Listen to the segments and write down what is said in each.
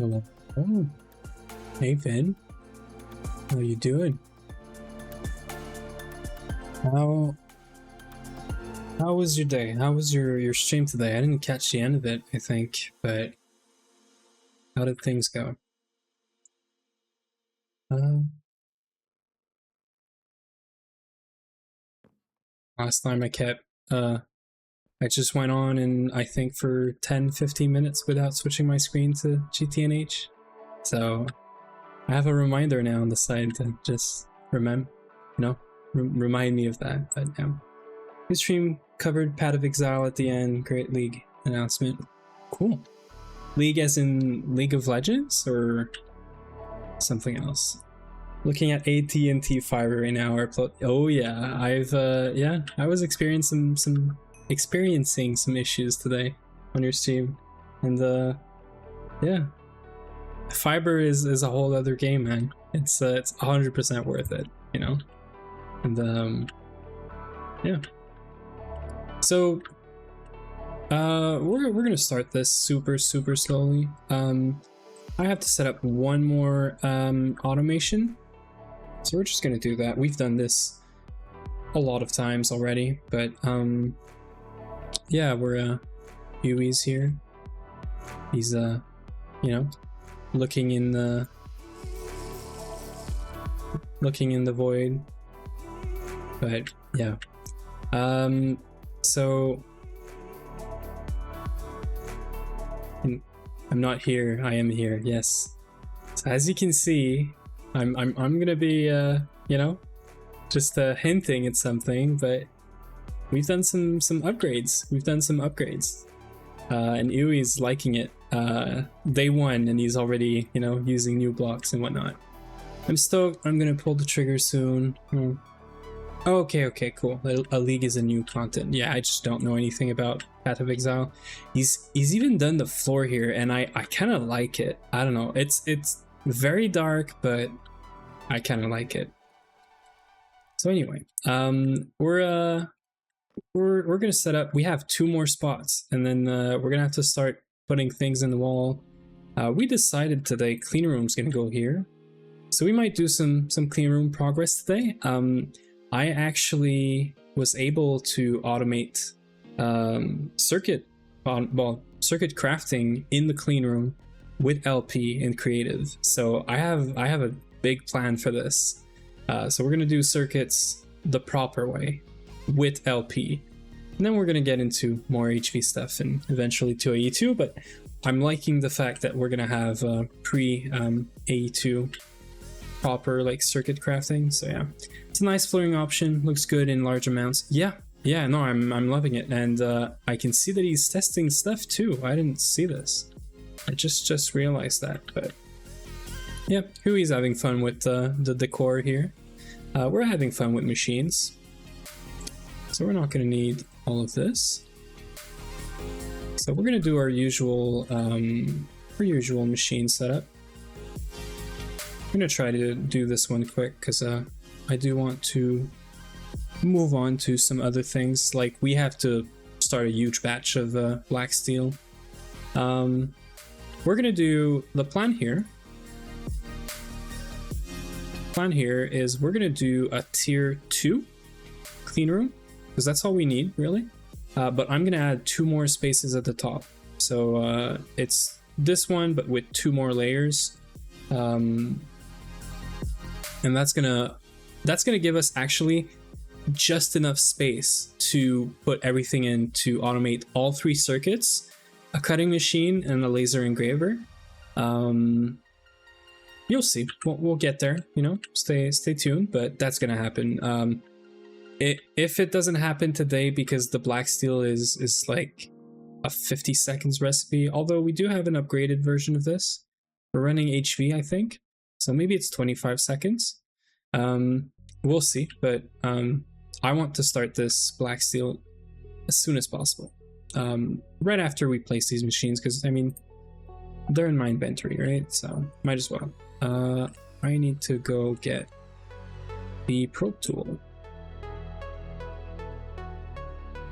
Oh, hey Finn, how you doing? How was your day? How was your stream today? I didn't catch the end of it, I think, but how did things go? Last time I just went on and I think for 10-15 minutes without switching my screen to GTNH. So I have a reminder now on the side to just remind me of that. But yeah, the stream covered Path of Exile at the end. Great League announcement. Cool. League as in League of Legends or something else? Looking at AT&T fiber right now. Oh yeah, I was experiencing some issues today on your stream, and yeah, fiber is a whole other game, man. It's 100% worth it, you know. And yeah, so we're gonna start this super slowly. I have to set up one more automation, so we're just gonna do that. We've done this a lot of times already, but yeah, we're Huey's here. He's you know, looking in the void. But yeah, so I'm not here. I am here. Yes. So as you can see, I'm gonna be you know, just hinting at something, but we've done some upgrades. And Ui's liking it. Day one, and he's already, you know, using new blocks and whatnot. I'm stoked. I'm gonna pull the trigger soon. Okay, cool. A League is a new content. Yeah, I just don't know anything about Path of Exile. He's even done the floor here, and I kind of like it. I don't know. It's very dark, but I kind of like it. So anyway, we're gonna set up. We have 2 more spots, and then we're gonna have to start putting things in the wall. We decided today Cleanroom's gonna go here, so we might do some Cleanroom progress today. I actually was able to automate circuit crafting in the Cleanroom with LP in creative. So I have a big plan for this. So we're gonna do circuits the proper way with LP, and then we're gonna get into more HV stuff and eventually to AE2. But I'm liking the fact that we're gonna have pre AE2 proper like circuit crafting. So yeah, it's a nice flooring option, looks good in large amounts. Yeah, no, I'm loving it. And I can see that he's testing stuff too. I didn't see this. I just realized that. But yeah, Huey's having fun with the decor here. We're having fun with machines, so we're not going to need all of this. So we're going to do our usual machine setup. I'm going to try to do this one quick because I do want to move on to some other things. Like we have to start a huge batch of black steel. We're going to do the plan here. Plan here is we're going to do a tier 2 Cleanroom, because that's all we need really. But I'm going to add 2 more spaces at the top. So it's this one, but with 2 more layers. And that's gonna give us actually just enough space to put everything in to automate all 3 circuits, a cutting machine and a laser engraver. You'll see. We'll get there. You know, stay tuned. But that's gonna happen. If it doesn't happen today because the black steel is like a 50 seconds recipe, although we do have an upgraded version of this. We're running HV, I think. So maybe it's 25 seconds. We'll see, but I want to start this black steel as soon as possible. Right after we place these machines, because I mean, they're in my inventory, right? So might as well. I need to go get the probe tool.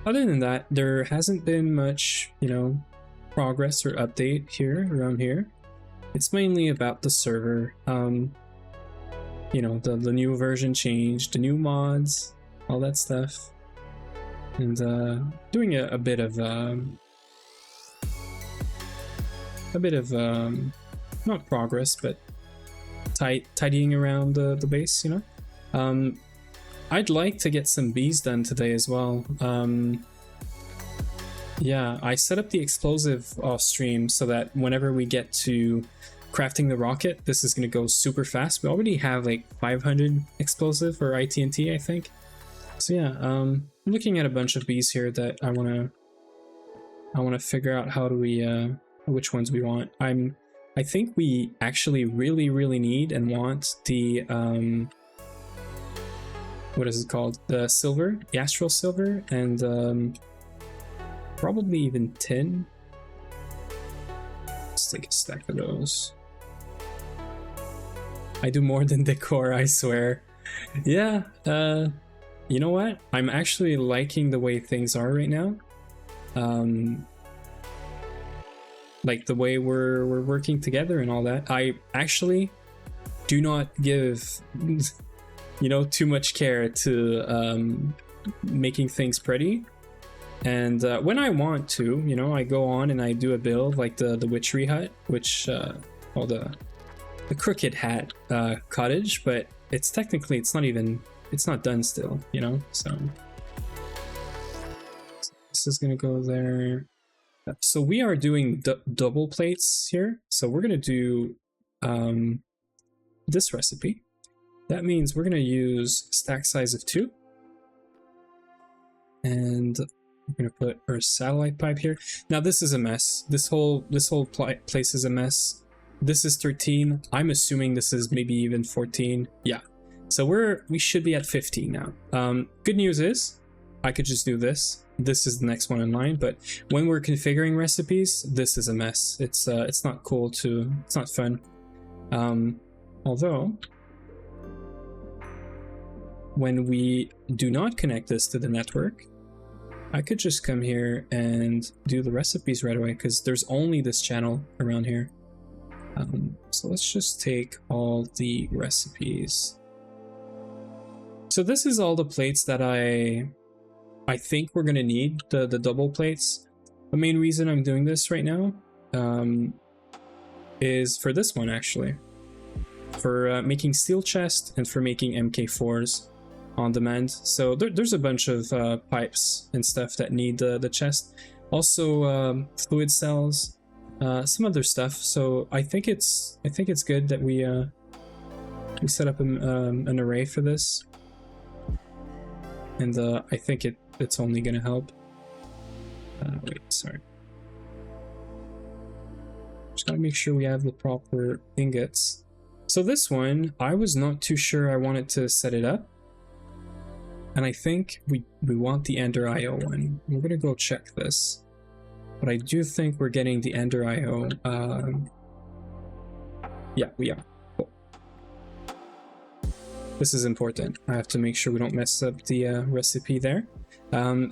Other than that, there hasn't been much, you know, progress or update here around here. it's mainly about the server. You know, the new version changed, the new mods, all that stuff, and doing a bit of not progress, but tidying around the base, you know. I'd like to get some bees done today as well. Yeah, I set up the explosive off stream so that whenever we get to crafting the rocket, this is going to go super fast. We already have like 500 explosive for ITNT, I think. So yeah, I'm looking at a bunch of bees here that I want to figure out how do we which ones we want. I think we actually really need and want the what is it called? The silver, the astral silver, and probably even tin. Let's take a stack of those. I do more than decor, I swear. Yeah, you know what? I'm actually liking the way things are right now. Like the way we're working together and all that. I actually do not give you know, too much care to making things pretty. And when I want to, you know, I go on and I do a build like the witchery hut, which well, the crooked hat cottage, but it's technically it's not done still, you know. So this is gonna go there. So we are doing double plates here. So we're gonna do this recipe. That means we're gonna use stack size of 2, and we're gonna put our satellite pipe here. Now this is a mess. This whole place is a mess. This is 13. I'm assuming this is maybe even 14. Yeah. So we should be at 15 now. Good news is I could just do this. This is the next one in line. But when we're configuring recipes, this is a mess. It's not cool to. It's not fun. Although, when we do not connect this to the network, I could just come here and do the recipes right away because there's only this channel around here. So let's just take all the recipes. So this is all the plates that I think we're gonna need, the double plates. The main reason I'm doing this right now is for this one actually. For making steel chest and for making MK4s on demand. So there's a bunch of pipes and stuff that need the chest. Also fluid cells. Some other stuff, so I think it's good that we set up an array for this, and I think it's only gonna help. Wait, sorry. Just gotta make sure we have the proper ingots. So this one, I was not too sure I wanted to set it up, and I think we want the Ender IO one. We're gonna go check this. But I do think we're getting the Ender IO. Yeah, we are. Cool. This is important. I have to make sure we don't mess up the recipe there.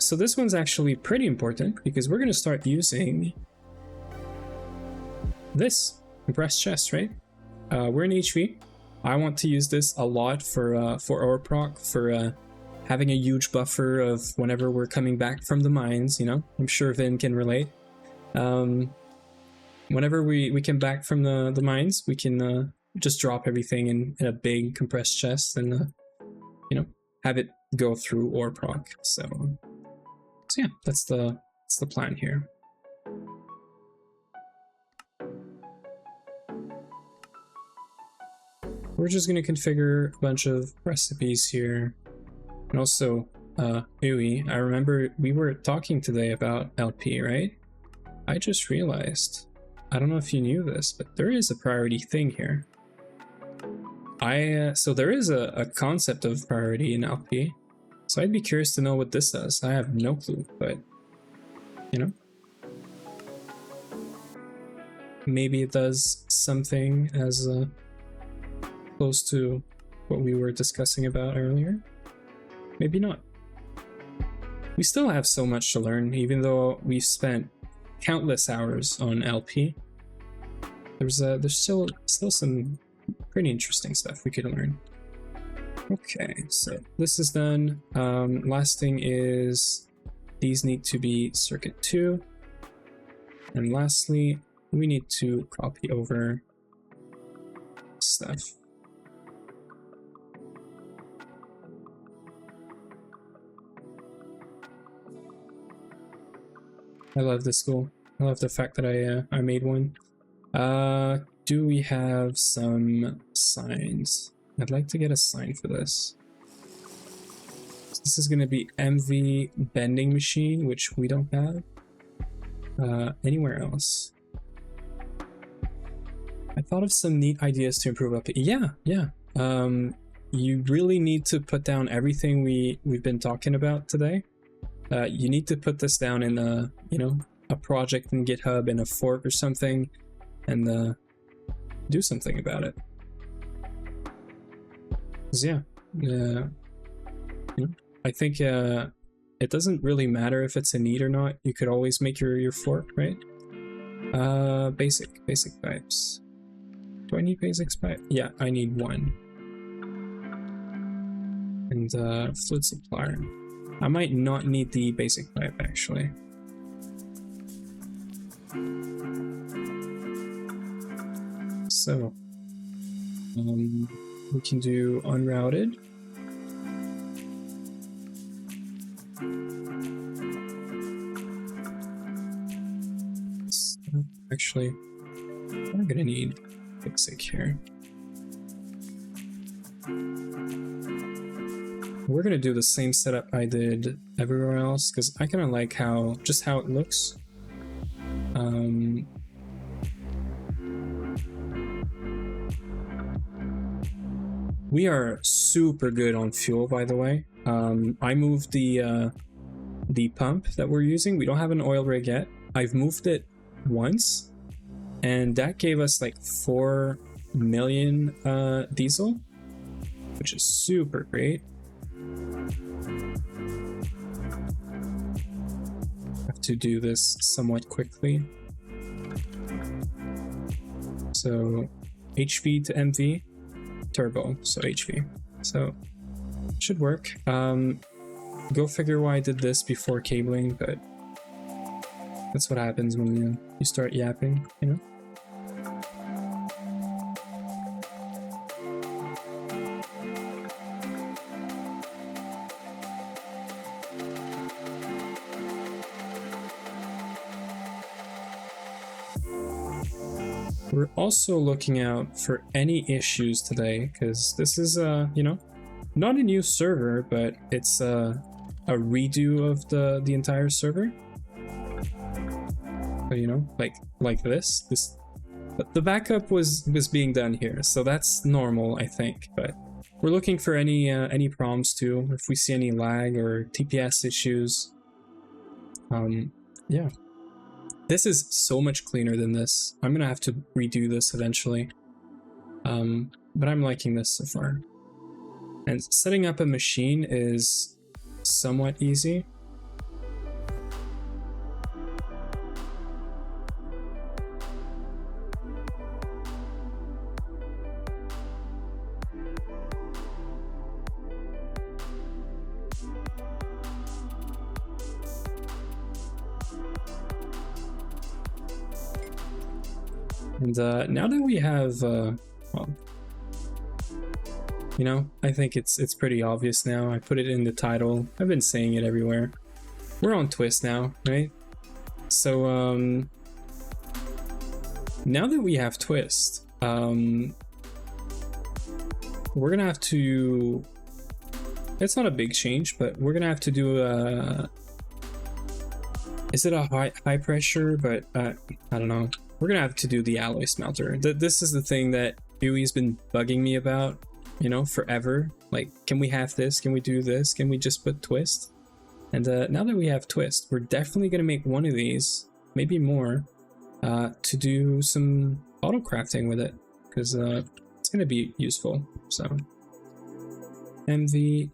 So this one's actually pretty important because we're going to start using this compressed chest, right? We're in HV. I want to use this a lot for ore proc, for having a huge buffer of whenever we're coming back from the mines, you know. I'm sure Vin can relate. Whenever we come back from the mines, we can just drop everything in a big compressed chest and you know, have it go through ore proc. So yeah, that's the plan here. We're just gonna configure a bunch of recipes here. And also, Uwe, I remember we were talking today about LP, right? I just realized, I don't know if you knew this, but there is a priority thing here. So there is a concept of priority in LP. So I'd be curious to know what this does. I have no clue, but, you know. Maybe it does something as close to what we were discussing about earlier. Maybe not. We still have so much to learn, even though we've spent countless hours on LP. there's still some pretty interesting stuff we could learn. Okay, so this is done. Last thing is these need to be circuit 2. And lastly, we need to copy over stuff. I love this school. I love the fact that I made one. Do we have some signs? I'd like to get a sign for this. So this is going to be MV bending machine, which we don't have anywhere else. I thought of some neat ideas to improve up. Yeah. You really need to put down everything we've been talking about today. You need to put this down in a, you know, a project in GitHub, in a fork or something, and do something about it. 'Cause yeah, you know, I think it doesn't really matter if it's a need or not. You could always make your fork, right? Basic pipes. Do I need basic pipe? Yeah, I need one. And fluid supplier. I might not need the basic pipe actually. So we can do unrouted. So actually, I'm gonna need basic here. We're gonna do the same setup I did everywhere else because I kind of like how it looks. We are super good on fuel, by the way. I moved the pump that we're using. We don't have an oil rig yet. I've moved it once, and that gave us like 4 million diesel, which is super great. Have to do this somewhat quickly. So HV to MV, turbo, so HV. So should work. Go figure why I did this before cabling, but that's what happens when you start yapping, you know? We're also looking out for any issues today, because this is, you know, not a new server, but it's a redo of the entire server. So, you know, like this, the backup was being done here, so that's normal, I think. But we're looking for any problems too, if we see any lag or TPS issues. Yeah. This is so much cleaner than this. I'm gonna have to redo this eventually. But I'm liking this so far. And setting up a machine is somewhat easy. And now that we have, well, you know, I think it's pretty obvious now. I put it in the title. I've been saying it everywhere. We're on Twist now, right? So now that we have Twist, we're gonna have to. It's not a big change, but we're gonna have to do a. Is it a high pressure? But I don't know. We're gonna have to do the alloy smelter. This is the thing that Ui's been bugging me about, you know, forever. Like, can we have this? Can we do this? Can we just put Twist? And now that we have Twist, we're definitely gonna make one of these, maybe more, to do some auto crafting with it, because it's gonna be useful. So, MV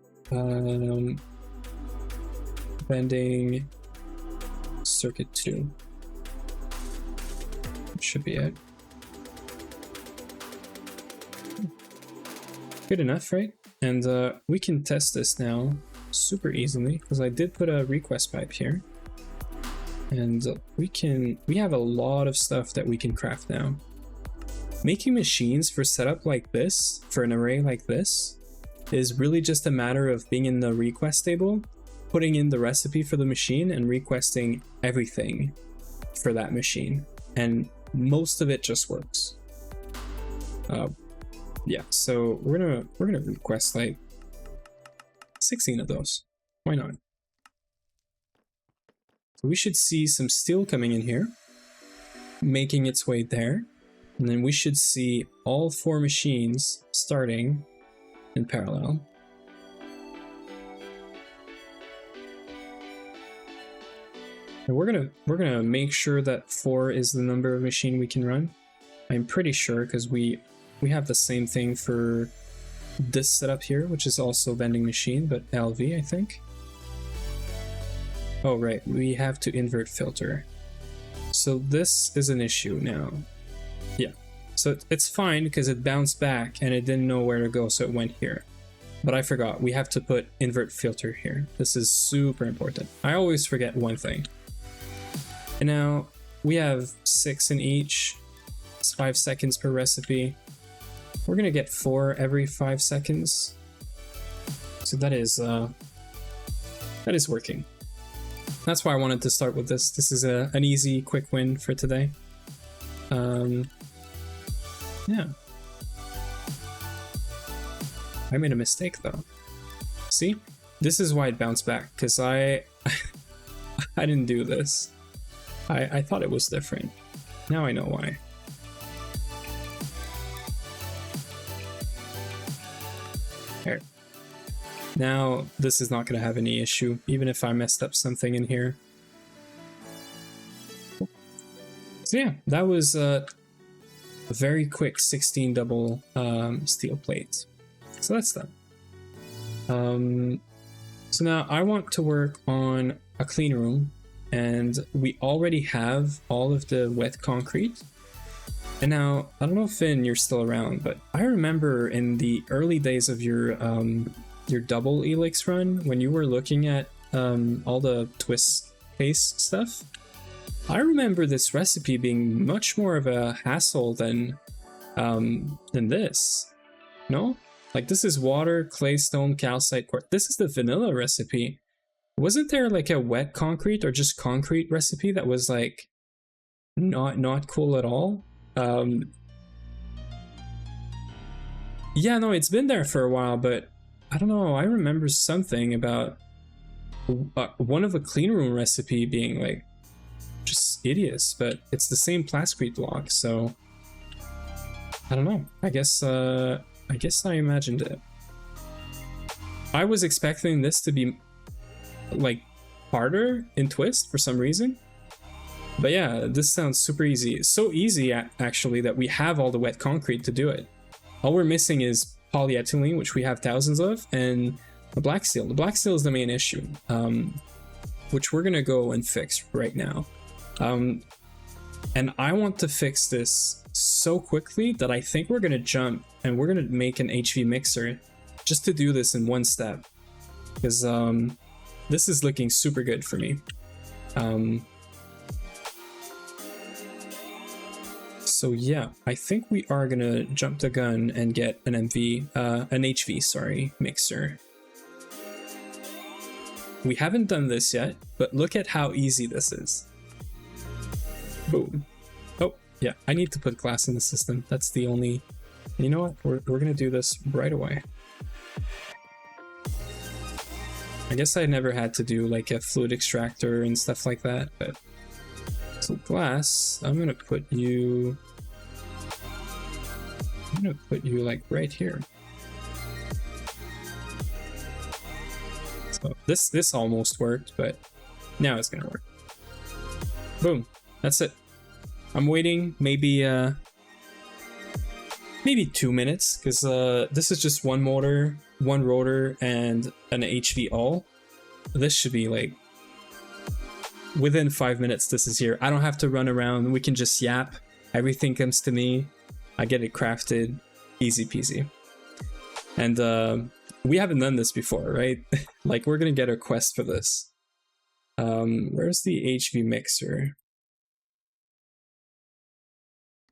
bending circuit 2. Should be it. Good enough, right? And we can test this now super easily because I did put a request pipe here. And we have a lot of stuff that we can craft now. Making machines for setup like this, for an array like this, is really just a matter of being in the request table, putting in the recipe for the machine and requesting everything for that machine. And most of it just works. Yeah, so we're gonna request like 16 of those. Why not? So we should see some steel coming in here, making its way there, and then we should see all 4 machines starting in parallel. And we're gonna make sure that 4 is the number of machine we can run. I'm pretty sure because we have the same thing for this setup here, which is also vending machine, but LV, I think. Oh, right, we have to invert filter. So this is an issue now. Yeah, so it's fine because it bounced back and it didn't know where to go, so it went here. But I forgot, we have to put invert filter here. This is super important. I always forget one thing. And now we have 6 in each. It's 5 seconds per recipe. We're gonna get 4 every 5 seconds. So that is working. That's why I wanted to start with this. This is an easy, quick win for today. Yeah. I made a mistake though. See? This is why it bounced back, because I didn't do this. I thought it was different. Now I know why. There. Now this is not going to have any issue, even if I messed up something in here. So yeah, that was a very quick 16 double steel plates. So that's done. So now I want to work on a clean room, and we already have all of the wet concrete. And now, I don't know if Finn, you're still around, but I remember in the early days of your double Elix run, when you were looking at all the Twistgate stuff, I remember this recipe being much more of a hassle than this. No? Like, this is water, clay, stone, calcite, quartz. This is the vanilla recipe. Wasn't there like a wet concrete or just concrete recipe that was like not cool at all? Yeah, no, it's been there for a while, but I don't know, I remember something about one of the clean room recipe being like just hideous, but it's the same plasticrete block, so I don't know. I guess I imagined it. I was expecting this to be like harder in Twist for some reason. But yeah, this sounds super easy. It's so easy actually that we have all the wet concrete to do it. All we're missing is polyethylene, which we have thousands of, and the black steel. The black steel is the main issue, which we're gonna go and fix right now. And I want to fix this so quickly that I think we're gonna jump and we're gonna make an HV mixer just to do this in one step, because this is looking super good for me. So yeah, I think we are gonna jump the gun and get an HV, sorry, mixer. We haven't done this yet, but look at how easy this is. Boom. Oh, yeah, I need to put glass in the system. That's the only... You know what? We're gonna do this right away. I guess I never had to do like a fluid extractor and stuff like that, but... So glass, I'm gonna put you like right here. So this almost worked, but now it's gonna work. Boom, that's it. I'm waiting maybe 2 minutes, because this is just one motor, one rotor, and an HV all. This should be like within 5 minutes. This is here. I don't have to run around. We can just yap. Everything comes to me. I get it crafted. Easy peasy. And we haven't done this before, right? Like, we're gonna get a quest for this. Where's the HV mixer?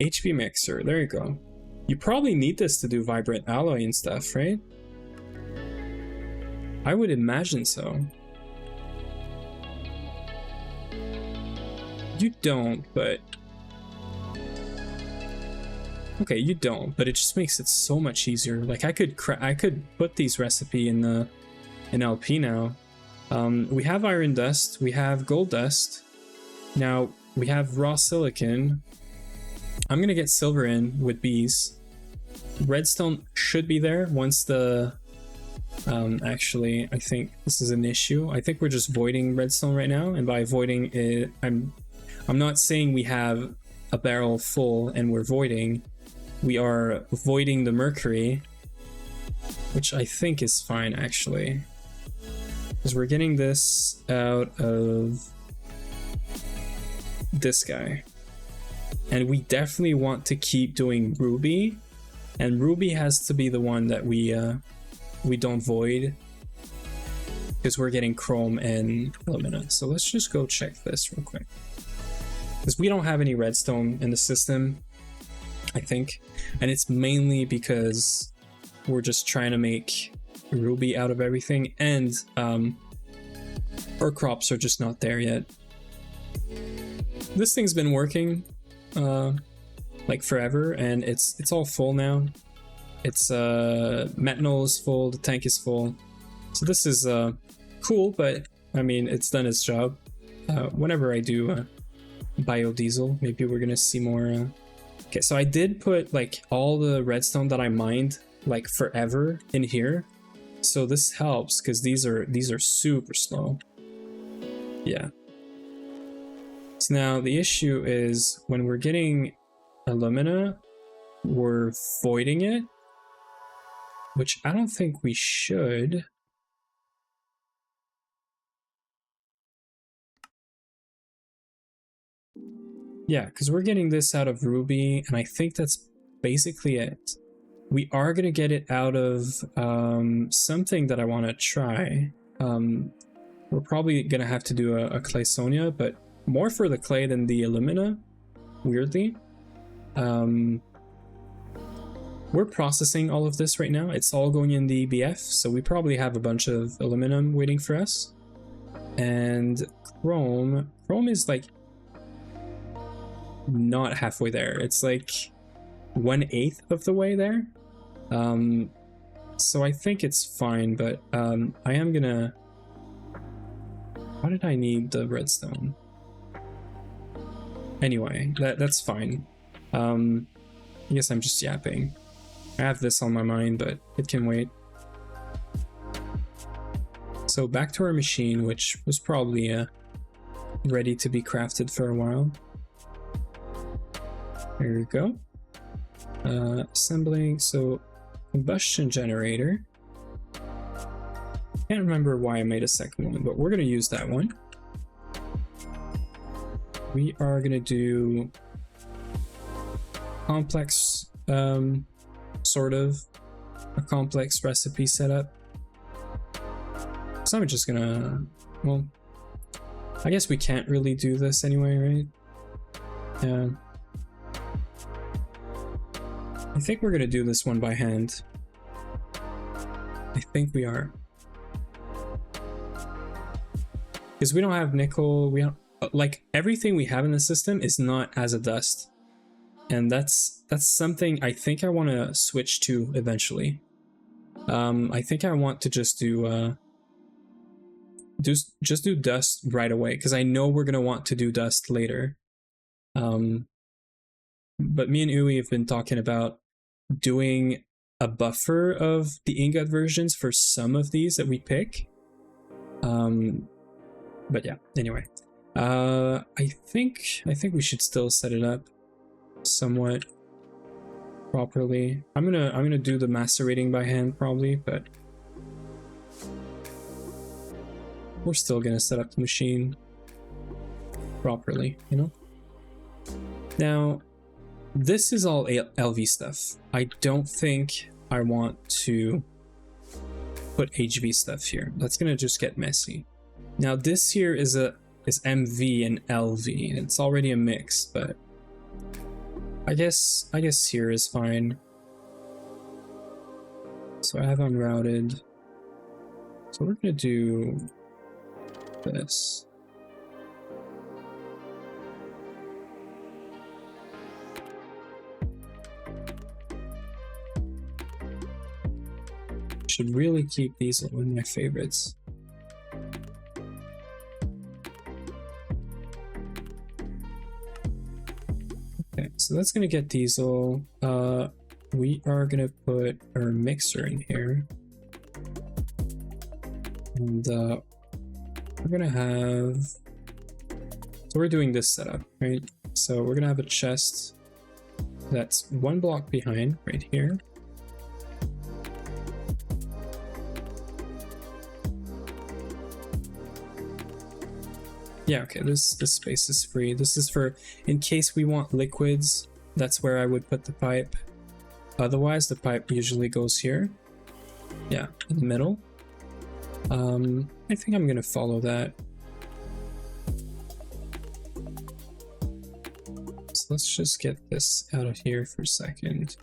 HV mixer, there you go. You probably need this to do vibrant alloy and stuff, right? I would imagine so. You don't, but... Okay, you don't, but it just makes it so much easier. Like, I could put these recipe in LP now. We have iron dust, we have gold dust. Now, we have raw silicon. I'm gonna get silver in with bees. Redstone should be there once the... actually, I think this is an issue. I think we're just voiding redstone right now, and by voiding it, I'm not saying we have a barrel full and we're voiding. We are voiding the mercury, which I think is fine actually, because we're getting this out of this guy, and we definitely want to keep doing ruby, and ruby has to be the one that we don't void, because we're getting chrome and alumina. So let's just go check this real quick, because we don't have any redstone in the system, I think, and it's mainly because we're just trying to make ruby out of everything, and our crops are just not there yet. This thing's been working like forever, and it's all full now. It's methanol is full, the tank is full, so this is cool, but I mean, it's done its job. Whenever I do biodiesel, maybe we're gonna see more. Okay, so I did put like all the redstone that I mined like forever in here, so this helps because these are super slow. Yeah. So now the issue is when we're getting alumina, we're voiding it, which I don't think we should. Yeah, because we're getting this out of ruby, and I think that's basically it. We are going to get it out of something that I want to try. We're probably going to have to do a claysonia, but more for the clay than the alumina, weirdly. We're processing all of this right now. It's all going in the BF, so we probably have a bunch of aluminum waiting for us. And chrome is like not halfway there. It's like 1/8 of the way there. So I think it's fine, but I am gonna... Why did I need the redstone? Anyway, that's fine. I guess I'm just yapping. I have this on my mind, but it can wait. So back to our machine, which was probably ready to be crafted for a while. There we go. Assembling, so combustion generator. Can't remember why I made a second one, but we're gonna use that one. We are gonna do complex, sort of a complex recipe setup. So I'm just gonna, well, I guess we can't really do this anyway, right? Yeah. I think we're gonna do this one by hand. I think we are. Because we don't have nickel, we don't, like, everything we have in the system is not as a dust. And that's something I think I want to switch to eventually. I think I want to just do dust right away, because I know we're gonna want to do dust later. But me and Uwe have been talking about doing a buffer of the ingot versions for some of these that we pick. But yeah, anyway. I think we should still set it up somewhat properly. I'm gonna do the macerating by hand probably, but we're still gonna set up the machine properly, you know? Now, this is all LV stuff. I don't think I want to put HV stuff here. That's gonna just get messy. Now this here is MV and LV, and it's already a mix, but I guess here is fine. So I have unrouted. So we're gonna do this. Should really keep these in my favorites. Okay, so that's gonna get diesel. We are gonna put our mixer in here. And we're gonna have, so we're doing this setup, right? So we're gonna have a chest that's one block behind right here. Yeah, okay, this space is free. This is for in case we want liquids. That's where I would put the pipe. Otherwise, the pipe usually goes here. Yeah, in the middle. I think I'm gonna follow that. So let's just get this out of here for a second.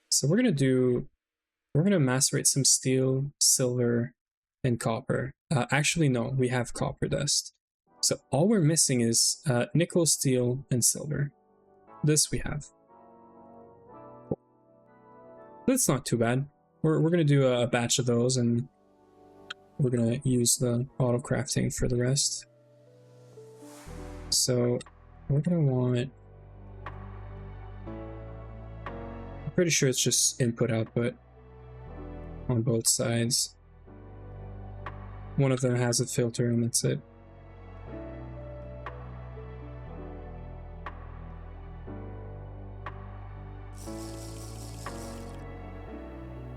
So we're gonna macerate some steel, silver, and copper. Actually, no, we have copper dust. So all we're missing is nickel, steel, and silver. This we have. That's not too bad. We're gonna do a batch of those, and we're gonna use the auto crafting for the rest. So we're gonna want, I'm pretty sure it's just input output on both sides. One of them has a filter and that's it.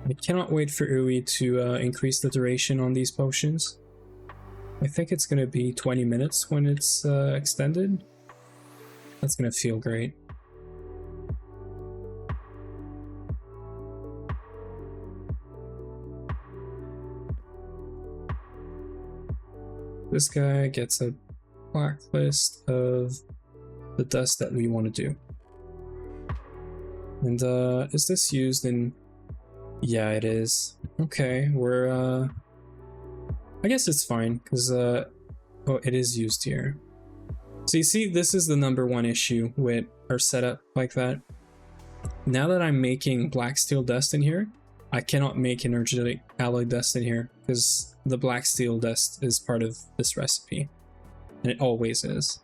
I cannot wait for Ui to increase the duration on these potions. I think it's going to be 20 minutes when it's extended. That's going to feel great. This guy gets a blacklist of the dust that we want to do. And is this used in... Yeah, it is. Okay, we're I guess it's fine, because oh, it is used here. So you see, this is the #1 issue with our setup like that. Now that I'm making black steel dust in here, I cannot make energetic alloy dust in here, because the black steel dust is part of this recipe, and it always is.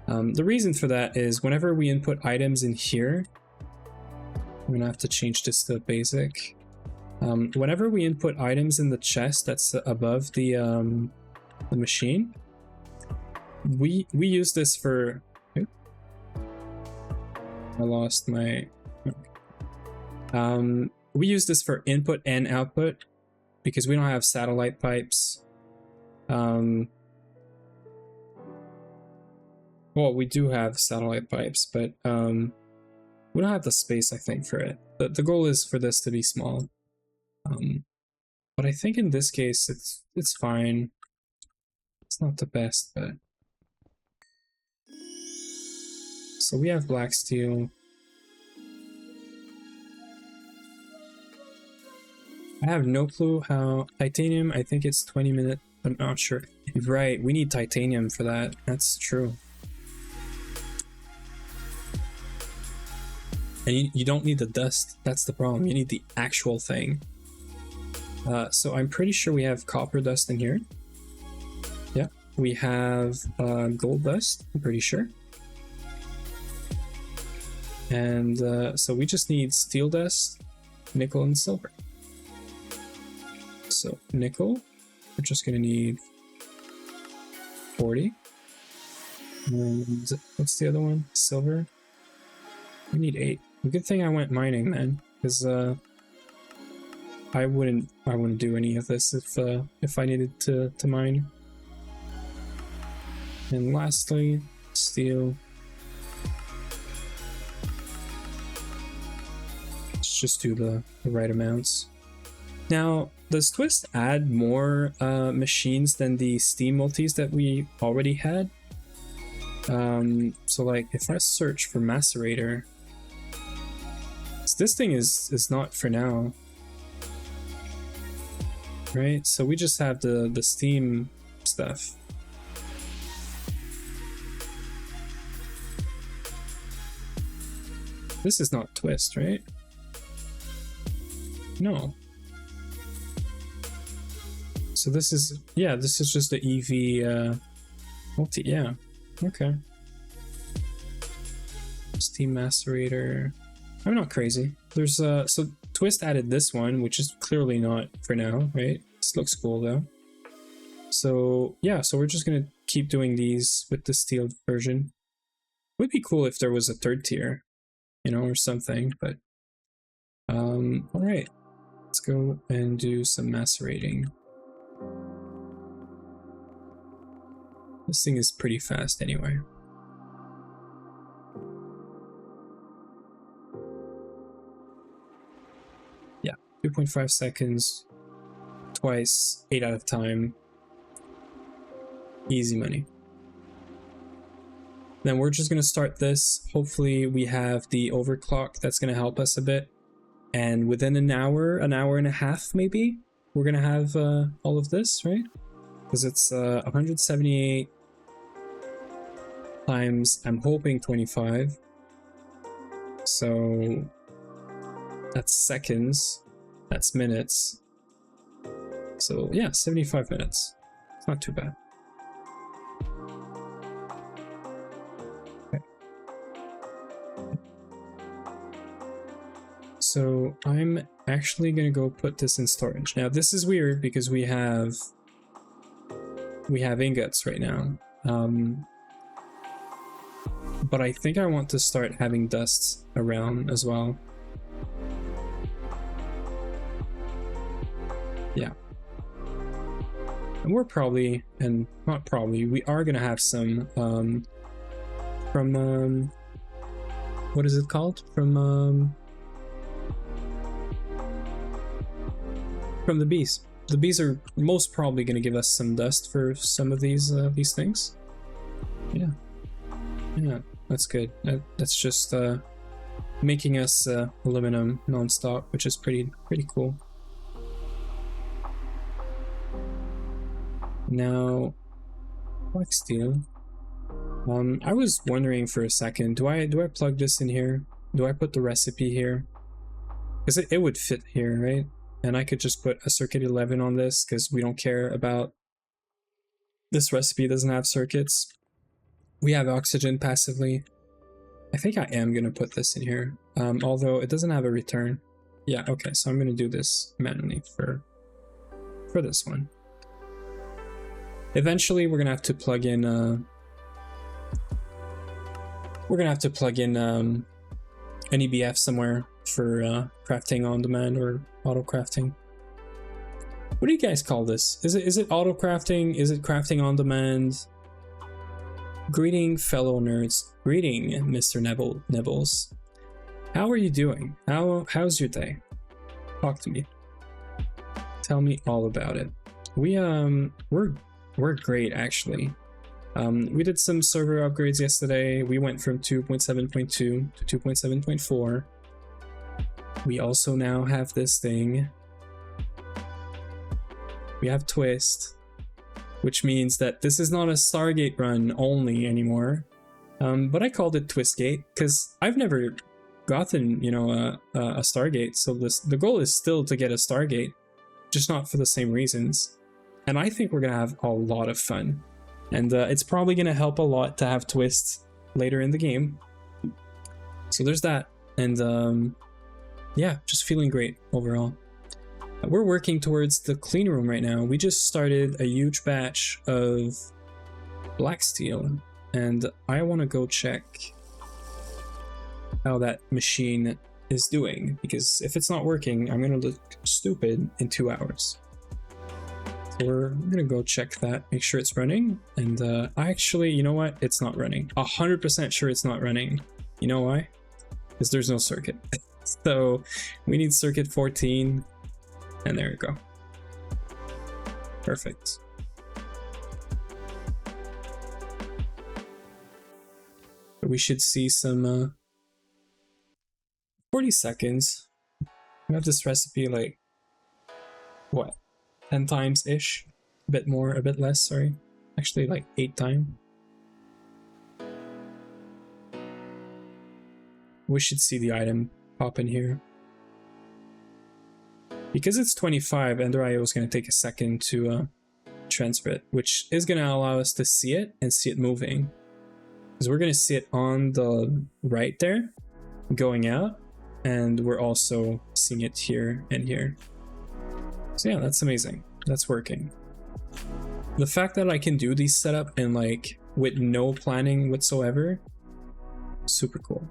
The reason for that is whenever we input items in here, I'm gonna have to change this to basic. Whenever we input items in the chest that's above the machine, we use this for... Oops. I lost my... we use this for input and output because we don't have satellite pipes. Well, we do have satellite pipes, but we don't have the space, I think, for it. The goal is for this to be small. But I think in this case it's fine. It's not the best, but... So we have black steel. I have no clue how... Titanium, I think it's 20 minutes. I'm not sure. Right, we need titanium for that. That's true. And you don't need the dust. That's the problem. You need the actual thing. So I'm pretty sure we have copper dust in here. Yeah, we have gold dust, I'm pretty sure. And so we just need steel dust, nickel, and silver. So nickel, we're just gonna need 40. And what's the other one? Silver. We need 8. Good thing I went mining, man, because I wouldn't do any of this if I needed to mine. And lastly, steel. Let's just do the right amounts. Now, does Twist add more machines than the Steam multis that we already had? So like, if I search for macerator, this thing is not for now, right? So we just have the Steam stuff. This is not Twist, right? No. So this is, yeah, this is just the EV multi, yeah, okay. Steam macerator. I'm not crazy. There's so Twist added this one, which is clearly not for now, right? This looks cool though. So yeah, so we're just gonna keep doing these with the steel version. Would be cool if there was a third tier, you know, or something, but all right, let's go and do some macerating. This thing is pretty fast anyway. Yeah, 2.5 seconds, twice, 8 out of time. Easy money. Then we're just gonna start this. Hopefully we have the overclock that's gonna help us a bit. And within an hour and a half maybe, we're gonna have all of this, right? Because it's 178 times, I'm hoping 25. So that's seconds, that's minutes. So yeah, 75 minutes. It's not too bad. Okay. So I'm actually gonna go put this in storage. Now this is weird because we have ingots right now. But I think I want to start having dust around as well. Yeah. And we're probably, and not probably, we are gonna have some from what is it called? From the bees. The bees are most probably gonna give us some dust for some of these things. Yeah. Yeah, that's good. That's just making us aluminum non-stop, which is pretty cool. Now, black steel. I was wondering for a second, do I plug this in here? Do I put the recipe here? Because it would fit here, right? And I could just put a circuit 11 on this because we don't care about this recipe doesn't have circuits. We have oxygen passively. I think I am gonna put this in here, although it doesn't have a return. Yeah, okay, so I'm gonna do this manually for this one. Eventually, we're gonna have to plug in. An EBF somewhere for crafting on demand or auto crafting. What do you guys call this? Is it auto crafting? Is it crafting on demand? Greeting fellow nerds. Greeting Mr. Nibbles. How are you doing? How's your day? Talk to me. Tell me all about it. We're great actually. We did some server upgrades yesterday. We went from 2.7.2 to 2.7.4. We also now have this thing. We have Twist, which means that this is not a Stargate run only anymore. But I called it Twistgate because I've never gotten, you know, a Stargate. So the goal is still to get a Stargate, just not for the same reasons. And I think we're gonna have a lot of fun. And it's probably gonna help a lot to have Twist later in the game. So there's that. And yeah, just feeling great overall. We're working towards the clean room right now. We just started a huge batch of black steel, and I want to go check how that machine is doing, because if it's not working, I'm gonna look stupid in 2 hours. So we're gonna go check that, make sure it's running. And actually, you know what? It's not running. 100% sure it's not running. You know why? Because there's no circuit. So we need circuit 14, and there we go. Perfect. We should see some 40 seconds. We have this recipe like what, 10 times ish, a bit more, a bit less, sorry, actually like 8 times. We should see the item pop in here. Because it's 25, EnderIO is going to take a second to transfer it, which is going to allow us to see it and see it moving. Because we're going to see it on the right there, going out, and we're also seeing it here and here. So yeah, that's amazing. That's working. The fact that I can do these setup and like with no planning whatsoever, super cool.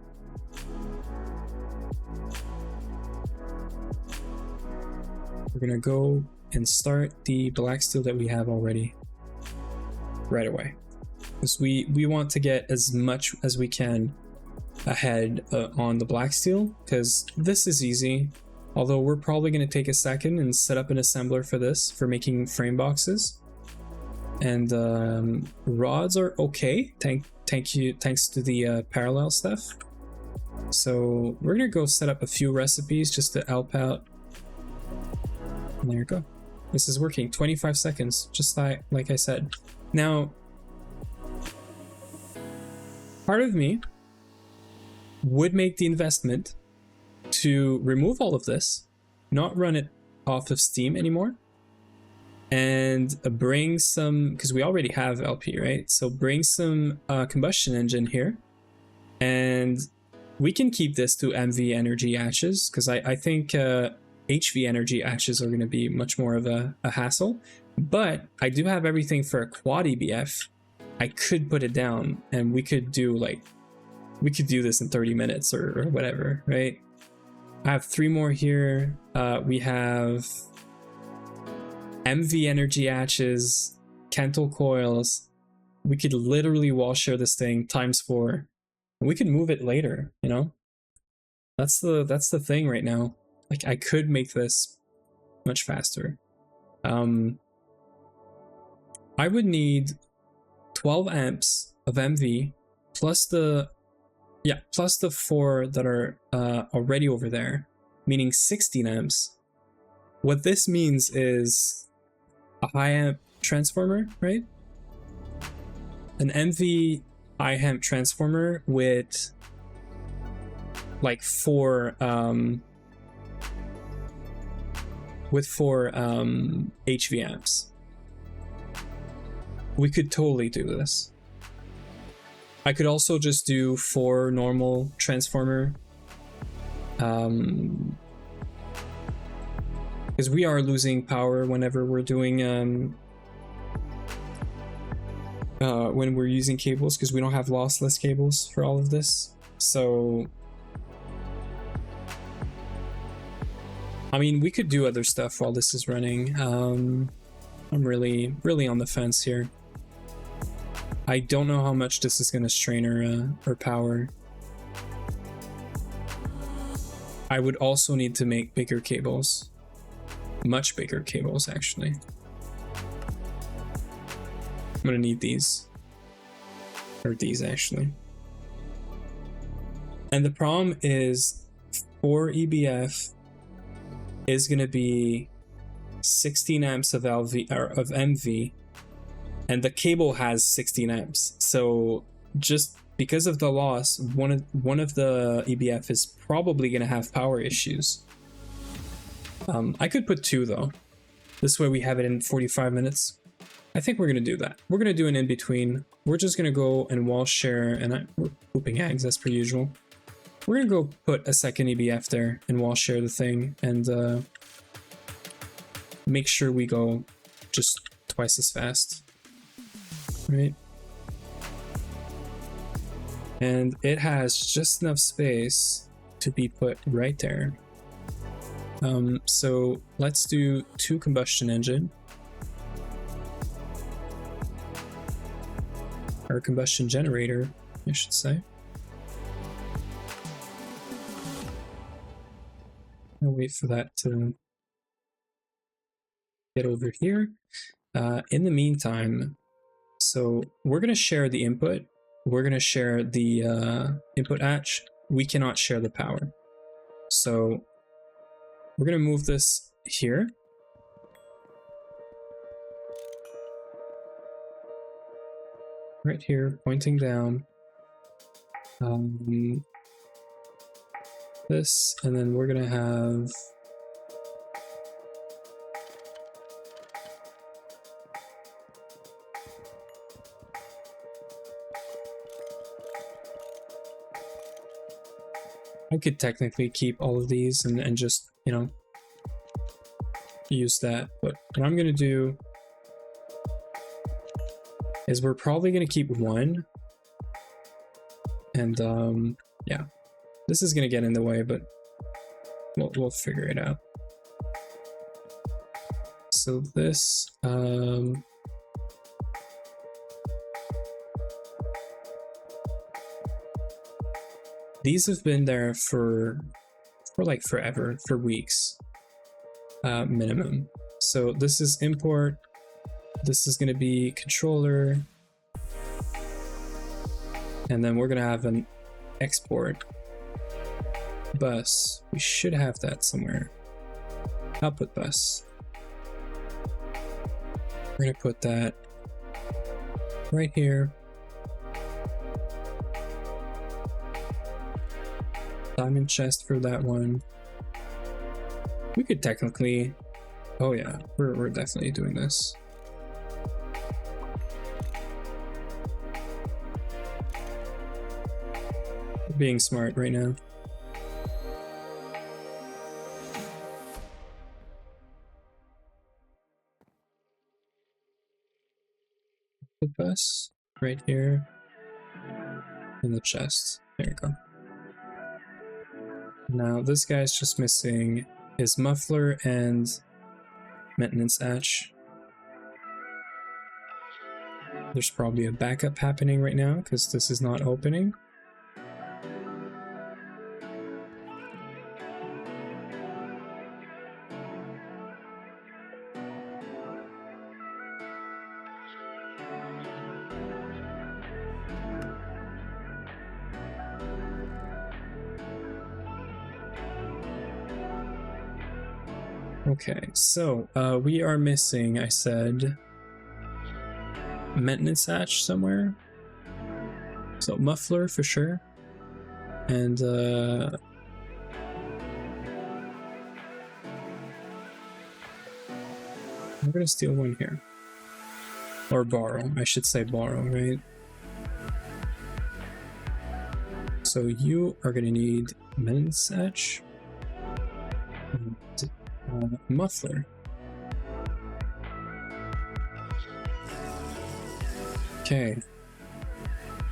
We're gonna go and start the black steel that we have already right away, because we want to get as much as we can ahead on the black steel, because this is easy. Although we're probably going to take a second and set up an assembler for this, for making frame boxes. And rods are okay, thanks to the parallel stuff. So we're going to go set up a few recipes just to help out. And there you go. This is working. 25 seconds, just like I said. Now, part of me would make the investment to remove all of this, not run it off of Steam anymore, and bring some, because we already have LP, right? So bring some combustion engine here, and we can keep this to MV energy hatches, because I think HV energy hatches are going to be much more of a hassle. But I do have everything for a quad EBF. I could put it down, and we could do this in 30 minutes or whatever, right? I have 3 more here. We have MV energy hatches, Cantle coils. We could literally wall share this thing ×4. And we could move it later, you know? That's the thing right now. Like, I could make this much faster. I would need 12 amps of MV plus the 4 that are already over there, meaning 16 amps. What this means is a high amp transformer, right? An MV high amp transformer with like 4 HV amps. We could totally do this. I could also just do 4 normal transformer, because we are losing power whenever we're doing when we're using cables, because we don't have lossless cables for all of this. So I mean, we could do other stuff while this is running. I'm really on the fence here. I don't know how much this is going to strain our power. I would also need to make bigger cables. Much bigger cables, actually. I'm going to need these. Or these, actually. And the problem is 4 EBF is going to be 16 amps of MV. And the cable has 16 amps, so just because of the loss, one of the EBF is probably going to have power issues. I could put 2 though. This way we have it in 45 minutes. I think we're going to do that. We're going to do an in-between. We're just going to go and wall share, and we're pooping eggs as per usual. We're going to go put a second EBF there and wall share the thing, and make sure we go just twice as fast. Right, and it has just enough space to be put right there. So let's do 2 combustion engine. or combustion generator, I should say. I'll wait for that to get over here. In the meantime, so we're going to share the input. We're going to share the input hatch. We cannot share the power. So we're going to move this here. Right here, pointing down. This, and then we're going to have I could technically keep all of these and just, you know, use that. But what I'm going to do is we're probably going to keep one. And yeah, this is going to get in the way, but we'll figure it out. So this, these have been there for like forever, for weeks, minimum. So this is import. This is going to be controller. And then we're going to have an export bus. We should have that somewhere. Output bus. We're going to put that right here. Diamond chest for that one. We could technically, oh yeah, we're definitely doing this. We're being smart right now. Put us right here in the chest. There you go. Now this guy's just missing his muffler and maintenance hatch. There's probably a backup happening right now because this is not opening. Okay, so we are missing, I said, maintenance hatch somewhere. So muffler for sure. And we're gonna steal one here. Or borrow, I should say borrow, right? So you are gonna need maintenance hatch. And muffler. Okay.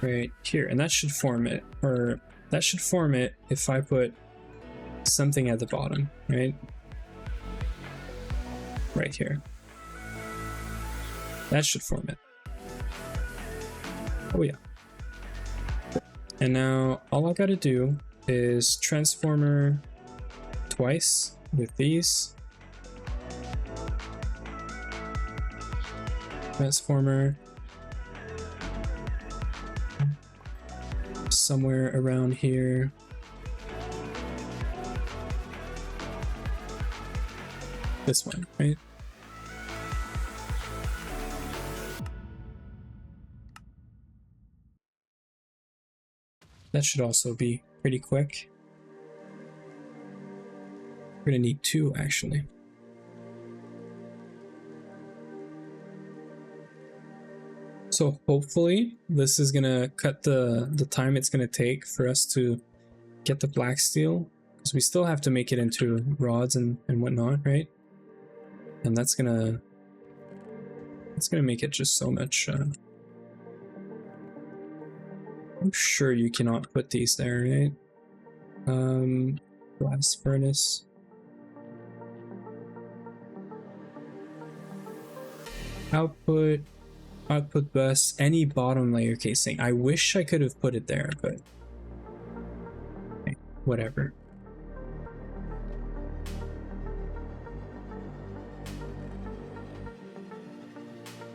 Right here, and that should form it, or that should form it if I put something at the bottom, right? Right here. That should form it. Oh yeah. And now all I gotta do is transformer twice with these. Transformer somewhere around here. This one, right? That should also be pretty quick. We're gonna need two actually. So hopefully this is gonna cut the time it's gonna take for us to get the black steel, because we still have to make it into rods and whatnot, right? And that's gonna make it just so much. I'm sure you cannot put these there, right? Blast furnace. Output output bus, any bottom layer casing. I wish I could have put it there, but okay, whatever.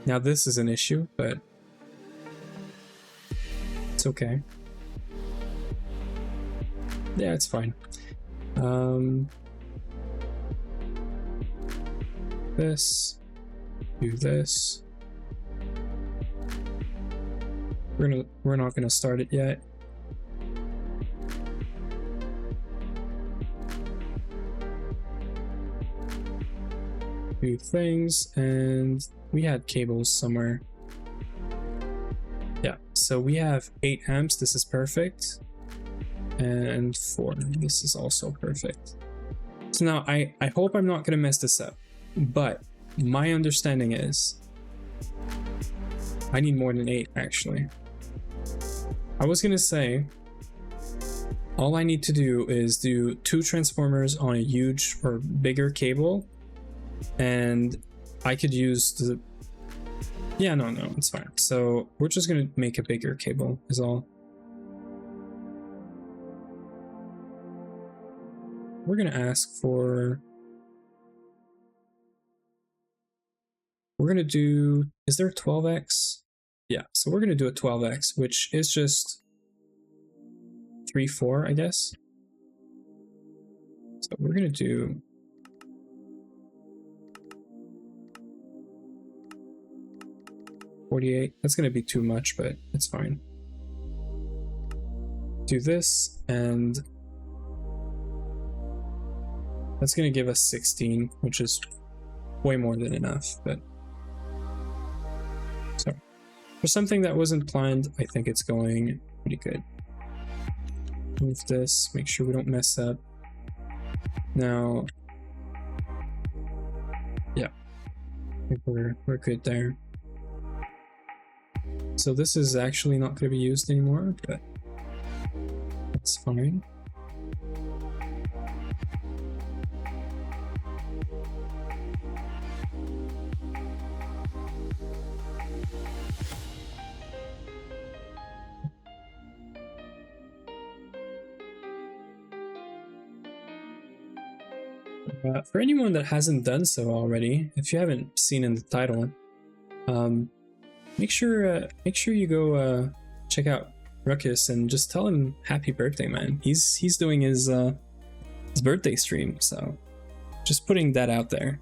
Now this is an issue, but it's okay. Yeah, it's fine. This, do this. We're not gonna start it yet. Do things, and we had cables somewhere. Yeah, so we have 8 amps. This is perfect. And 4. This is also perfect. So now I hope I'm not gonna mess this up, but my understanding is I need more than 8 actually. I was gonna say all I need to do is do 2 transformers on a huge or bigger cable, and I could use the no, it's fine. So we're just gonna make a bigger cable is all. We're gonna ask for, we're gonna do, is there 12x? Yeah, so we're gonna do a 12x, which is just 3, 4, I guess. So we're gonna do 48. That's gonna be too much, but it's fine. Do this, and that's gonna give us 16, which is way more than enough, but so for something that wasn't planned, I think it's going pretty good. Move this, make sure we don't mess up. Now, yeah, I think we're good there. So this is actually not going to be used anymore, but that's fine. For anyone that hasn't done so already, if you haven't seen in the title, make sure you go check out Ruckus and just tell him happy birthday, man. He's doing his birthday stream, so just putting that out there.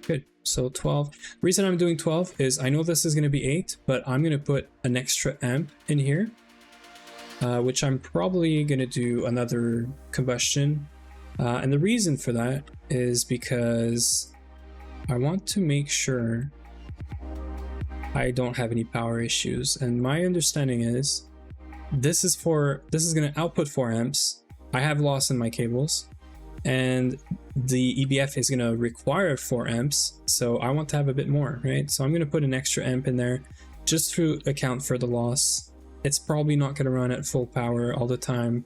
Good. So 12. The reason I'm doing 12 is I know this is going to be 8, but I'm going to put an extra amp in here, which I'm probably going to do another combustion. And the reason for that is because I want to make sure I don't have any power issues. And my understanding is this is going to output 4 amps. I have loss in my cables, and the EBF is going to require 4 amps, so I want to have a bit more, right? So I'm going to put an extra amp in there just to account for the loss. It's probably not going to run at full power all the time,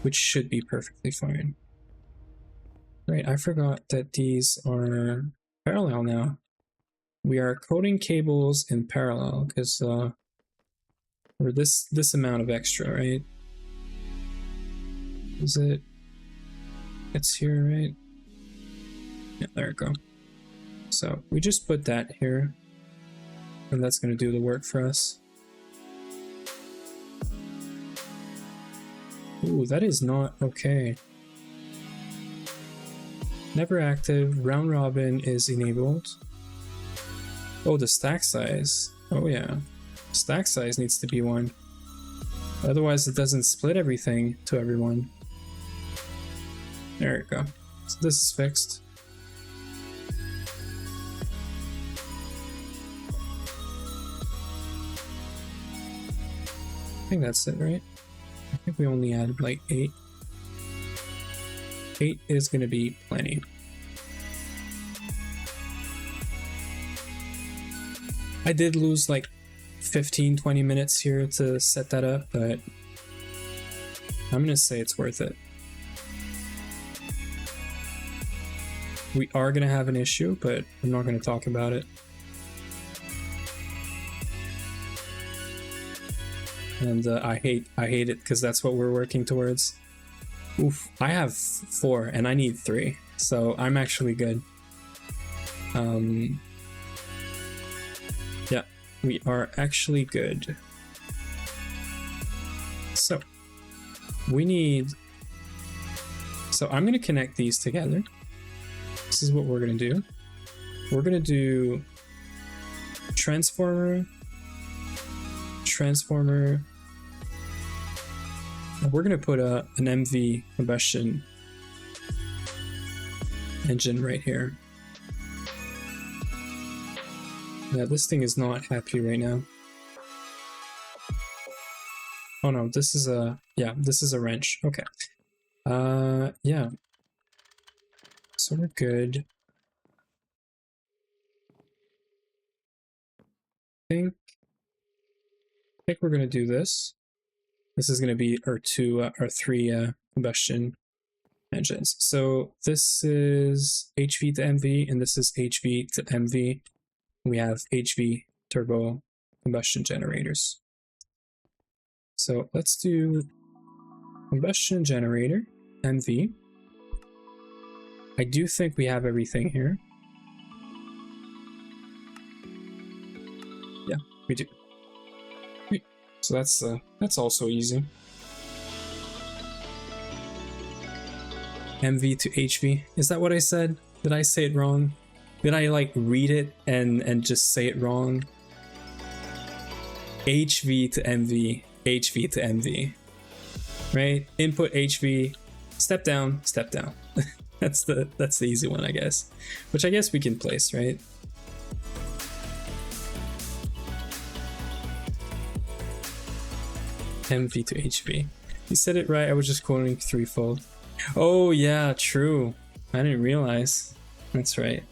which should be perfectly fine. Right, I forgot that these are parallel now. We are coding cables in parallel because for this amount of extra, right? Is it? It's here, right? Yeah, there we go. So we just put that here, and that's going to do the work for us. Ooh, that is not okay. Never active, round robin is enabled. Oh, the stack size. Oh yeah, stack size needs to be 1. Otherwise it doesn't split everything to everyone. There we go. So this is fixed. I think that's it, right? I think we only added like 8. 8 is going to be plenty. I did lose like 15-20 minutes here to set that up, but I'm going to say it's worth it. we are gonna have an issue, but I'm not gonna talk about it. And I hate it because that's what we're working towards. Oof, I have 4 and I need 3, so I'm actually good. Yeah, we are actually good. So we need, so I'm gonna connect these together. This is what we're gonna do. We're gonna do transformer, we're gonna put an MV combustion engine right here. Yeah, this thing is not happy right now. Oh no, this is a, yeah, this is a wrench. Okay. Yeah. So we're good. I think we're gonna do this. This is gonna be our 3 combustion engines. So this is HV to MV, and this is HV to MV. We have HV turbo combustion generators. So let's do combustion generator, MV. I do think we have everything here. Yeah, we do. Great. So that's also easy. MV to HV. Is that what I said? Did I say it wrong? Did I like read it and just say it wrong? HV to MV, HV to MV. Right? Input HV, step down, step down. that's the easy one, I guess. Which I guess we can place, right? MV to HV. You said it right, I was just quoting threefold. Oh yeah, true. I didn't realize. That's right.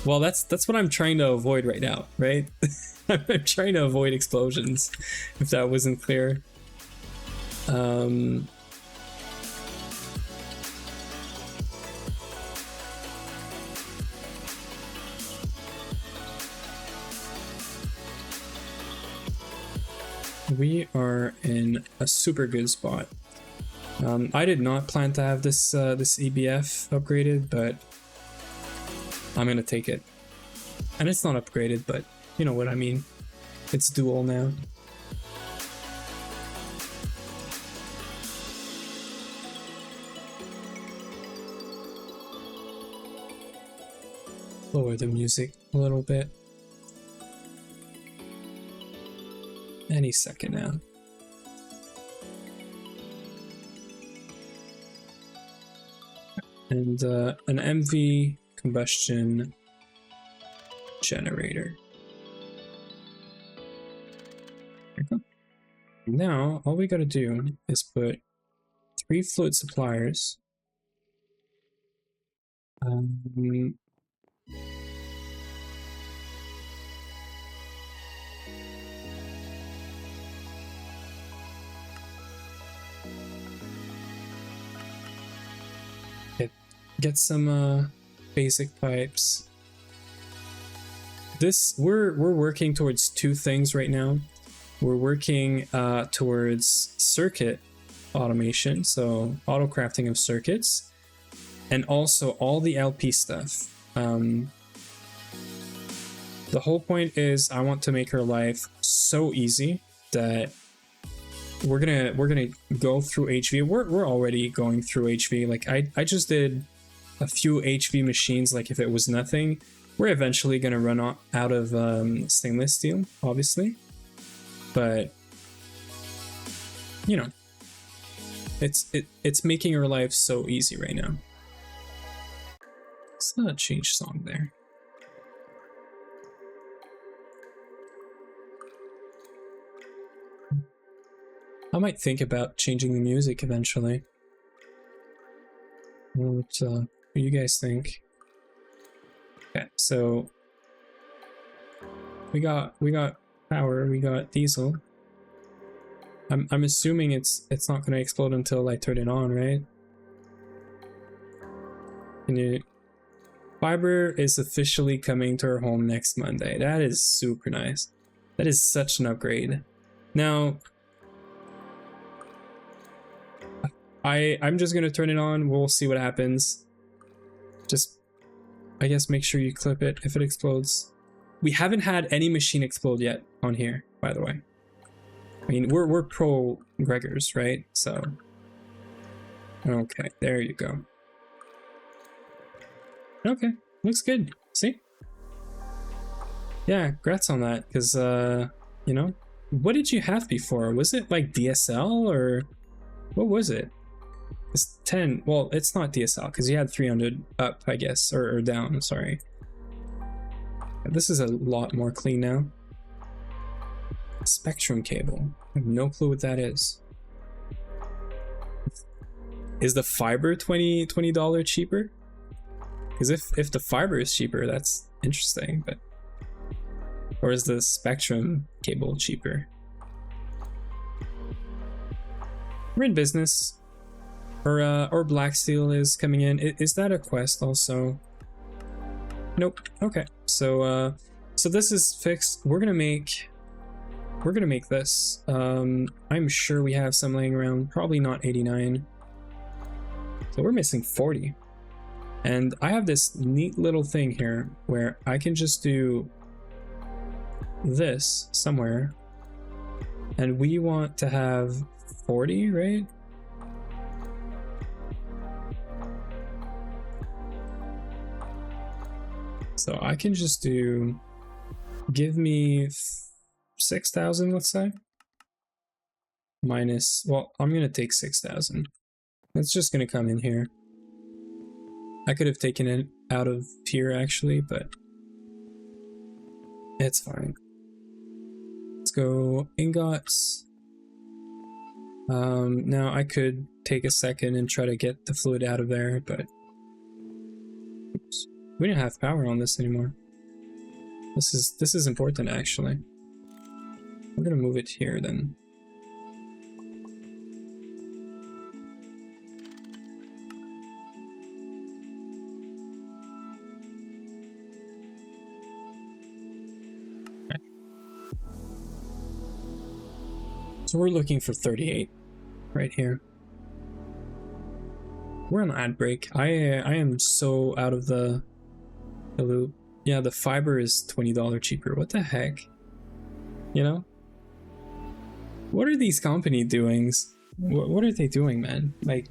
Well, that's what I'm trying to avoid right now, right? I'm trying to avoid explosions, if that wasn't clear. We are in a super good spot. I did not plan to have this this EBF upgraded, but I'm gonna take it. And it's not upgraded, but you know what I mean. It's dual now. Lower the music a little bit. Any second now. And an MV combustion generator. There we go. Now, all we gotta do is put 3 fluid suppliers. Get some basic pipes. We're working towards 2 things right now. We're working towards circuit automation, so auto crafting of circuits, and also all the LP stuff. The whole point is I want to make her life so easy that we're gonna go through HV. We're already going through HV. Like I just did a few HV machines like if it was nothing. We're eventually going to run out of stainless steel, obviously. But, you know, it's making our life so easy right now. It's not a change song there. I might think about changing the music eventually. What do you guys think? Okay, so we got power, we got diesel. I'm assuming it's not gonna explode until I turn it on, right? Can you... Fiber is officially coming to our home next Monday. That is super nice. That is such an upgrade. Now, I'm just gonna turn it on. We'll see what happens. Just, I guess, make sure you clip it if it explodes. We haven't had any machine explode yet on here, by the way. I mean, we're pro Gregors, right? So, okay, there you go. Okay, looks good. See? Yeah, congrats on that, because, you know, what did you have before? Was it like DSL, or what was it? It's 10. Well, it's not DSL, because you had 300 up, I guess, or down, sorry. This is a lot more clean now. Spectrum cable. I have no clue what that is. Is the fiber $20 cheaper? Because if the fiber is cheaper, that's interesting, but... Or is the Spectrum cable cheaper? We're in business. Or Black Steel is coming in. Is that a quest also? Nope. Okay. So so this is fixed. We're gonna make this. I'm sure we have some laying around. Probably not 89. So we're missing 40. And I have this neat little thing here where I can just do this somewhere, and we want to have 40, right? So I can just do, give me 6,000, let's say, minus, well, I'm gonna take 6,000. It's just gonna come in here. I could have taken it out of here actually, but it's fine. Let's go ingots. Now I could take a second and try to get the fluid out of there, but oops. We didn't have power on this anymore. This is important actually. We're gonna move it here then. So we're looking for 38 right here. We're on ad break. I am so out of the loop. Yeah, the fiber is $20 cheaper. What the heck? You know? What are these company doings? What are they doing, man? Like,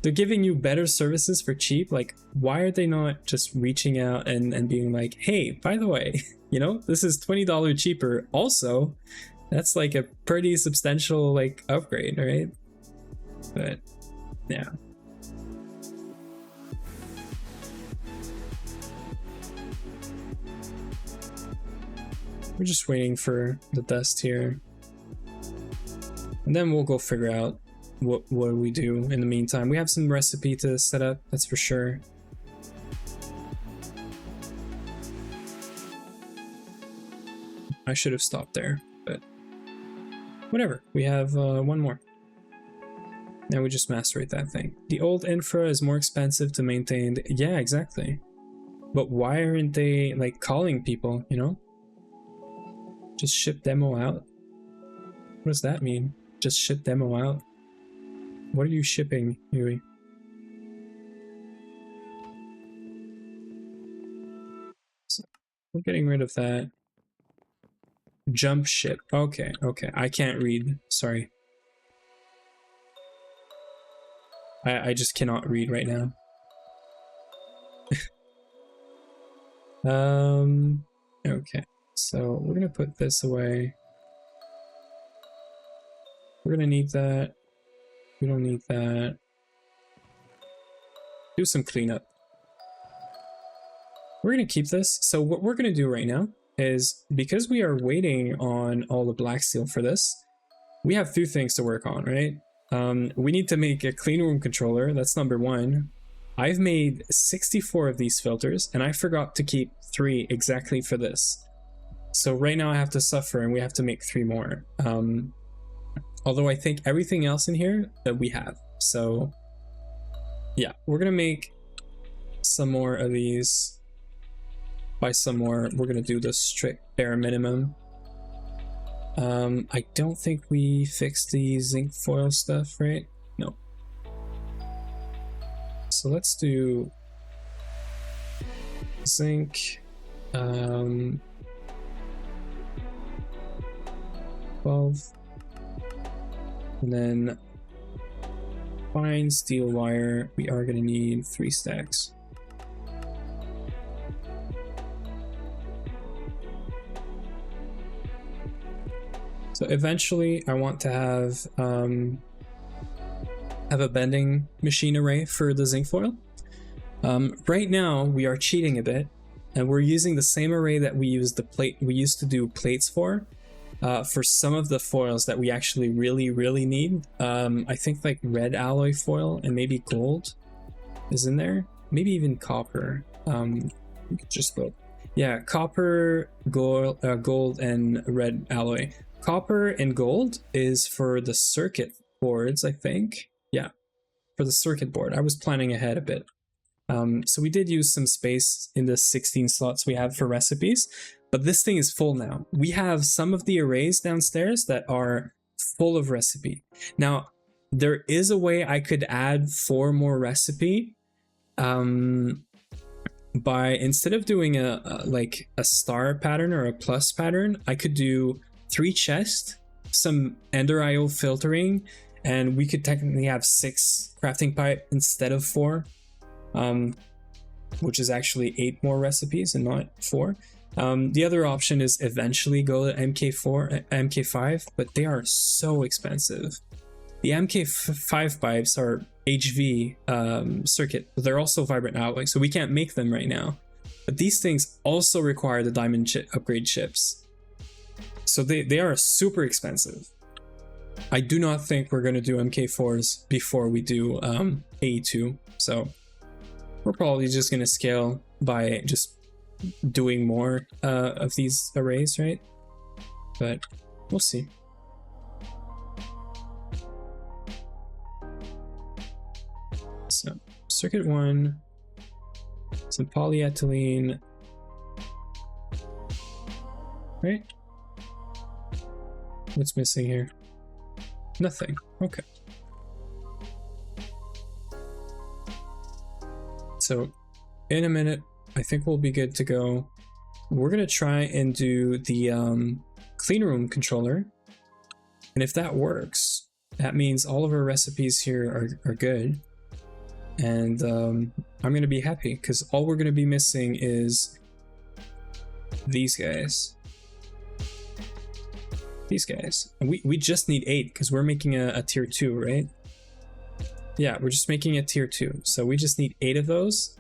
they're giving you better services for cheap. Like, why are they not just reaching out and being like, hey, by the way, you know, this is $20 cheaper. Also, that's like a pretty substantial like upgrade, right? But yeah. We're just waiting for the dust here. And then we'll go figure out what we do in the meantime. We have some recipe to set up, that's for sure. I should have stopped there, but whatever. We have one more. Now we just macerate that thing. The old infra is more expensive to maintain. Yeah, exactly. But why aren't they like calling people, you know? Just ship demo out? What does that mean? Just ship demo out? What are you shipping, Yui? So we're getting rid of that. Jump ship. Okay, okay. I can't read. Sorry. I just cannot read right now. Okay. So we're gonna put this away. We're gonna need that. We don't need that. Do some cleanup. We're gonna keep this. So what we're gonna do right now is, because we are waiting on all the black steel for this, we have 2 things to work on, right? We need to make a clean room controller. That's number 1. I've made 64 of these filters, and I forgot to keep 3 exactly for this. So right now I have to suffer, and we have to make 3 more. Although I think everything else in here that we have. So yeah, we're gonna make some more of these. By some more, we're gonna do the strict bare minimum. I don't think we fixed the zinc foil stuff, right? No. So let's do zinc, 12. And then fine steel wire, we are gonna need 3 stacks. So eventually I want to have a bending machine array for the zinc foil. Right now we are cheating a bit, and we're using the same array that we used to do plates for some of the foils that we actually really need. I think like red alloy foil and maybe gold is in there, maybe even copper. We could just look. Yeah, copper, gold and red alloy. Copper and gold is for the circuit boards, I think. Yeah, for the circuit board. I was planning ahead a bit. So we did use some space in the 16 slots we have for recipes, but this thing is full now. We have some of the arrays downstairs that are full of recipe. Now, there is a way I could add 4 more recipe by, instead of doing like a star pattern or a plus pattern, I could do 3 chests, some Ender IO filtering, and we could technically have 6 crafting pipe instead of 4, which is actually 8 more recipes and not 4. The other option is eventually go to MK5, but they are so expensive. The MK5 pipes are HV circuit, but they're also vibrant alloy, so we can't make them right now. But these things also require the diamond chip upgrade chips. So they are super expensive. I do not think we're going to do MK4s before we do AE2. So we're probably just going to scale by just doing more of these arrays, right? But we'll see. So circuit 1, some polyethylene, right? What's missing here? Nothing. Okay. So in a minute, I think we'll be good to go. We're gonna try and do the Cleanroom controller. And if that works, that means all of our recipes here are good. And I'm gonna be happy because all we're gonna be missing is these guys. These guys. And we just need 8 because we're making a tier 2, right? Yeah, we're just making a tier 2. So we just need 8 of those.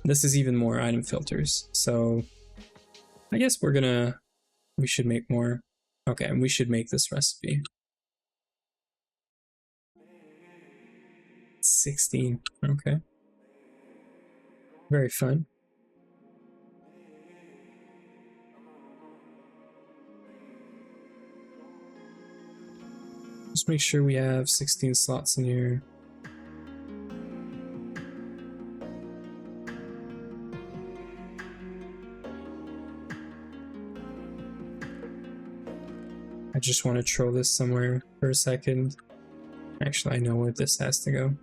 This is even more item filters. So I guess we should make more. Okay, and we should make this recipe. 16. Okay. Very fun. Just make sure we have 16 slots in here. I just want to troll this somewhere for a second. Actually, I know where this has to go.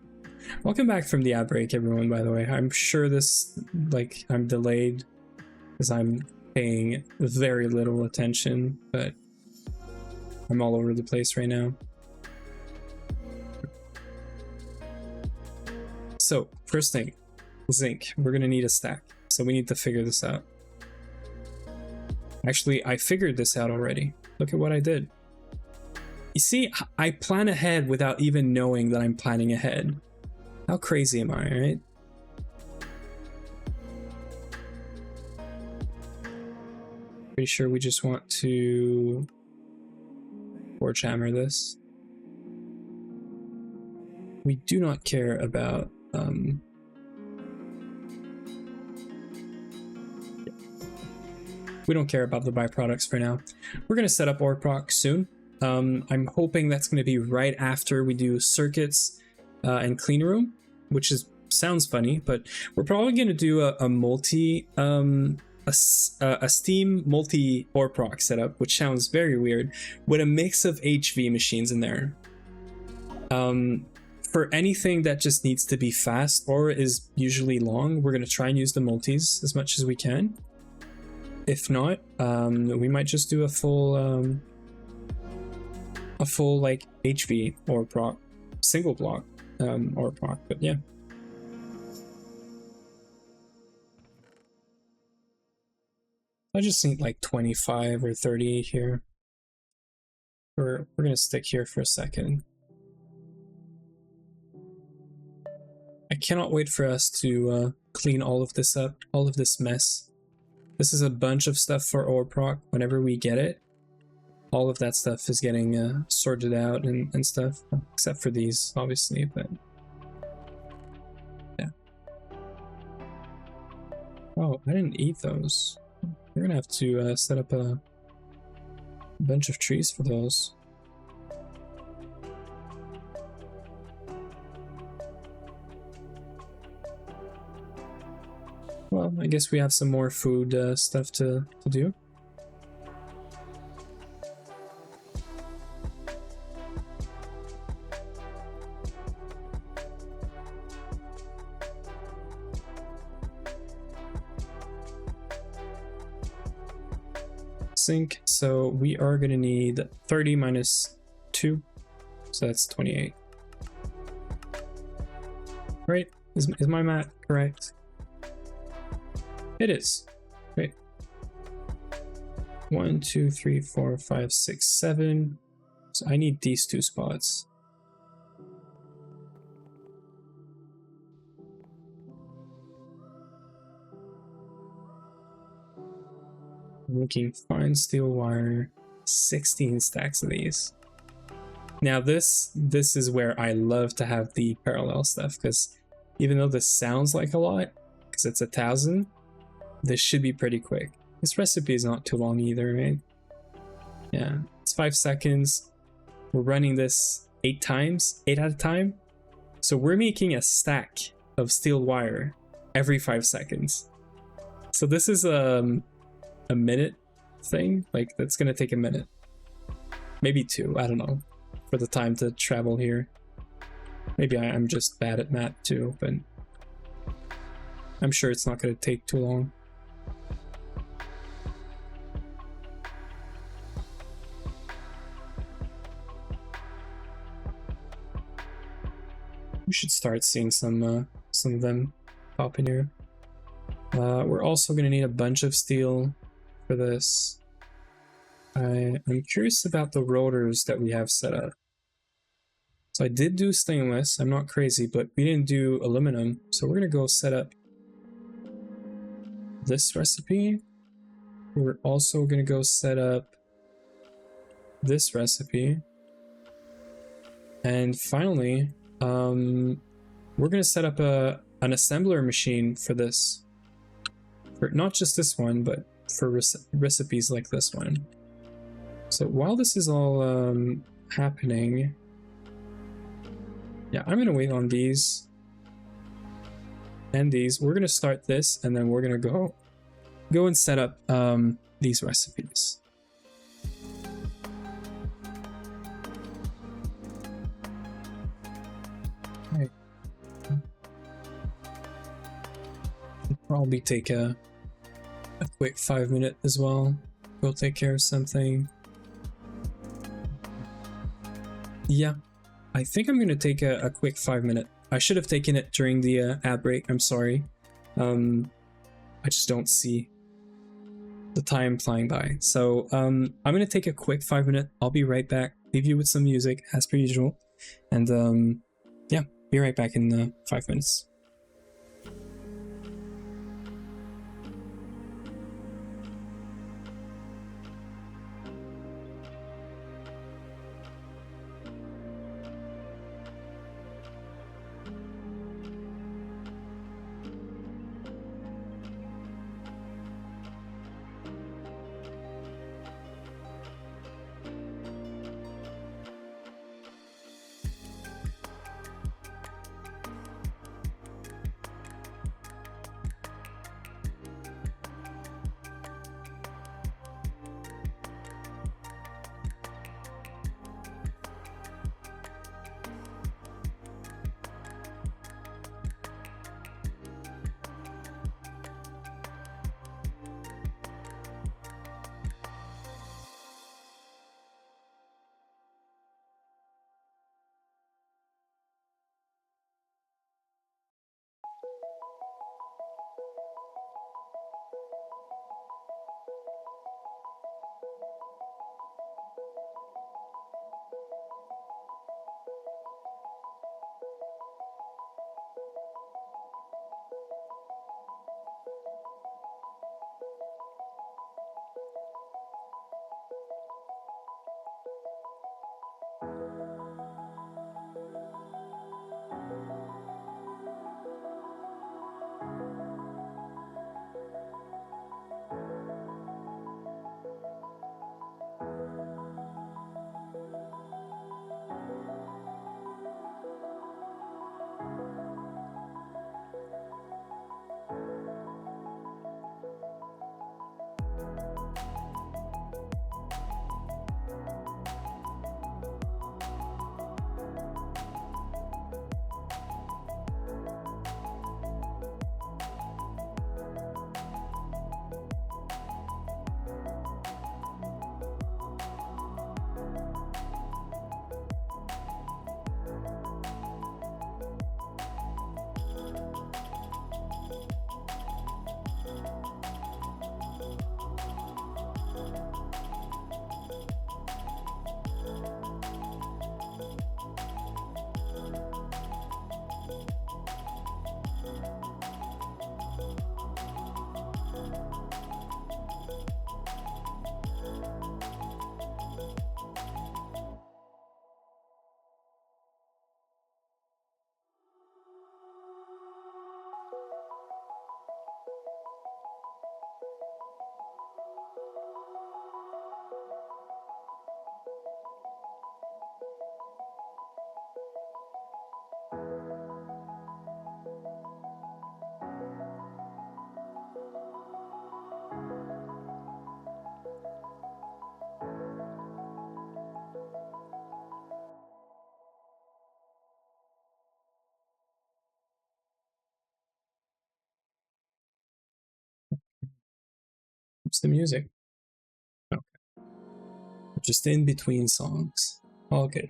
Welcome back from the ad break, everyone, by the way. I'm sure this, like, I'm delayed because I'm paying very little attention, but I'm all over the place right now. So, first thing, zinc. We're gonna need a stack, so we need to figure this out. Actually, I figured this out already. Look at what I did. You see, I plan ahead without even knowing that I'm planning ahead. How crazy am I, right? Pretty sure we just want to forge hammer this. We do not care about we don't care about the byproducts for now. We're gonna set up ore proc soon. I'm hoping that's gonna be right after we do circuits and clean room, which is sounds funny, but we're probably going to do a multi a Steam multi ore proc setup, which sounds very weird, with a mix of HV machines in there. For anything that just needs to be fast or is usually long, we're going to try and use the multis as much as we can. If not, we might just do a full like HV or proc single block or proc, but yeah. I just need like 25 or 30 here. We're gonna stick here for a second. I cannot wait for us to clean all of this up, all of this mess. This is a bunch of stuff for ore proc. Whenever we get it, all of that stuff is getting sorted out and stuff, except for these, obviously, but yeah. Oh, I didn't eat those. We're gonna have to set up a bunch of trees for those. Well, I guess we have some more food stuff to do. Zinc, so we are going to need 30 minus 2, so that's 28. Right? Is my math correct? It is. Great. 1, 2, 3, 4, 5, 6, 7. So I need these 2 spots. Making fine steel wire, 16 stacks of these. Now this is where I love to have the parallel stuff, because even though this sounds like a lot, because it's 1,000, this should be pretty quick. This recipe is not too long either, right? Yeah, it's 5 seconds. We're running this 8 times, 8 at a time. So we're making a stack of steel wire every 5 seconds. So this is a minute thing. Like, that's gonna take a minute, maybe 2, I don't know, for the time to travel here. Maybe I'm just bad at math too, but I'm sure it's not gonna take too long. We should start seeing some of them pop in here. We're also gonna need a bunch of steel for this. I'm curious about the rotors that we have set up. So I did do stainless, I'm not crazy, but we didn't do aluminum, so we're gonna go set up this recipe. We're also gonna go set up this recipe. And finally, we're gonna set up an assembler machine for this. For not just this one, but for recipes like this one. So while this is all happening, yeah, I'm gonna wait on these and these. We're gonna start this, and then we're gonna go and set up these recipes. Right. Should probably take a quick 5-minute as well. Go take care of something. Yeah, I think I'm gonna take a quick 5-minute. I should have taken it during the ad break, I'm sorry. I just don't see the time flying by. So I'm gonna take a quick 5-minute. I'll be right back. Leave you with some music as per usual. And yeah, be right back in 5 minutes. What's the music? Okay. Just in between songs. All good.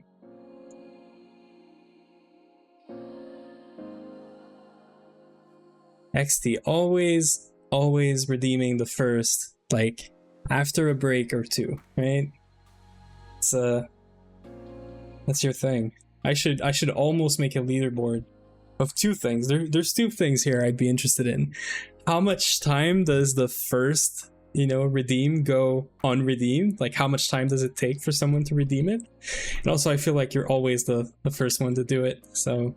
XD, always redeeming the first, like, after a break or two, right? It's that's your thing. I should almost make a leaderboard of two things. There's two things here I'd be interested in. How much time does the first, you know, redeem go unredeemed? Like, how much time does it take for someone to redeem it? And also, I feel like you're always the first one to do it, so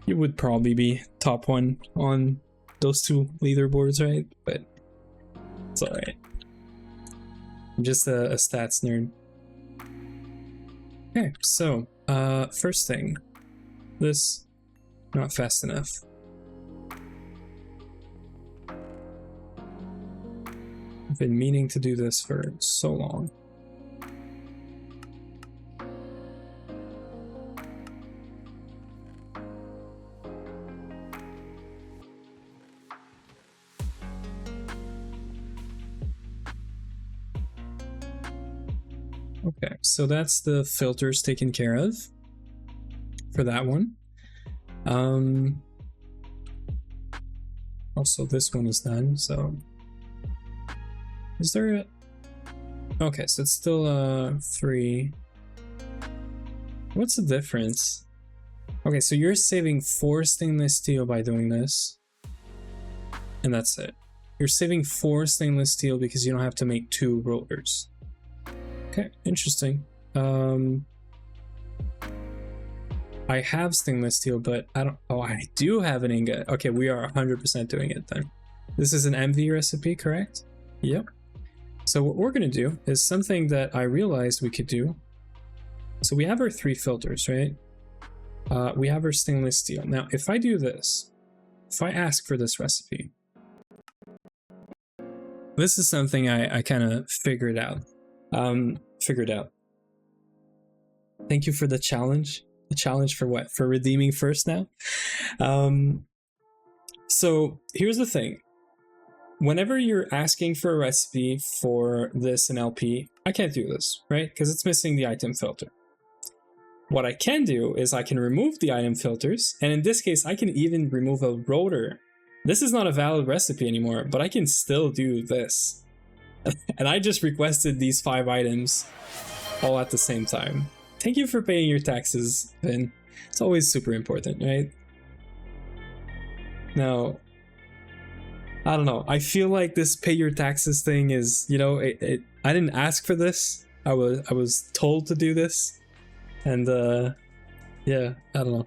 you would probably be top one on those two leaderboards, right? But it's alright. I'm just a stats nerd. Okay, so first thing, this not fast enough. I've been meaning to do this for so long. Okay, so that's the filters taken care of for that one. Also this one is done, so is there a... Okay, so it's still 3. What's the difference? Okay, so you're saving 4 stainless steel by doing this, and that's it. You're saving 4 stainless steel because you don't have to make 2 rollers. Okay, interesting. I have stainless steel, but I don't... Oh, I do have an ingot. Okay, we are 100% doing it then. This is an MV recipe, correct? Yep. So what we're going to do is something that I realized we could do. So we have our 3 filters, right? We have our stainless steel. Now, if I do this, if I ask for this recipe, this is something I kind of figured out. Thank you for the challenge. The challenge for what? For redeeming first now? So here's the thing. Whenever you're asking for a recipe for this in LP, I can't do this, right? Because it's missing the item filter. What I can do is I can remove the item filters, and in this case, I can even remove a rotor. This is not a valid recipe anymore, but I can still do this. And I just requested these 5 items all at the same time. Thank you for paying your taxes, Vin. It's always super important, right? Now, I don't know. I feel like this pay your taxes thing is, you know, I didn't ask for this. I was told to do this. And yeah, I don't know.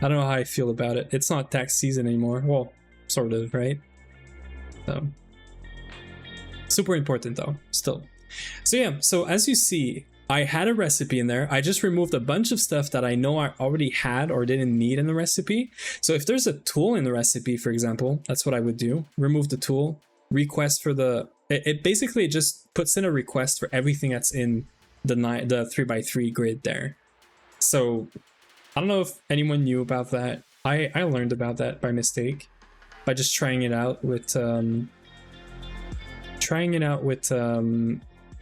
I don't know how I feel about it. It's not tax season anymore. Well, sort of, right? So super important though, still. So yeah, so as you see, I had a recipe in there. I just removed a bunch of stuff that I know I already had or didn't need in the recipe. So if there's a tool in the recipe, for example, that's what I would do. Remove the tool, request for the... It basically just puts in a request for everything that's in the 3x3 grid there. So I don't know if anyone knew about that. I learned about that by mistake, by just trying it out with a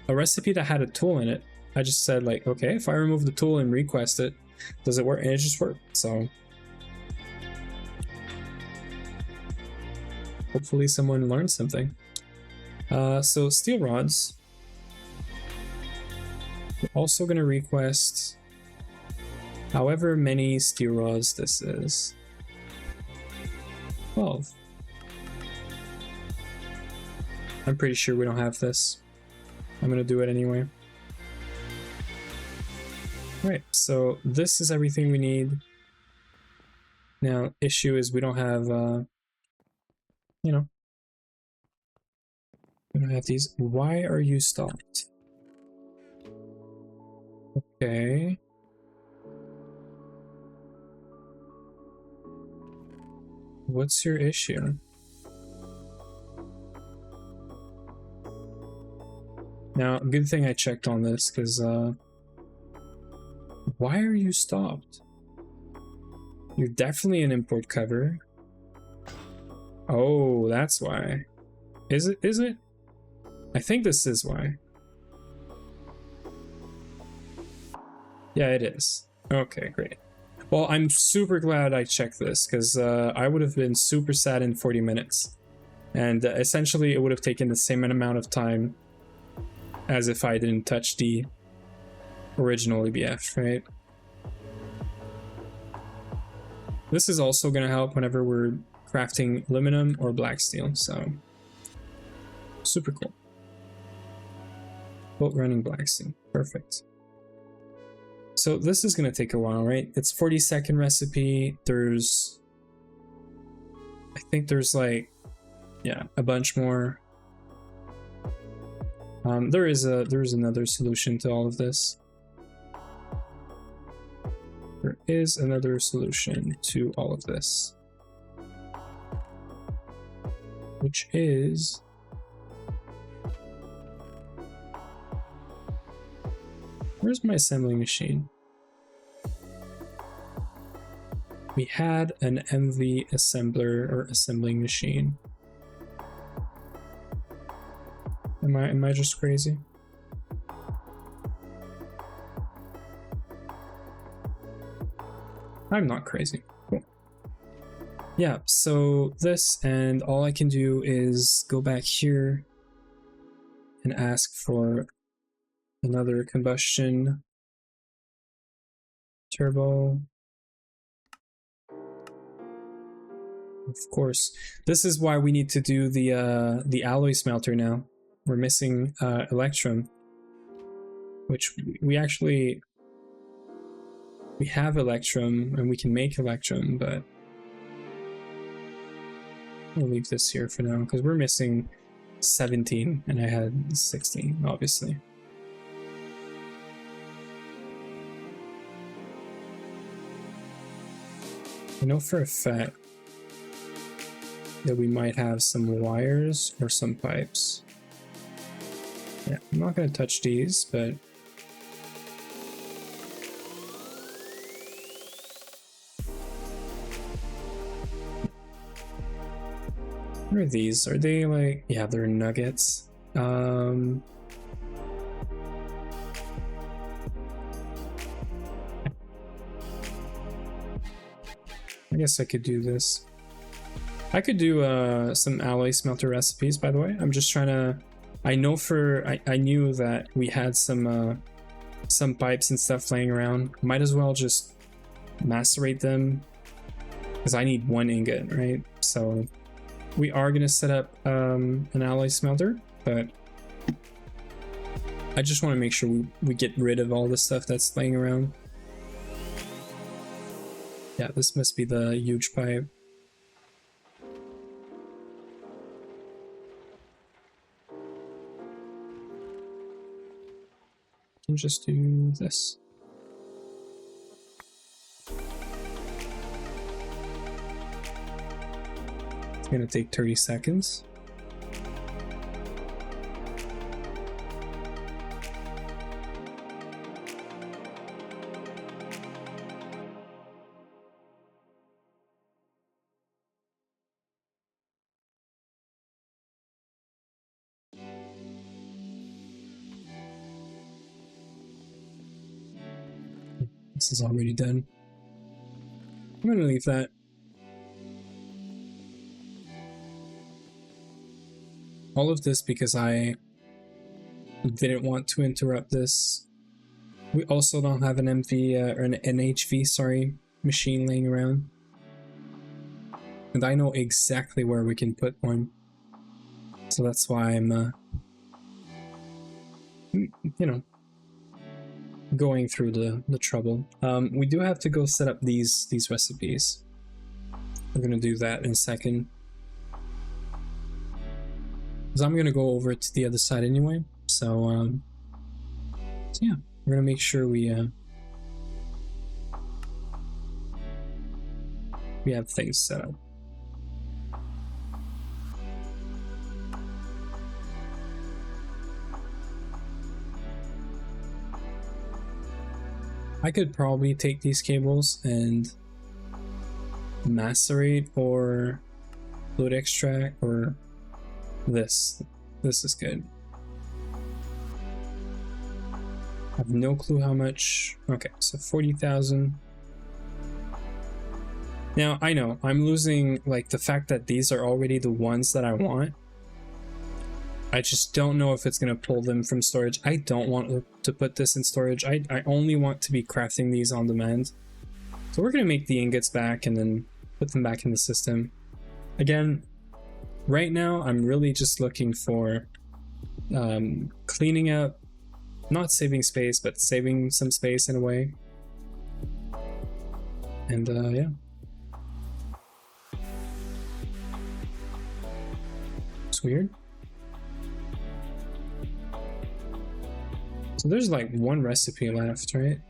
recipe that had a tool in it. I just said like, okay, if I remove the tool and request it, does it work? And it just worked. So hopefully someone learned something. So steel rods. We're also going to request however many steel rods this is. 12. I'm pretty sure we don't have this. I'm going to do it anyway. Right, so this is everything we need. Now, issue is we don't have, you know, we don't have these. Why are you stopped? Okay. What's your issue? Now, good thing I checked on this, because, why are you stopped? You're definitely an import cover. Oh, that's why. Is it? Is it? I think this is why. Yeah, it is. Okay, great. Well, I'm super glad I checked this, because I would have been super sad in 40 minutes. And essentially, it would have taken the same amount of time as if I didn't touch the original EBF, right? This is also going to help whenever we're crafting aluminum or black steel, so super cool. Boat running black steel, perfect. So this is going to take a while, right? It's 40-second recipe. There's, I think there's like, yeah, a bunch more. There is another solution to all of this. There is another solution to all of this, which is where's my assembling machine? We had an MV assembler or assembling machine. Am I just crazy? I'm not crazy. Cool. Yeah, so this, and all I can do is go back here and ask for another combustion turbo. Of course, this is why we need to do the alloy smelter now. We're missing electrum, which we actually have electrum and we can make electrum, but I'll leave this here for now because we're missing 17 and I had 16, obviously. I know for a fact that we might have some wires or some pipes. Yeah, I'm not going to touch these, but what are these? Are they like, yeah, they're nuggets. I guess I could do this. I could do some alloy smelter recipes, by the way. I'm just trying to, I know I knew that we had some pipes and stuff laying around. Might as well just macerate them because I need 1 ingot, right? So we are going to set up an alloy smelter, but I just want to make sure we get rid of all the stuff that's laying around. Yeah, this must be the huge pipe. Can just do this. It's gonna take 30 seconds. This is already done. I'm gonna leave that. All of this because I didn't want to interrupt this. We also don't have an MV or an NHV, sorry, machine laying around. And I know exactly where we can put one. So that's why I'm, you know, going through the trouble. We do have to go set up these recipes. We're gonna do that in a second. Because I'm gonna go over to the other side anyway. So yeah, we're gonna make sure we have things set up. I could probably take these cables and macerate or fluid extract or this. This is good. I have no clue how much. Okay, so 40,000. Now, I know I'm losing, like, the fact that these are already the ones that I want. I just don't know if it's going to pull them from storage. I don't want to put this in storage. I only want to be crafting these on demand. So we're going to make the ingots back and then put them back in the system. Again, right now, I'm really just looking for cleaning up, not saving space, but saving some space in a way. And yeah. It's weird. So there's like one recipe left, right?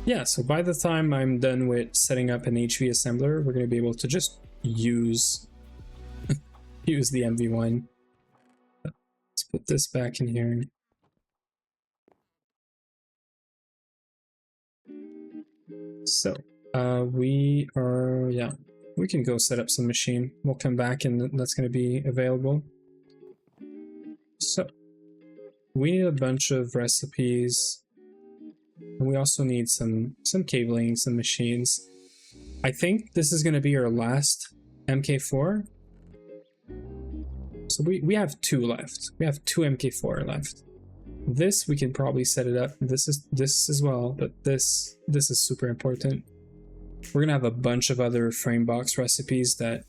Yeah, so by the time I'm done with setting up an HV assembler, we're going to be able to just use use the MV1. Let's put this back in here. So we can go set up some machine. We'll come back and that's going to be available. So we need a bunch of recipes, and we also need some cabling, some machines. I think this is going to be our last MK4. So we have 2 left. We have 2 MK4 left. This we can probably set it up. This as well, but this is super important. We're gonna have a bunch of other frame box recipes that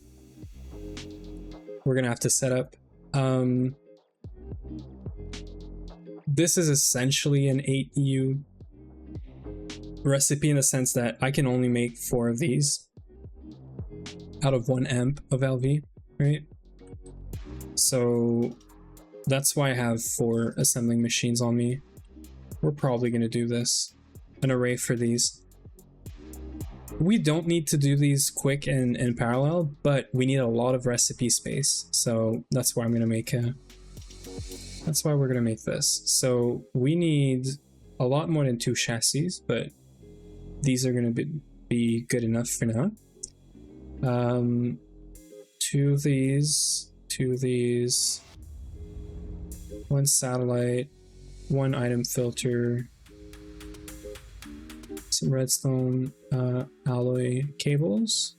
we're gonna have to set up. This is essentially an 8U recipe in the sense that I can only make 4 of these out of 1 amp of LV, right? So that's why I have 4 assembling machines on me. We're probably going to do this, an array for these. We don't need to do these quick and in parallel, but we need a lot of recipe space. So that's why I'm going to make that's why we're going to make this. So we need a lot more than 2 chassis, but these are going to be good enough for now. 2 of these, 2 of these, 1 satellite, 1 item filter, some redstone alloy cables.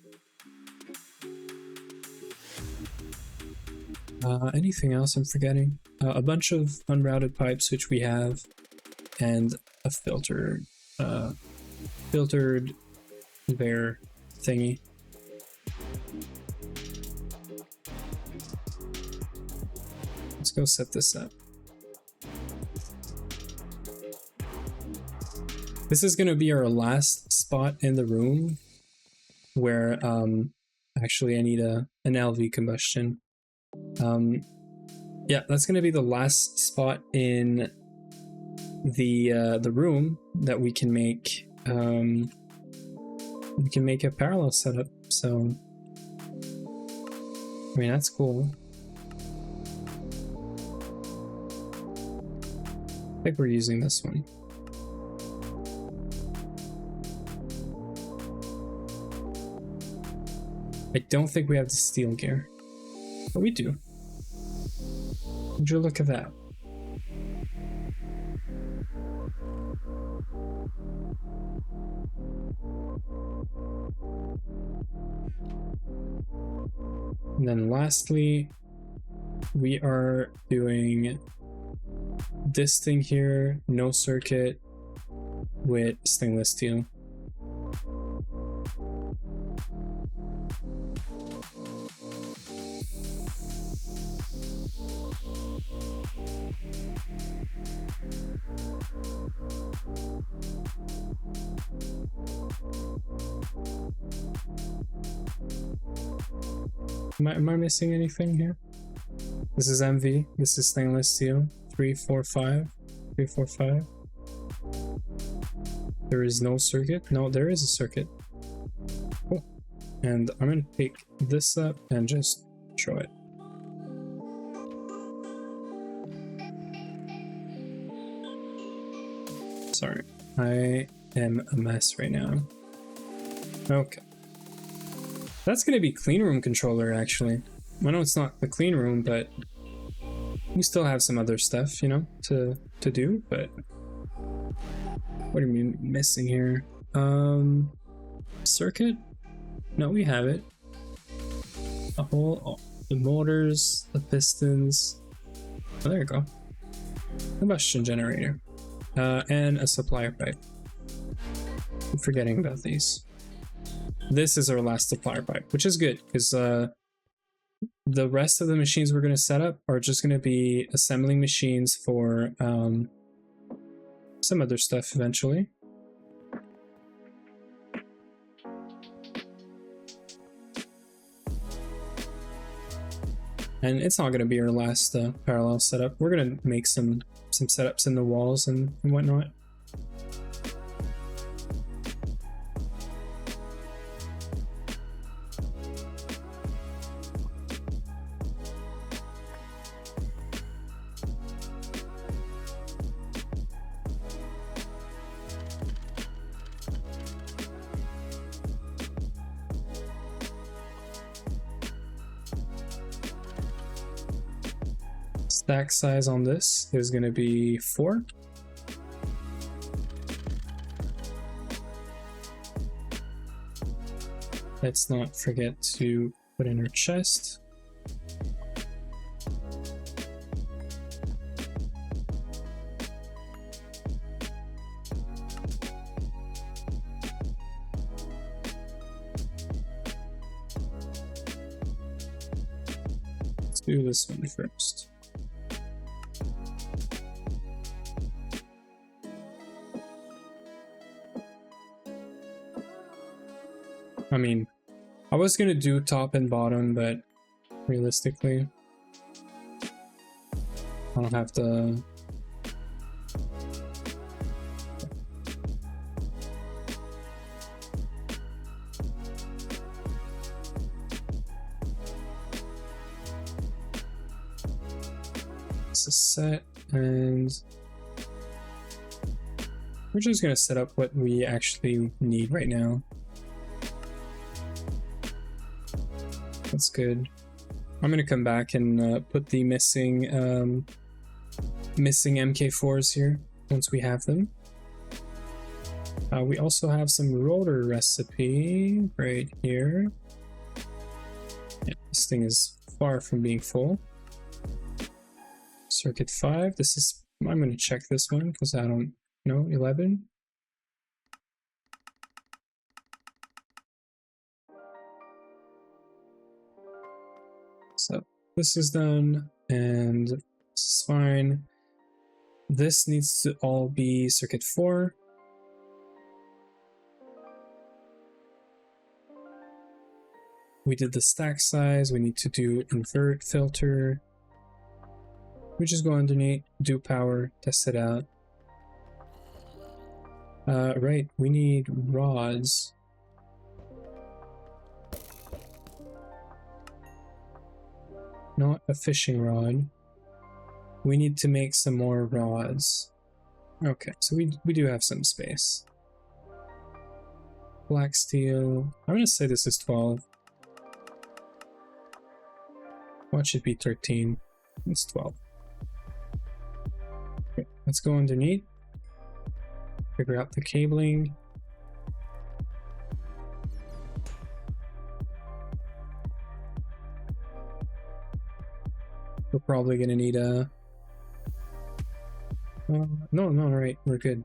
Anything else I'm forgetting? A bunch of unrouted pipes, which we have, and a filtered there thingy. Let's go set this up. This is going to be our last spot in the room where actually I need an LV combustion. Yeah, that's going to be the last spot in the room that we can make a parallel setup. So I mean, that's cool. I think we're using this one. I don't think we have the steel gear, but we do. Would you look at that? And then lastly, we are doing this thing here, no circuit with stainless steel. Am I missing anything here? This is MV, this is stainless steel, 345, 345. There is no circuit. No, there is a circuit. Cool. And I'm gonna pick this up and just show it. Sorry, I am a mess right now. Okay. That's gonna be cleanroom controller, actually. I know it's not the cleanroom, but we still have some other stuff, you know, to do, but what are we missing here? Circuit? No, we have it. The motors, the pistons. Oh, there you go. Combustion generator. And a supplier pipe. I'm forgetting about these. This is our last supplier pipe, which is good because the rest of the machines we're going to set up are just going to be assembling machines for some other stuff eventually. And it's not going to be our last parallel setup. We're going to make some setups in the walls and whatnot. Stack size on this is going to be 4. Let's not forget to put in our chest. Let's do this one first. I mean, I was gonna do top and bottom, but realistically, I don't have to. It's a set, and we're just gonna set up what we actually need right now. That's good. I'm gonna come back and put the missing MK4s here once we have them. We also have some rotor recipe right here. Yeah, this thing is far from being full. Circuit 5. This is. I'm gonna check this one because I don't know. 11. So this is done, and this is fine. This needs to all be circuit 4. We did the stack size. We need to do invert filter. We just go underneath, do power, test it out. Right, we need rods. Not a fishing rod. We need to make some more rods. Okay, so we do have some space. Black steel. I'm gonna say this is 12. What should be 13? It's 12. Okay, let's go underneath. Figure out the cabling. We're probably gonna need a... no, right, we're good.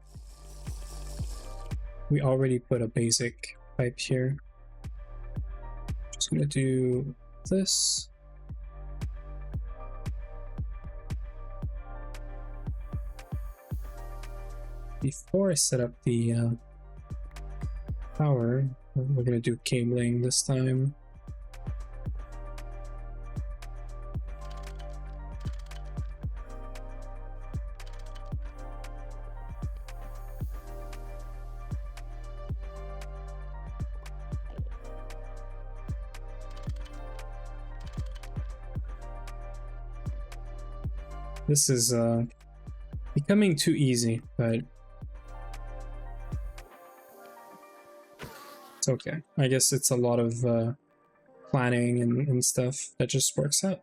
We already put a basic pipe here. Just gonna do this. Before I set up the power, we're gonna do cabling this time. This is becoming too easy, but it's okay. I guess it's a lot of planning and stuff that just works out.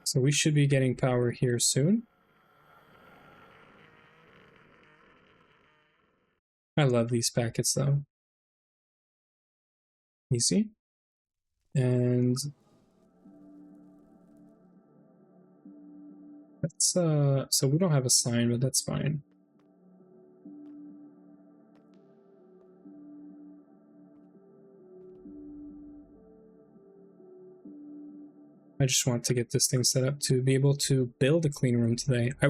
So we should be getting power here soon. I love these packets though. Easy. And let's so we don't have a sign, but that's fine. I just want to get this thing set up to be able to build a clean room today. I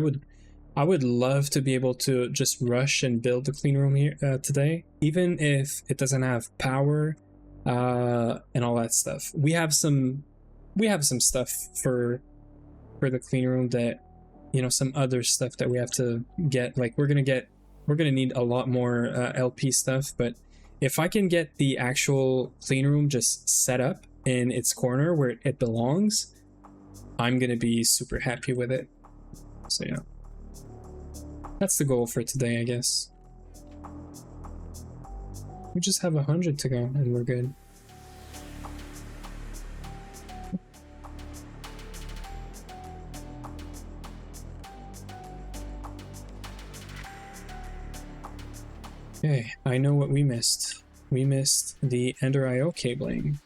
would love to be able to just rush and build the clean room here today, even if it doesn't have power and all that stuff. We have some stuff for the clean room that, you know, some other stuff that we have to get. Like we're gonna need a lot more LP stuff, but if I can get the actual clean room just set up in its corner where it belongs, I'm gonna be super happy with it. So yeah, that's the goal for today, I guess. We just have 100 to go and we're good. Okay, I know what we missed. We missed the Ender IO cabling.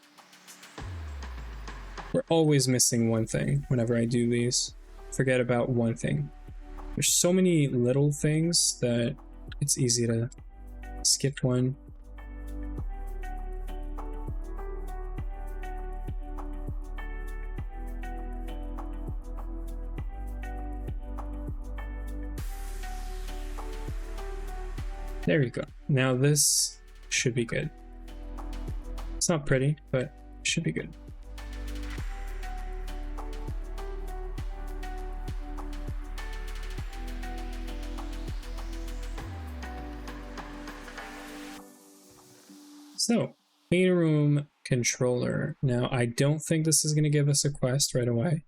We're always missing one thing whenever I do these. Forget about one thing. There's so many little things that it's easy to skip one. There you go. Now this should be good. It's not pretty, but it should be good. So, clean room controller. Now, I don't think this is going to give us a quest right away.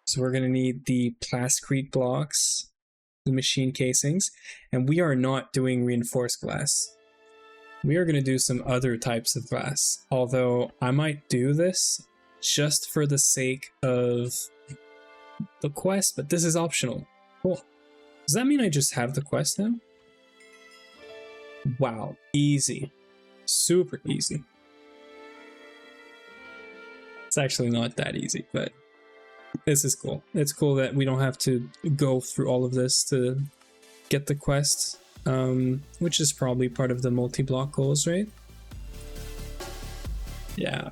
So we're going to need the plasticrete blocks, the machine casings, and we are not doing reinforced glass. We are going to do some other types of glass, although I might do this just for the sake of the quest, but this is optional. Cool. Does that mean I just have the quest now? Wow, easy. Super easy. It's actually not that easy, but this is cool. It's cool that we don't have to go through all of this to get the quest, which is probably part of the multi-block goals, right? Yeah.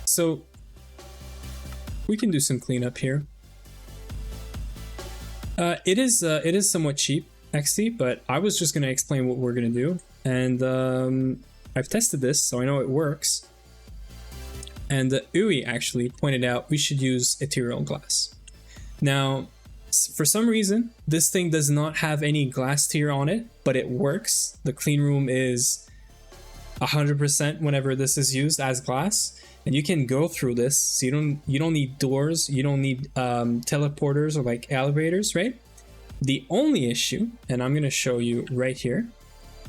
So we can do some cleanup here. It is somewhat cheap, XD, but I was just going to explain what we're going to do, and I've tested this, so I know it works. And Uwe actually pointed out we should use ethereal glass. Now, for some reason, this thing does not have any glass tier on it, but it works. The clean room is 100% whenever this is used as glass, and you can go through this. So you don't need doors, you don't need teleporters or like elevators, right? The only issue, and I'm gonna show you right here.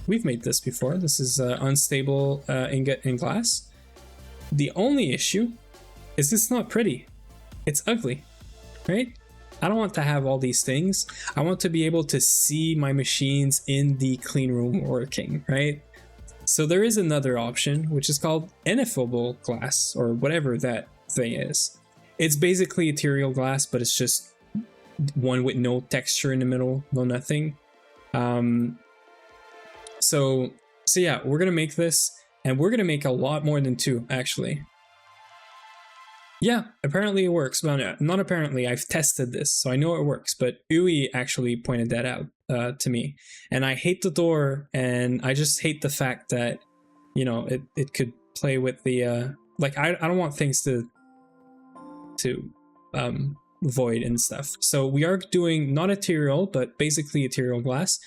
We've made this before. This is unstable ingot in glass. The only issue is it's not pretty. It's ugly, right? I don't want to have all these things. I want to be able to see my machines in the clean room working, right? So there is another option, which is called ineffable glass, or whatever that thing is. It's basically ethereal glass, but it's just one with no texture in the middle, no nothing. So yeah, we're gonna make this, and we're gonna make a lot more than 2, actually. Yeah, apparently it works. Well, not apparently, I've tested this, so I know it works, but Uwe actually pointed that out to me. And I hate the door, and I just hate the fact that, you know, it could play with the, like, I don't want things to void and stuff. So we are doing not ethereal, but basically ethereal glass.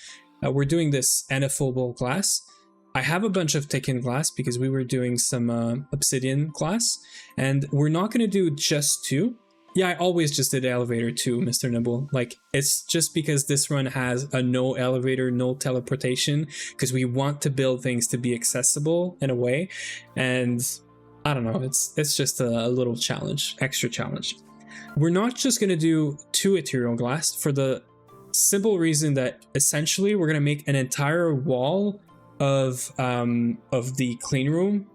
We're doing this ineffable glass. I have a bunch of taken glass because we were doing some obsidian glass, and we're not going to do just 2. Yeah, I always just did elevator 2, Mr. Nibble. Like, it's just because this run has a no elevator, no teleportation, because we want to build things to be accessible in a way. And I don't know, it's just a little challenge, extra challenge. We're not just going to do 2 ethereal glass for the simple reason that essentially we're going to make an entire wall of the clean room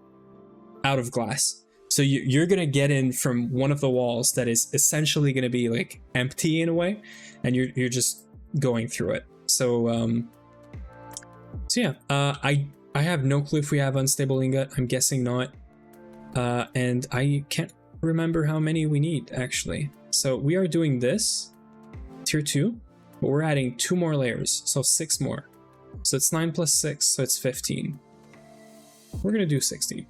out of glass. So you're gonna get in from one of the walls that is essentially gonna be like empty in a way, and you're just going through it. So yeah, I have no clue if we have unstable ingot. I'm guessing not, and I can't remember how many we need actually. So we are doing this tier 2, but we're adding 2 more layers, so 6 more. So it's 9 plus 6, so it's 15. We're gonna do 16.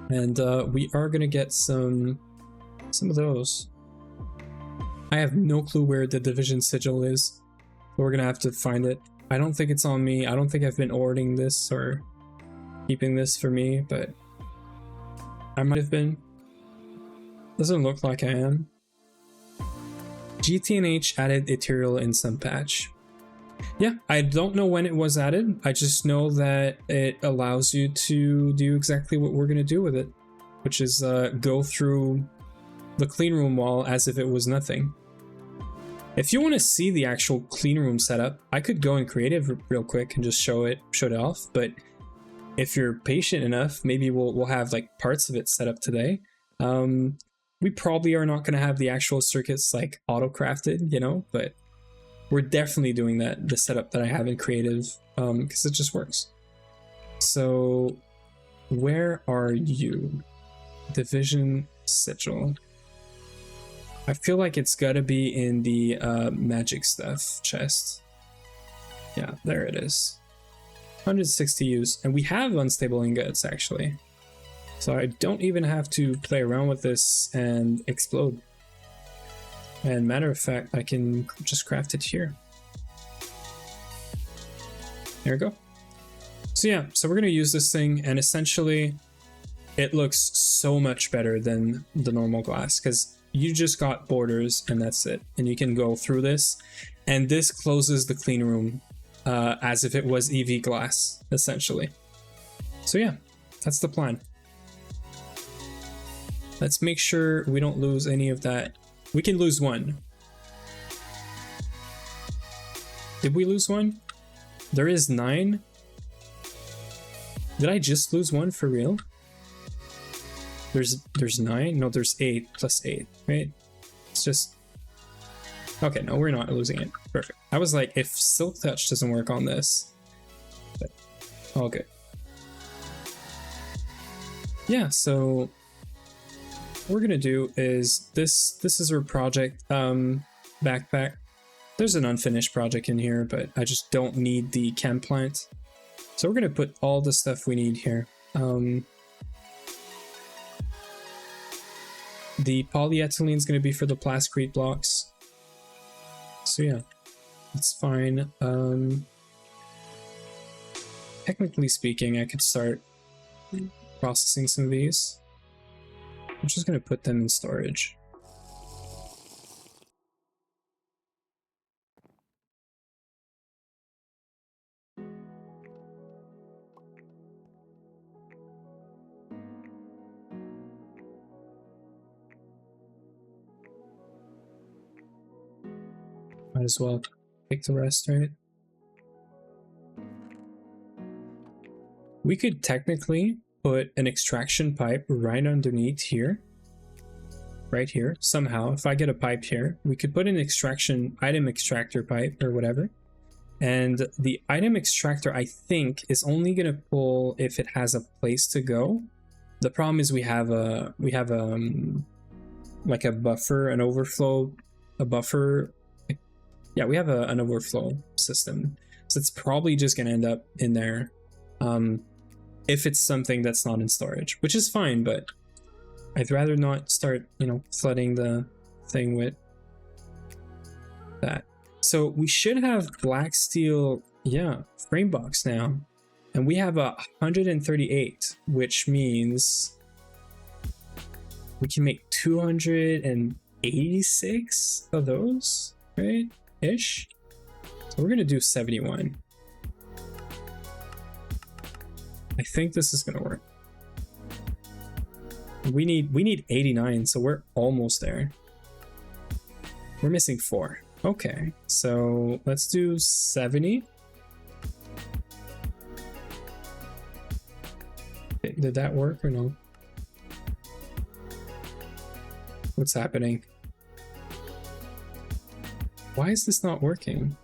And we are gonna get some of those. I have no clue where the division sigil is. We're gonna have to find it. I don't think it's on me. I don't think I've been ordering this or keeping this for me, but I might have been. Doesn't look like I am. GTNH added ethereal in some patch. Yeah, I don't know when it was added. I just know that it allows you to do exactly what we're going to do with it, which is go through the clean room wall as if it was nothing. If you want to see the actual clean room setup, I could go in creative real quick and just show it off, but if you're patient enough, maybe we'll have like parts of it set up today. We probably are not going to have the actual circuits like auto-crafted, you know, but we're definitely doing that, the setup that I have in creative, because it just works. So where are you? Division sigil. I feel like it's got to be in the magic stuff chest. Yeah, there it is. 160 use, and we have unstable ingots actually. So I don't even have to play around with this and explode. And matter of fact, I can just craft it here. There we go. So yeah, so we're gonna use this thing, and essentially it looks so much better than the normal glass because you just got borders and that's it. And you can go through this, and this closes the clean room as if it was EV glass, essentially. So yeah, that's the plan. Let's make sure we don't lose any of that. We can lose 1. Did we lose 1? There is 9. Did I just lose 1 for real? There's 9? No, there's 8 plus 8, right? It's just... Okay, no, we're not losing it. Perfect. I was like, if Silk Touch doesn't work on this... But all good. Yeah, so... what we're gonna do is this is our project backpack. There's an unfinished project in here, but I just don't need the chem plant. So we're gonna put all the stuff we need here. The polyethylene is gonna be for the plasticrete blocks. So yeah, it's fine. Technically speaking, I could start processing some of these. I'm just gonna put them in storage. Might as well take the rest, right? We could technically put an extraction pipe right underneath here. Right here, somehow. If I get a pipe here, we could put an extraction item extractor pipe or whatever. And the item extractor, I think, is only gonna pull if it has a place to go. The problem is we have like a buffer, an overflow, a buffer. Yeah, we have an overflow system. So it's probably just gonna end up in there. If it's something that's not in storage, which is fine, but I'd rather not start, you know, flooding the thing with that. So we should have black steel, yeah, frame box now. And we have 138, which means we can make 286 of those, right? Ish. So we're gonna do 71. I think this is gonna work. We need 89, so we're almost there. We're missing 4. Okay, so let's do 70. Did that work or no? What's happening? Why is this not working?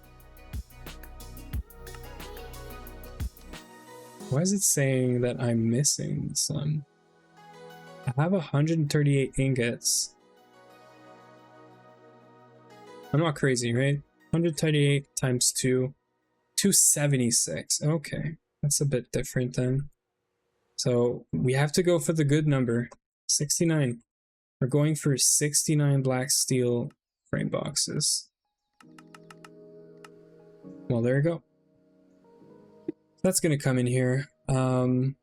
Why is it saying that I'm missing some? I have 138 ingots. I'm not crazy, right? 138 times 2, 276. Okay, that's a bit different then. So we have to go for the good number, 69. We're going for 69 black steel frame boxes. Well, there you go. That's gonna come in here. I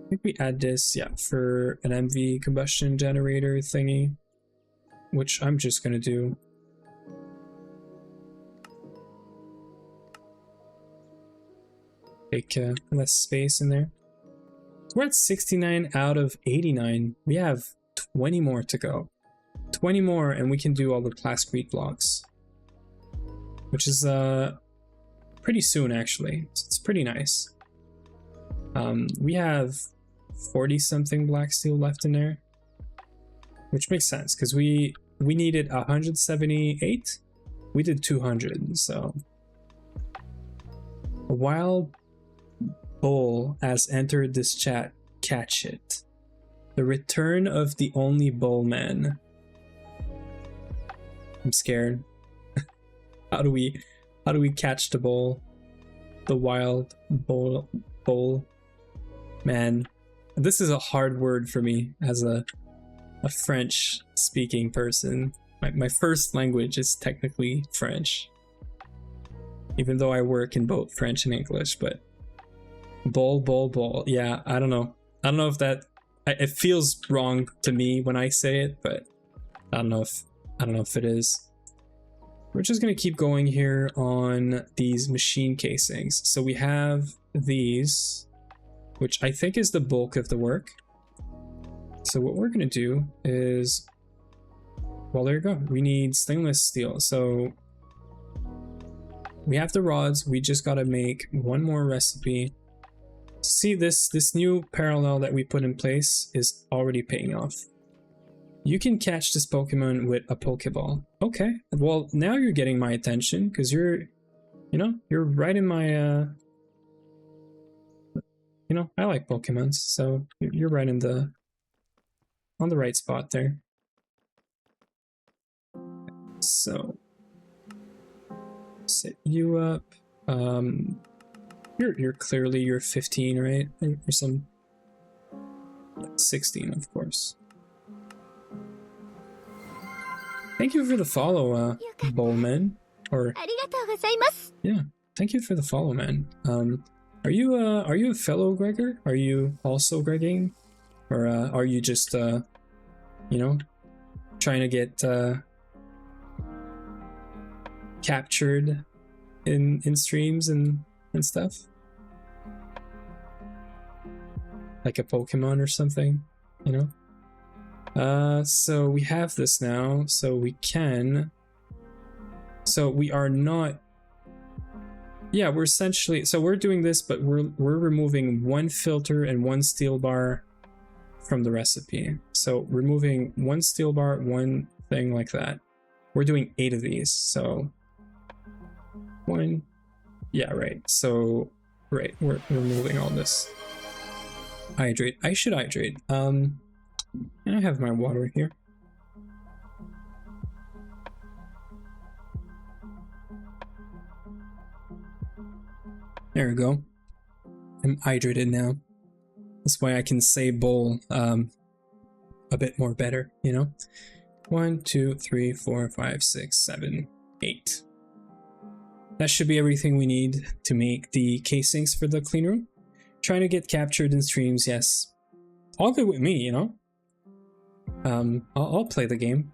think we add this, yeah, for an MV combustion generator thingy, which I'm just gonna do. Take less space in there. We're at 69 out of 89. We have 20 more to go. 20 more and we can do all the plasticrete blocks. Which is pretty soon actually. So it's pretty nice. We have 40 something black steel left in there. Which makes sense because we needed 178. We did 200, so a wild bull has entered this chat. Catch it. The return of the only bull man. I'm scared. How do we catch the bull? The wild bull man. This is a hard word for me as a French speaking person. My first language is technically French. Even though I work in both French and English, but bull. Yeah, I don't know. I don't know if that it feels wrong to me when I say it, but I don't know if it is. We're just gonna keep going here on these machine casings. So we have these, which I think is the bulk of the work. So what we're gonna do is, well, there you go. We need stainless steel. So we have the rods. We just gotta make one more recipe. See, this new parallel that we put in place is already paying off. You can catch this Pokemon with a Pokeball. Okay, well now you're getting my attention because you're right in my I like Pokemons, so you're right in on the right spot there. So set you up. You're clearly you're 15, right? Or some 16, of course. Thank you for the follow, Bowman. Or yeah, thank you for the follow, man. Are you a fellow Gregor? Are you also Gregging? Or are you just you know, trying to get captured in streams and stuff? Like a Pokemon or something, you know? So we have this now, so we can... So we are not... Yeah, we're essentially... So we're doing this, but we're removing one filter and one steel bar from the recipe. So removing one steel bar, one thing like that. We're doing 8 of these, so... One... Yeah, right. So... Right, we're removing all this. Hydrate. I should hydrate. And I have my water here. There we go. I'm hydrated now. That's why I can say bowl a bit more better, you know? 1, 2, 3, 4, 5, 6, 7, 8. That should be everything we need to make the casings for the clean room. Trying to get captured in streams, yes. All good with me, you know? I'll play the game.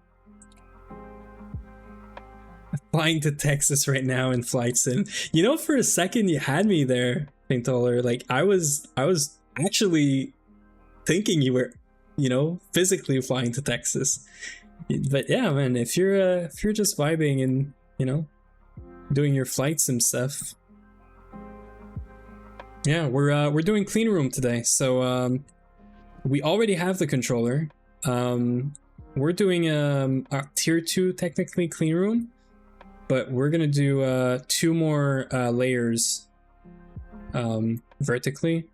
Flying to Texas right now in Flight Sim. You know, for a second you had me there, Pinktoller. Like I was actually thinking you were, you know, physically flying to Texas. But yeah, man, if you're just vibing and, you know, doing your Flight Sim stuff. Yeah, we're doing clean room today. So we already have the controller. We're doing a tier 2 technically clean room, but we're gonna do 2 more layers vertically,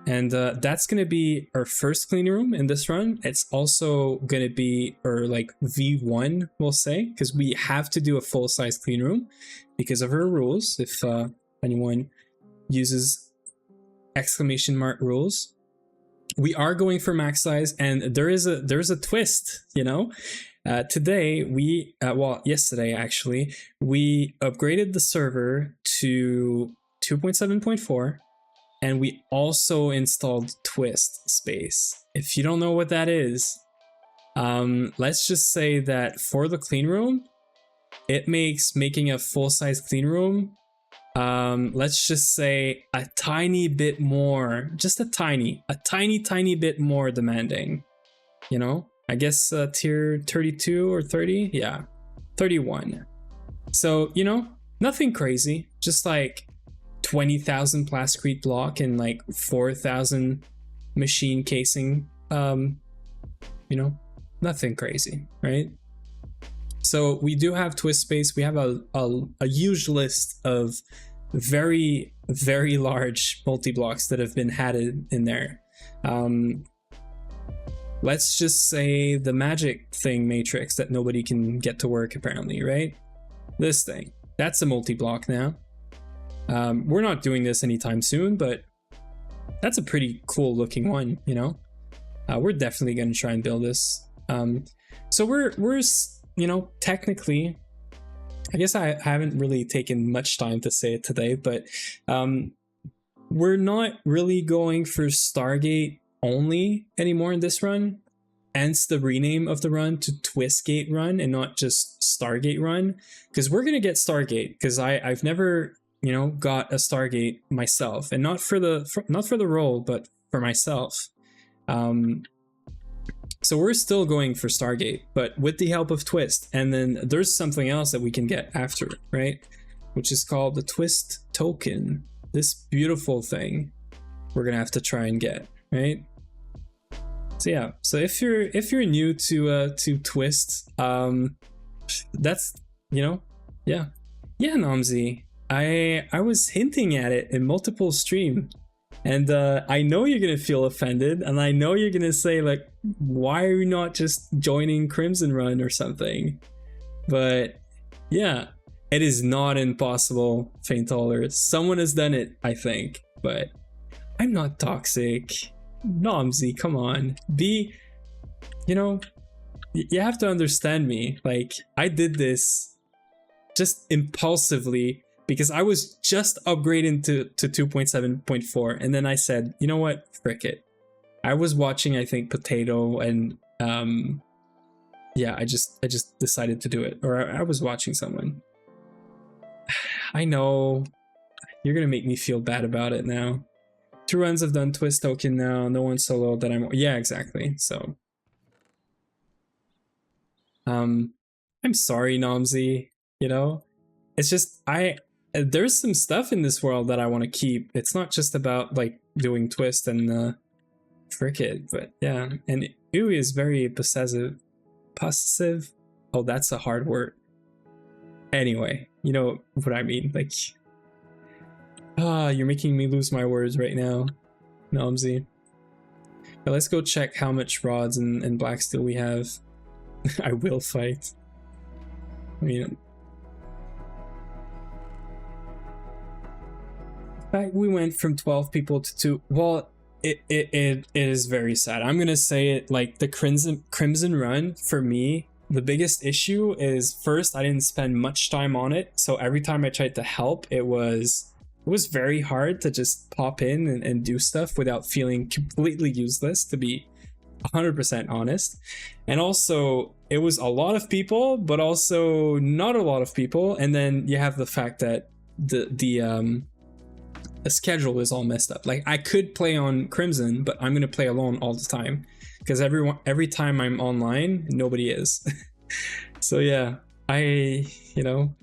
and that's gonna be our first clean room in this run. It's also gonna be our like V1, we'll say, because we have to do a full-size clean room because of our rules. If anyone uses exclamation mark rules, we are going for max size, and there's a twist, you know. Today we well, yesterday actually, we upgraded the server to 2.7.4, and we also installed twist space. If you don't know what that is, let's just say that for the clean room, it makes making a full-size clean room, let's just say a tiny bit more, just a tiny bit more demanding, you know. I guess tier 32 or 30, yeah, 31. So, you know, nothing crazy, just like 20,000 plasticrete block and like 4,000 machine casing, you know, nothing crazy, right? So we do have twist space. We have a huge list of very, very large multi-blocks that have been added in there. Let's just say the magic thing matrix that nobody can get to work apparently, right? This thing, that's a multi-block now. We're not doing this anytime soon, but that's a pretty cool looking one, you know? We're definitely gonna try and build this. So we're you know, technically, I guess I haven't really taken much time to say it today, but we're not really going for Stargate only anymore in this run, hence the rename of the run to Twistgate run and not just Stargate run, because we're gonna get Stargate, because I've never, you know, got a Stargate myself, and not for the role, but for myself. So we're still going for Stargate, but with the help of Twist, and then there's something else that we can get after, right? Which is called the Twist token. This beautiful thing we're gonna have to try and get, right? So yeah, so if you're new to Twist, that's, you know, yeah, Namzi. I was hinting at it in multiple streams. And I know you're gonna feel offended, and I know you're gonna say like, why are you not just joining Crimson Run or something? But yeah, it is not impossible, Faintaller. Someone has done it, I think, but I'm not toxic. Nomsy, come on. Be, you know, you have to understand me. Like, I did this just impulsively because I was just upgrading to 2.7.4, and then I said, you know what, frick it. I was watching, I think, Potato, and yeah, I just decided to do it. Or I was watching someone. I know you're gonna make me feel bad about it now. 2 runs have done Twist token now. No one solo that I'm. Yeah, exactly. So, I'm sorry, Nomsy. You know, it's just there's some stuff in this world that I want to keep. It's not just about like doing Twist and frick it, but yeah. And Ui is very possessive. Possessive. Oh, that's a hard word. Anyway, you know what I mean. Like, you're making me lose my words right now, Nomsy. But let's go check how much rods and black steel we have. I will fight. I mean, in fact, we went from 12 people to 2. Well, it is very sad. I'm gonna say it, like the Crimson run for me. The biggest issue is, first, I didn't spend much time on it, so every time I tried to help, it was very hard to just pop in and do stuff without feeling completely useless, to be 100% honest. And also, it was a lot of people, but also not a lot of people. And then you have the fact that the schedule is all messed up. Like, I could play on Crimson, but I'm gonna play alone all the time because every time I'm online, nobody is. So yeah, you know,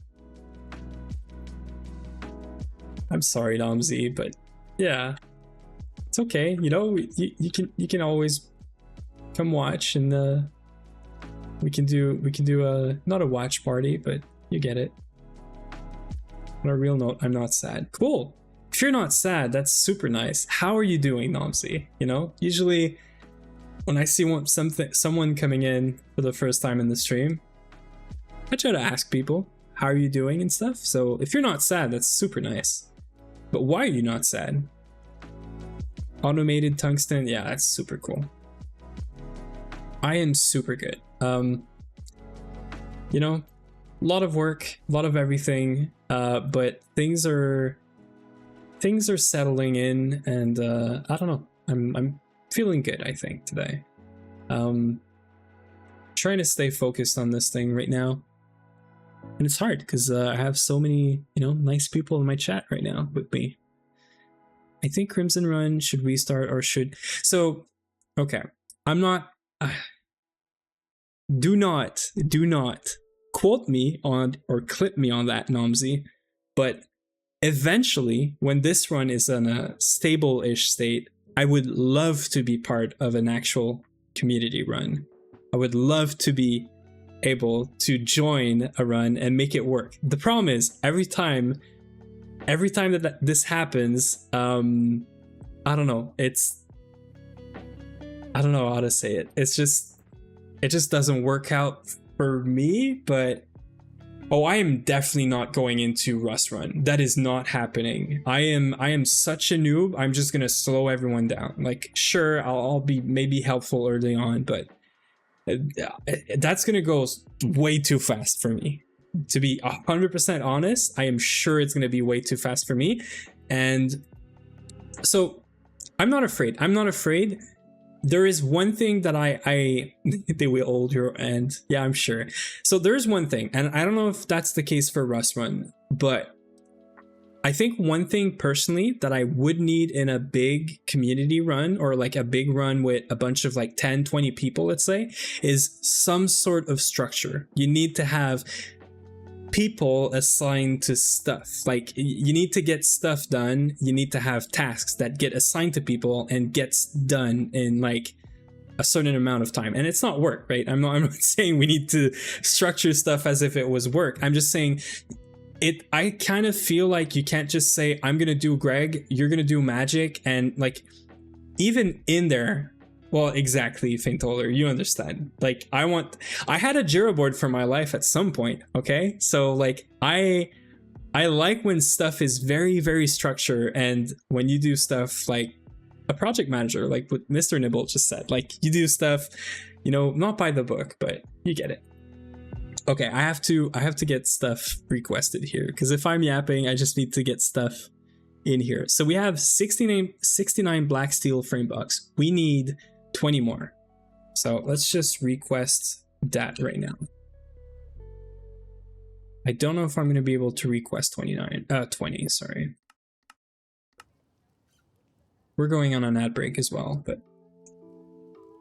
I'm sorry, Nomsy, but yeah, it's okay. You know, you can always come watch, and we can do a, not a watch party, but you get it. On a real note, I'm not sad. Cool. If you're not sad, that's super nice. How are you doing, Nomsy? You know, usually when I see someone coming in for the first time in the stream, I try to ask people, how are you doing and stuff. So if you're not sad, that's super nice. But why are you not sad? Automated tungsten, yeah, that's super cool. I am super good. You know, a lot of work, a lot of everything, but things are settling in, and I don't know. I'm feeling good, I think, today. Trying to stay focused on this thing right now, and it's hard because I have so many, you know, nice people in my chat right now with me. I think Crimson Run should restart, or should. So, okay, I'm not. Do not quote me on or clip me on that, Nomsy. But eventually, when this run is in a stable-ish state, I would love to be part of an actual community run. I would love to be able to join a run and make it work. The problem is, every time that this happens, I don't know. I don't know how to say it. It just doesn't work out for me. But oh, I am definitely not going into Rust Run. That is not happening. I am such a noob. I'm just gonna slow everyone down. Like, sure, I'll be maybe helpful early on, but that's gonna go way too fast for me. To be 100% honest, I am sure it's gonna be way too fast for me. And so I'm not afraid. There is one thing that they will hold your end. Yeah, I'm sure. So there's one thing, and I don't know if that's the case for Rust Run, but I think one thing personally that I would need in a big community run, or like a big run with a bunch of like 10, 20 people, let's say, is some sort of structure. You need to have people assigned to stuff. Like, you need to get stuff done. You need to have tasks that get assigned to people and gets done in like a certain amount of time. And it's not work, right? I'm not saying we need to structure stuff as if it was work. I'm just saying I kind of feel like you can't just say, I'm gonna do Greg, you're gonna do Magic, and like, even in there, Well, exactly, Faintoler, you understand. Like, I had a Jira board for my life at some point, okay? So, like, I like when stuff is very, very structured, and when you do stuff like a project manager, like what Mr. Nibble just said, like, you do stuff, you know, not by the book, but you get it. Okay, I have to get stuff requested here, because if I'm yapping, I just need to get stuff in here. So we have 69 black steel frame bucks. We need 20 more. So let's just request that right now. I don't know if I'm going to be able to request 20, sorry. We're going on an ad break as well, but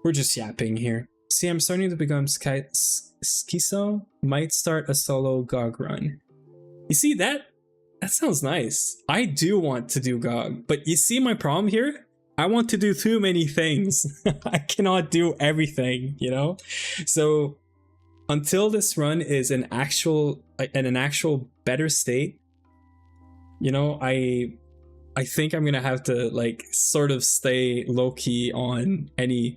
we're just yapping here. See, I'm starting to become schizo. Might start a solo GOG run. You see, that sounds nice. I do want to do GOG, but you see my problem here? I want to do too many things. I cannot do everything, you know? So until this run is in an actual better state, you know, I think I'm gonna have to like sort of stay low-key on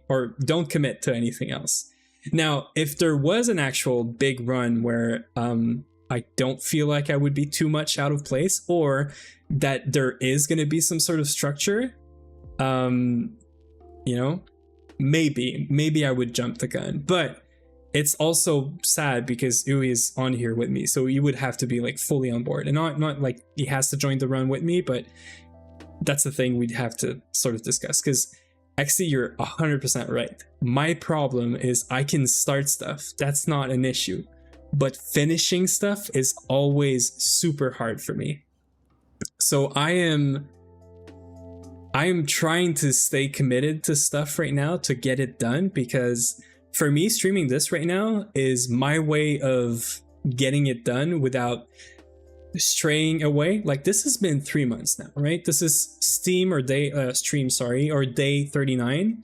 or don't commit to anything else. Now, if there was an actual big run where I don't feel like I would be too much out of place, or that there is gonna be some sort of structure, you know, maybe I would jump the gun. But it's also sad because Uwe is on here with me, so he would have to be like fully on board, and not like he has to join the run with me, but that's the thing we'd have to sort of discuss. Because XC, you're 100% right. My problem is I can start stuff, that's not an issue, but finishing stuff is always super hard for me. So I am trying to stay committed to stuff right now to get it done, because for me, streaming this right now is my way of getting it done without straying away. Like, this has been 3 months now, right? This is Steam or day or day 39.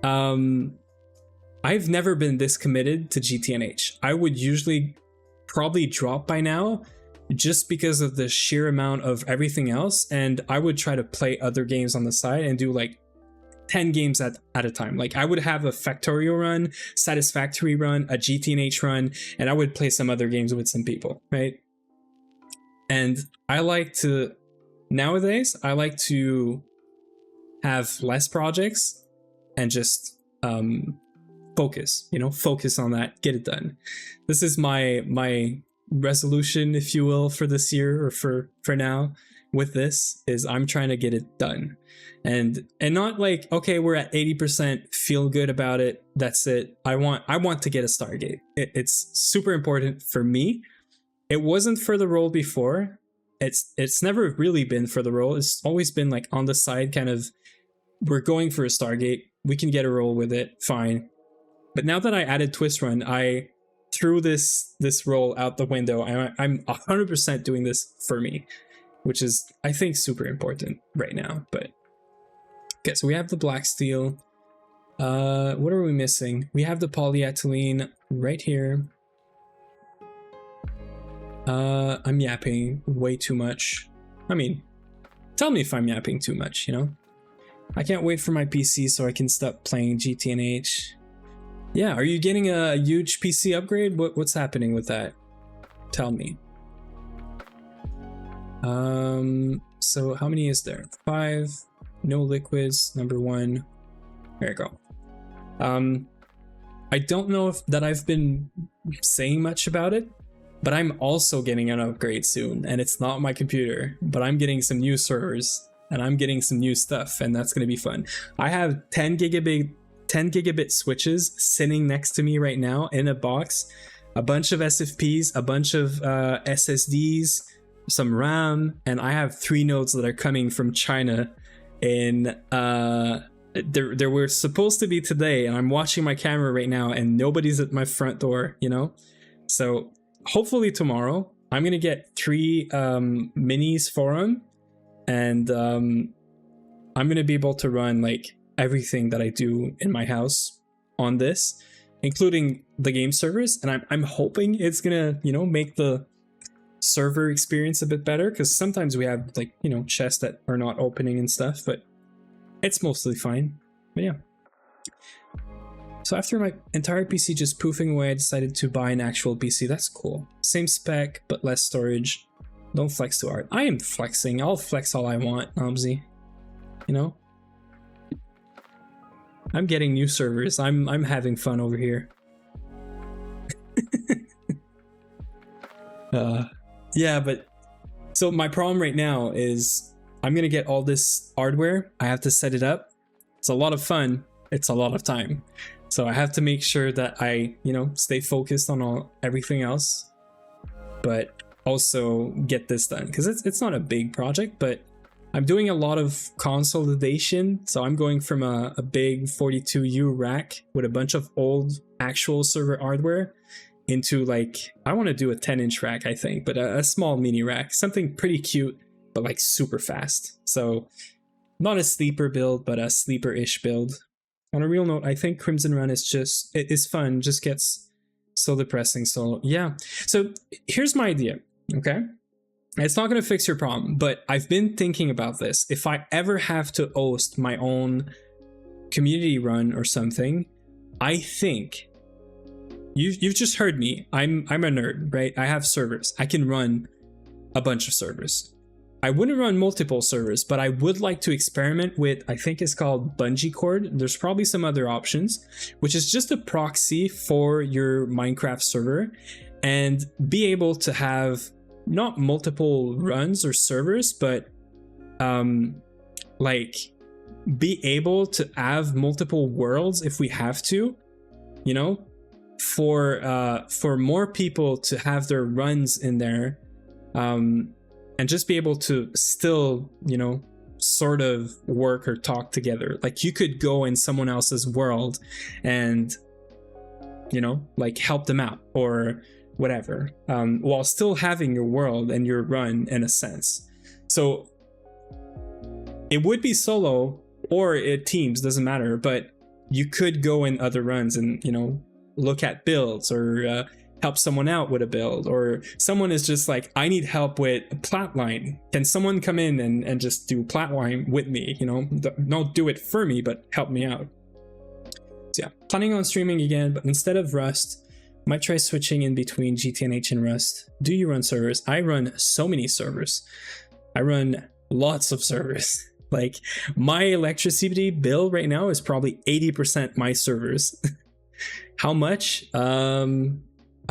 I've never been this committed to GTNH. I would usually probably drop by now just because of the sheer amount of everything else, and I would try to play other games on the side and do like 10 games at a time. Like, I would have a Factorio run, Satisfactory run, a GTNH run, and I would play some other games with some people, right? And nowadays, I like to have less projects and just focus on that, get it done. This is my resolution, if you will, for this year, or for now with this, is I'm trying to get it done. And not like, okay, we're at 80%, feel good about it, that's it. I want to get a Stargate. It's super important for me. It wasn't for the role before. It's never really been for the role. It's always been like on the side, kind of, we're going for a Stargate, we can get a role with it, fine. But now that I added Twist Run, I threw this role out the window. I'm 100% doing this for me, which is, I think, super important right now. But okay, so we have the black steel. What are we missing? We have the polyethylene right here. I'm yapping way too much. I mean, tell me if I'm yapping too much, you know? I can't wait for my PC so I can stop playing GTNH. Yeah, are you getting a huge PC upgrade? What's happening with that? Tell me. So how many is there? 5. No liquids, number 1. There you go. I don't know if that I've been saying much about it, but I'm also getting an upgrade soon, and it's not my computer, but I'm getting some new servers, and I'm getting some new stuff, and that's gonna be fun. I have 10 gigabit switches sitting next to me right now in a box, a bunch of SFPs, a bunch of SSDs, some RAM, and I have 3 nodes that are coming from China. In there were supposed to be today, and I'm watching my camera right now, and nobody's at my front door, you know? So hopefully tomorrow I'm gonna get 3 minis for them, and I'm gonna be able to run like everything that I do in my house on this, including the game servers. And I'm hoping it's gonna, you know, make the server experience a bit better, because sometimes we have, like, you know, chests that are not opening and stuff, but it's mostly fine. But yeah. So after my entire PC just poofing away, I decided to buy an actual PC. That's cool. Same spec, but less storage. Don't flex too hard. I am flexing. I'll flex all I want, Omzy. You know? I'm getting new servers. I'm having fun over here. Yeah, but so my problem right now is I'm gonna get all this hardware. I have to set it up. It's a lot of fun. It's a lot of time. So I have to make sure that I, you know, stay focused on everything else, but also get this done because it's not a big project, but I'm doing a lot of consolidation. So I'm going from a big 42U rack with a bunch of old actual server hardware into like, I want to do a 10-inch rack, I think, but a small mini rack, something pretty cute, but like super fast. So not a sleeper build, but a sleeper-ish build. On a real note, I think Crimson Run is just, it is fun, just gets so depressing. So yeah, so here's my idea, okay? It's not going to fix your problem, but I've been thinking about this. If I ever have to host my own community run or something, I think, you've just heard me, I'm a nerd, right? I have servers. I can run a bunch of servers. I wouldn't run multiple servers, but I would like to experiment with, I think it's called Bungee Cord. There's probably some other options, which is just a proxy for your Minecraft server and be able to have not multiple runs or servers, but like be able to have multiple worlds if we have to, you know, for more people to have their runs in there. And just be able to still, you know, sort of work or talk together. Like you could go in someone else's world and, you know, like help them out or whatever, while still having your world and your run in a sense. So it would be solo or it teams, doesn't matter, but you could go in other runs and, you know, look at builds or help someone out with a build, or someone is just like, I need help with a plat line. Can someone come in and just do plat line with me? You know, don't do it for me, but help me out. So yeah, planning on streaming again, but instead of Rust, might try switching in between GTNH and Rust. Do you run servers? I run so many servers. I run lots of servers. Like my electricity bill right now is probably 80% my servers. How much?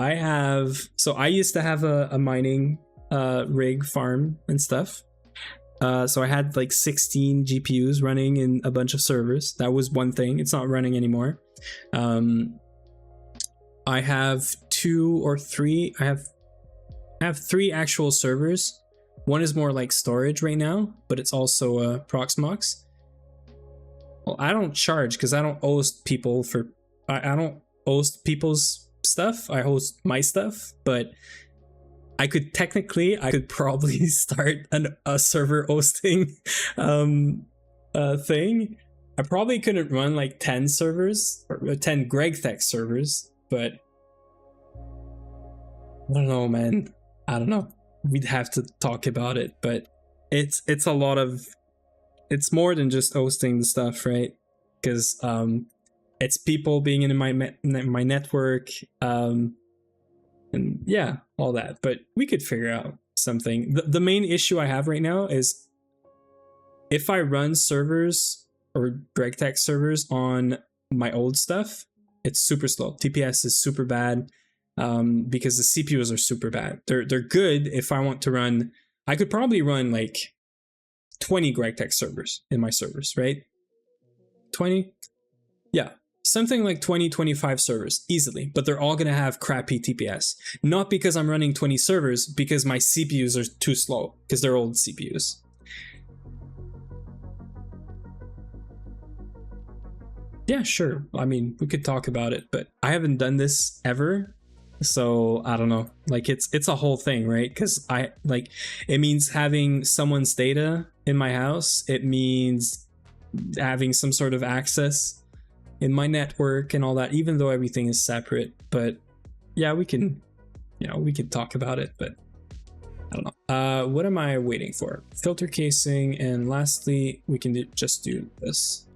I have, so I used to have a mining rig farm and stuff. So I had like 16 GPUs running in a bunch of servers. That was one thing. It's not running anymore. I have two or three. I have three actual servers. One is more like storage right now, but it's also a Proxmox. Well, I don't charge because I don't host people for, I don't host people's stuff. I host my stuff, but I could probably start a server hosting thing. I probably couldn't run like 10 servers or 10 GregTech servers, but I don't know, man. I don't know. We'd have to talk about it, but it's a lot of, it's more than just hosting the stuff, right? Because it's people being in my network, and yeah, all that. But we could figure out something. The main issue I have right now is if I run servers or GregTech servers on my old stuff, it's super slow. TPS is super bad because the CPUs are super bad. They're good if I want to run. I could probably run like 20 GregTech servers in my servers, right? 20? Yeah. Something like 20, 25 servers easily, but they're all going to have crappy TPS. Not because I'm running 20 servers, because my CPUs are too slow, because they're old CPUs. Yeah, sure. I mean, we could talk about it, but I haven't done this ever. So I don't know, like it's a whole thing, right? Because it means having someone's data in my house. It means having some sort of access in my network and all that, even though everything is separate. But yeah, we can talk about it, but I don't know. What am I waiting for? Filter casing, and lastly, we can just do this.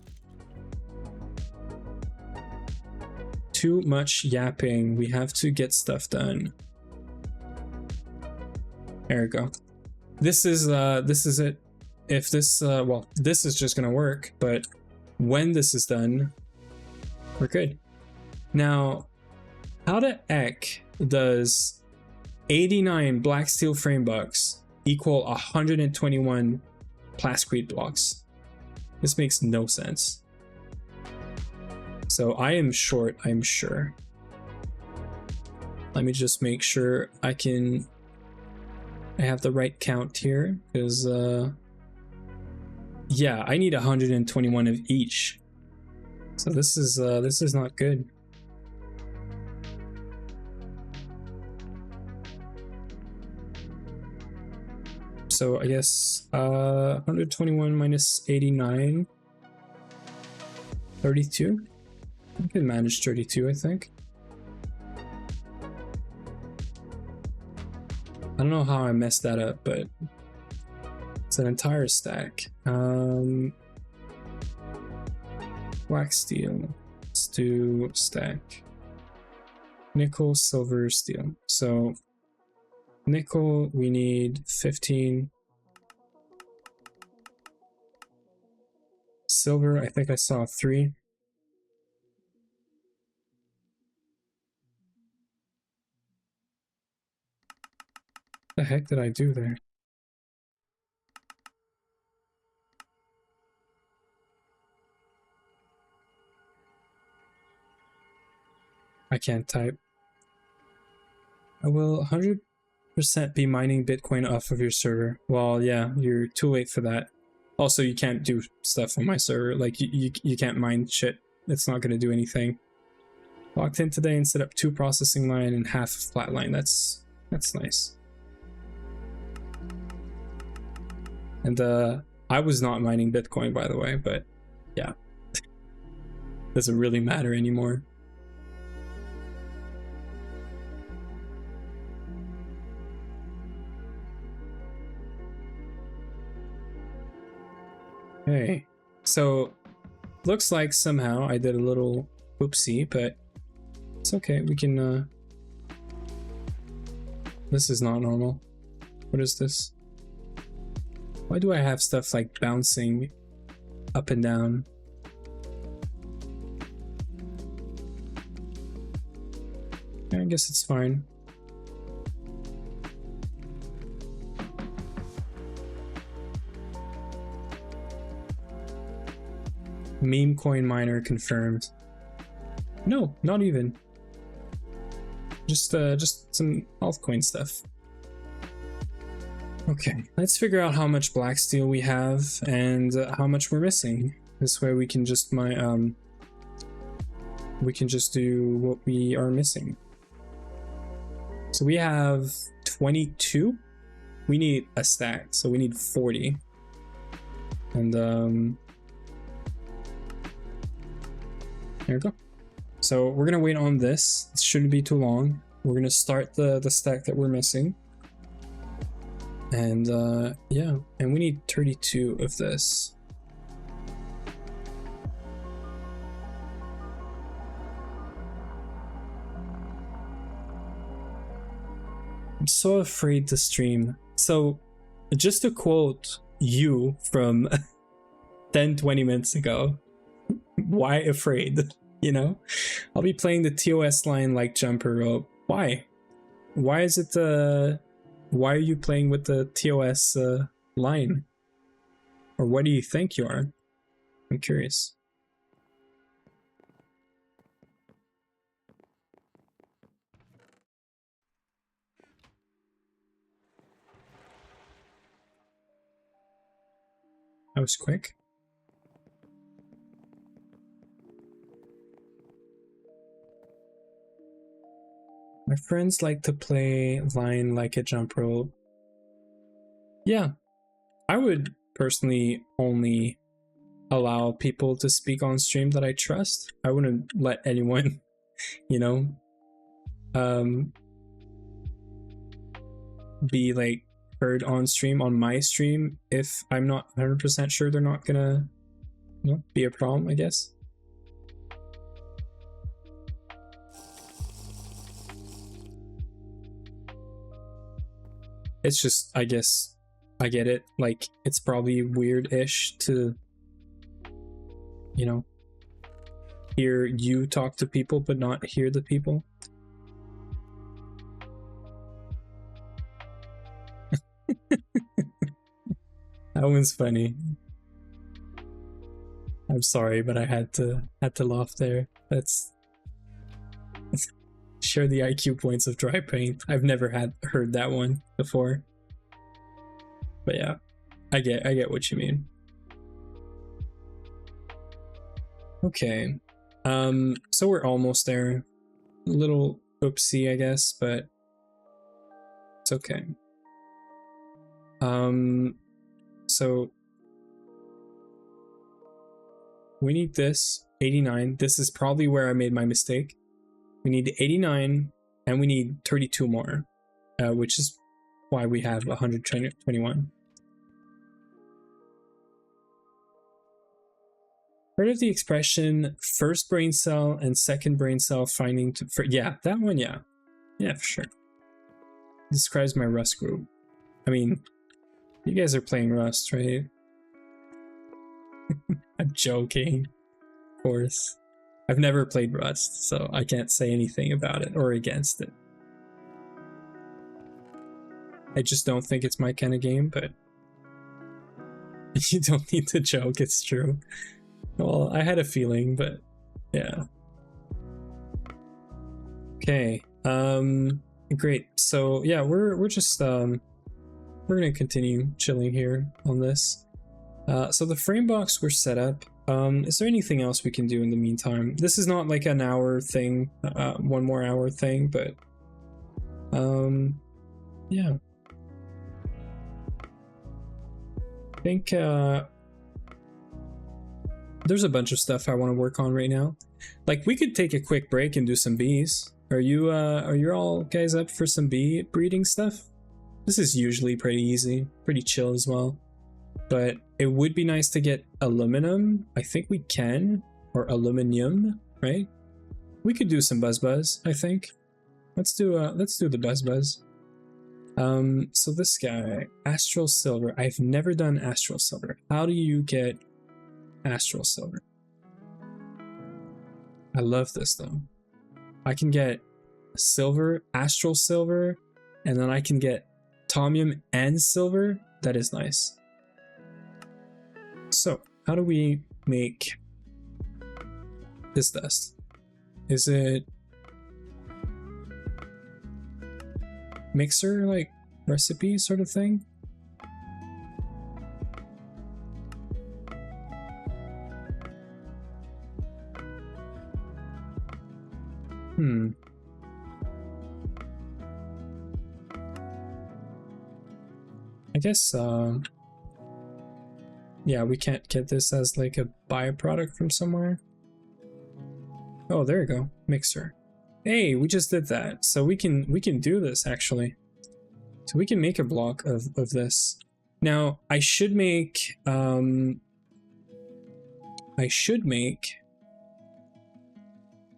too much yapping. We have to get stuff done. There we go. This is it. If this well, this is just gonna work, but when this is done, we're good. Now, how the heck does 89 black steel frame bucks equal 121 plascrete blocks? This makes no sense. So I am short, I'm sure. Let me just make sure I have the right count here, because yeah, I need 121 of each. So this is not good. So I guess 121 minus 89, 32. I can manage 32, I think. I don't know how I messed that up, but it's an entire stack. Black steel. Let's do stack. Nickel, silver, steel. So nickel, we need 15. Silver, I think I saw 3. What the heck did I do there? I can't type. I will 100% be mining Bitcoin off of your server. Well, yeah, you're too late for that. Also, you can't do stuff on my server. Like, you can't mine shit. It's not gonna do anything. Locked in today and set up 2 processing line and half flat line. That's nice. And I was not mining Bitcoin, by the way, but yeah. Doesn't really matter anymore. Okay, so looks like somehow I did a little whoopsie, but it's okay. We can this is not normal. What is this? Why do I have stuff like bouncing up and down? I guess it's fine. Meme coin miner confirmed. No, not even. Just some altcoin stuff. Okay, let's figure out how much black steel we have and how much we're missing. This way we can just we can just do what we are missing. So we have 22. We need a stack, so we need 40. And there we go. So we're gonna wait on this. It shouldn't be too long. We're gonna start the stack that we're missing. And yeah, and we need 32 of this. I'm so afraid to stream. So just to quote you from 10-20 minutes ago, why afraid? You know, I'll be playing the TOS line like jumper rope. Why? Why is it why are you playing with the TOS line? Or what do you think you are? I'm curious. That was quick. My friends like to play line like a jump rope. Yeah, I would personally only allow people to speak on stream that I trust. I wouldn't let anyone, you know, be like heard on stream on my stream if I'm not 100% sure they're not gonna, you know, be a problem, I guess. It's just, I guess, I get it. Like, it's probably weird-ish to, you know, hear you talk to people but not hear the people. That one's funny. I'm sorry, but I had to laugh there. That's share the IQ points of dry paint. I've never heard that one before. But yeah, I get what you mean. Okay. So we're almost there. A little oopsie, I guess, but it's okay. So we need this 89. This is probably where I made my mistake. We need 89 and we need 32 more, which is why we have 121. Heard of the expression first brain cell and second brain cell finding to, yeah, that one, yeah, for sure. Describes my Rust group. I mean, you guys are playing Rust, right? I'm joking, of course. I've never played Rust, so I can't say anything about it or against it. I just don't think it's my kind of game, but you don't need to joke, it's true. Well, I had a feeling, but yeah. Okay, great. So yeah, we're just we're gonna continue chilling here on this. So the frame box we're set up. Is there anything else we can do in the meantime? This is not like an hour thing, 1 more hour thing, but yeah. I think there's a bunch of stuff I want to work on right now. Like, we could take a quick break and do some bees. Are you all guys up for some bee breeding stuff? This is usually pretty easy, pretty chill as well. But it would be nice to get aluminum. I think we can, or aluminium, right? We could do some buzz, I think. Let's do the buzz. So this guy, Astral Silver. I've never done Astral Silver. How do you get Astral Silver? I love this though. I can get silver, Astral Silver, and then I can get Tomium and silver. That is nice. So, how do we make this dust? Is it mixer, like recipe sort of thing? I guess, yeah, we can't get this as like a byproduct from somewhere. Oh, there you go, mixer. Hey, we just did that, so we can do this actually. So we can make a block of this. Now I should make a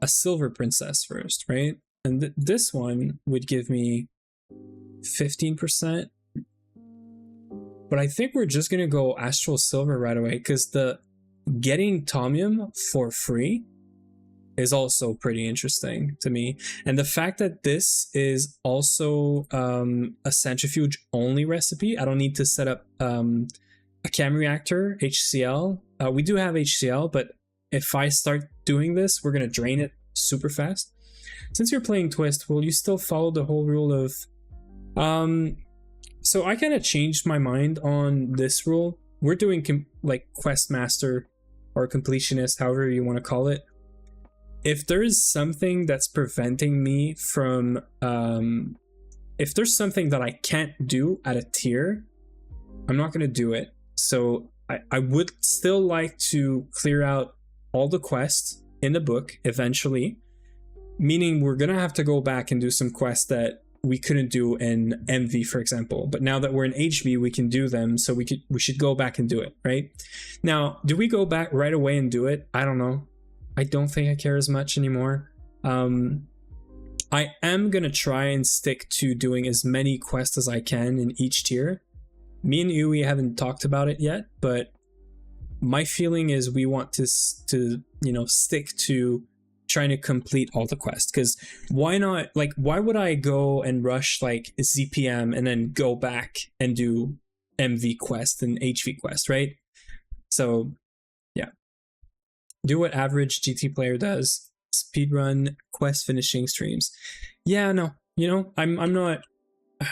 silver princess first, right? And this one would give me 15%. But I think we're just gonna go Astral Silver right away, because the getting Tomium for free is also pretty interesting to me. And the fact that this is also a centrifuge only recipe, I don't need to set up a chem reactor, HCl. We do have HCl, but if I start doing this, we're gonna drain it super fast. Since you're playing Twist, will you still follow the whole rule of so I kind of changed my mind on this rule. We're doing like Quest Master or Completionist, however you want to call it. If there's something that's preventing me from, if there's something that I can't do at a tier, I'm not going to do it. So I would still like to clear out all the quests in the book eventually, meaning we're going to have to go back and do some quests that we couldn't do in MV, for example, but now that we're in HV, we can do them. So we should go back and do it, right? Now, do we go back right away and do it? I don't know. I don't think I care as much anymore. I'm I am gonna try and stick to doing as many quests as I can in each tier. Me and Uwe haven't talked about it yet, but my feeling is we want to you know, stick to trying to complete all the quests. Because why not? Like, why would I go and rush like ZPM and then go back and do MV quest and HV quest, right? So yeah, do what average GT player does. Speedrun quest finishing streams. Yeah, no, you know, I'm not.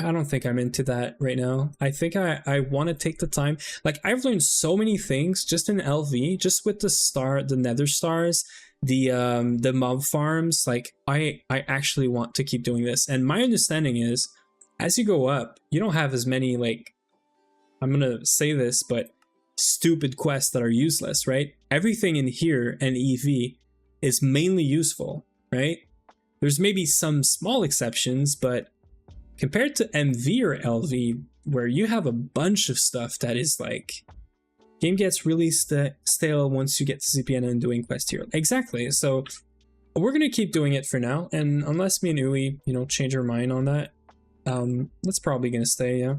I don't think I'm into that right now. I think I want to take the time. Like, I've learned so many things just in LV, just with the nether stars, the mob farms. Like, I actually want to keep doing this. And my understanding is, as you go up, you don't have as many, like, I'm gonna say this, but stupid quests that are useless, right? Everything in here and EV is mainly useful, right? There's maybe some small exceptions, but compared to MV or LV, where you have a bunch of stuff that is like, game gets really stale once you get to CPN and doing quest here. Exactly. So we're gonna keep doing it for now, and unless me and Uwe, you know, change our mind on that, that's probably gonna stay. Yeah.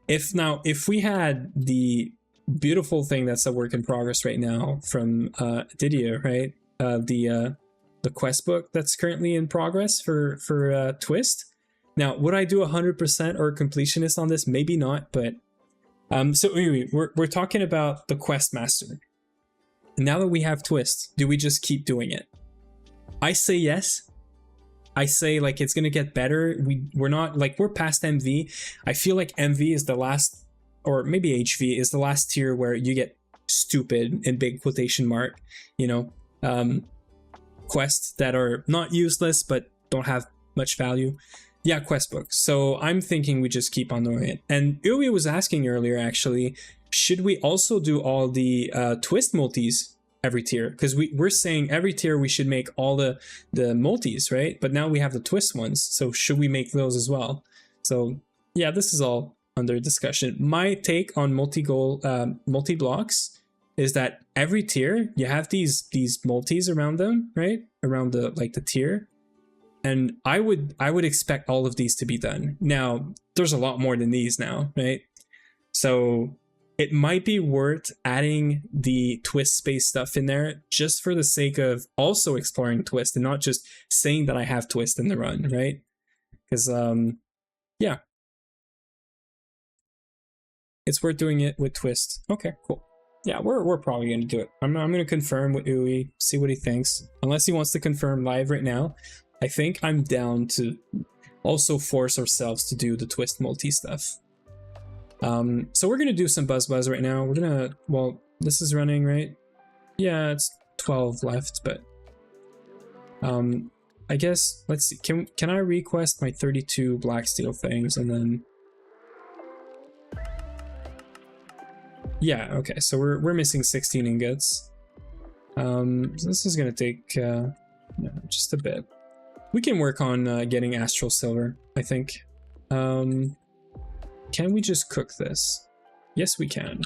If we had the beautiful thing that's a work in progress right now from Didier, right? The quest book that's currently in progress for Twist. Now, would I do 100% or completionist on this? Maybe not, but so anyway, we're talking about the quest master. Now that we have Twist, do we just keep doing it? I say yes. I say like it's gonna get better. We're not like, we're past MV. I feel like MV is the last, or maybe HV is the last tier where you get stupid in big quotation mark, you know, quests that are not useless but don't have much value. Yeah, quest books. So I'm thinking we just keep on doing it. And Uwe was asking earlier, actually, should we also do all the Twist multis every tier? Because we're saying every tier we should make all the multis, right? But now we have the Twist ones, so should we make those as well? So yeah, this is all under discussion. My take on multi-goal, multi-blocks is that every tier you have these multis around them, right? Around the tier. And I would expect all of these to be done. Now, there's a lot more than these now, right? So it might be worth adding the Twist space stuff in there just for the sake of also exploring Twist and not just saying that I have Twist in the run, right? Because yeah, it's worth doing it with Twist. Okay, cool. Yeah, we're probably gonna do it. I'm gonna confirm with Uwe, see what he thinks. Unless he wants to confirm live right now, I think I'm down to also force ourselves to do the Twist multi stuff. So we're gonna do some buzz right now. We're gonna, well, this is running, right? Yeah, it's 12 left, but I guess let's see. Can I request my 32 black steel things and then? Yeah, okay. So we're missing 16 ingots. So this is gonna take just a bit. We can work on getting Astral Silver, I think. Can we just cook this? Yes, we can.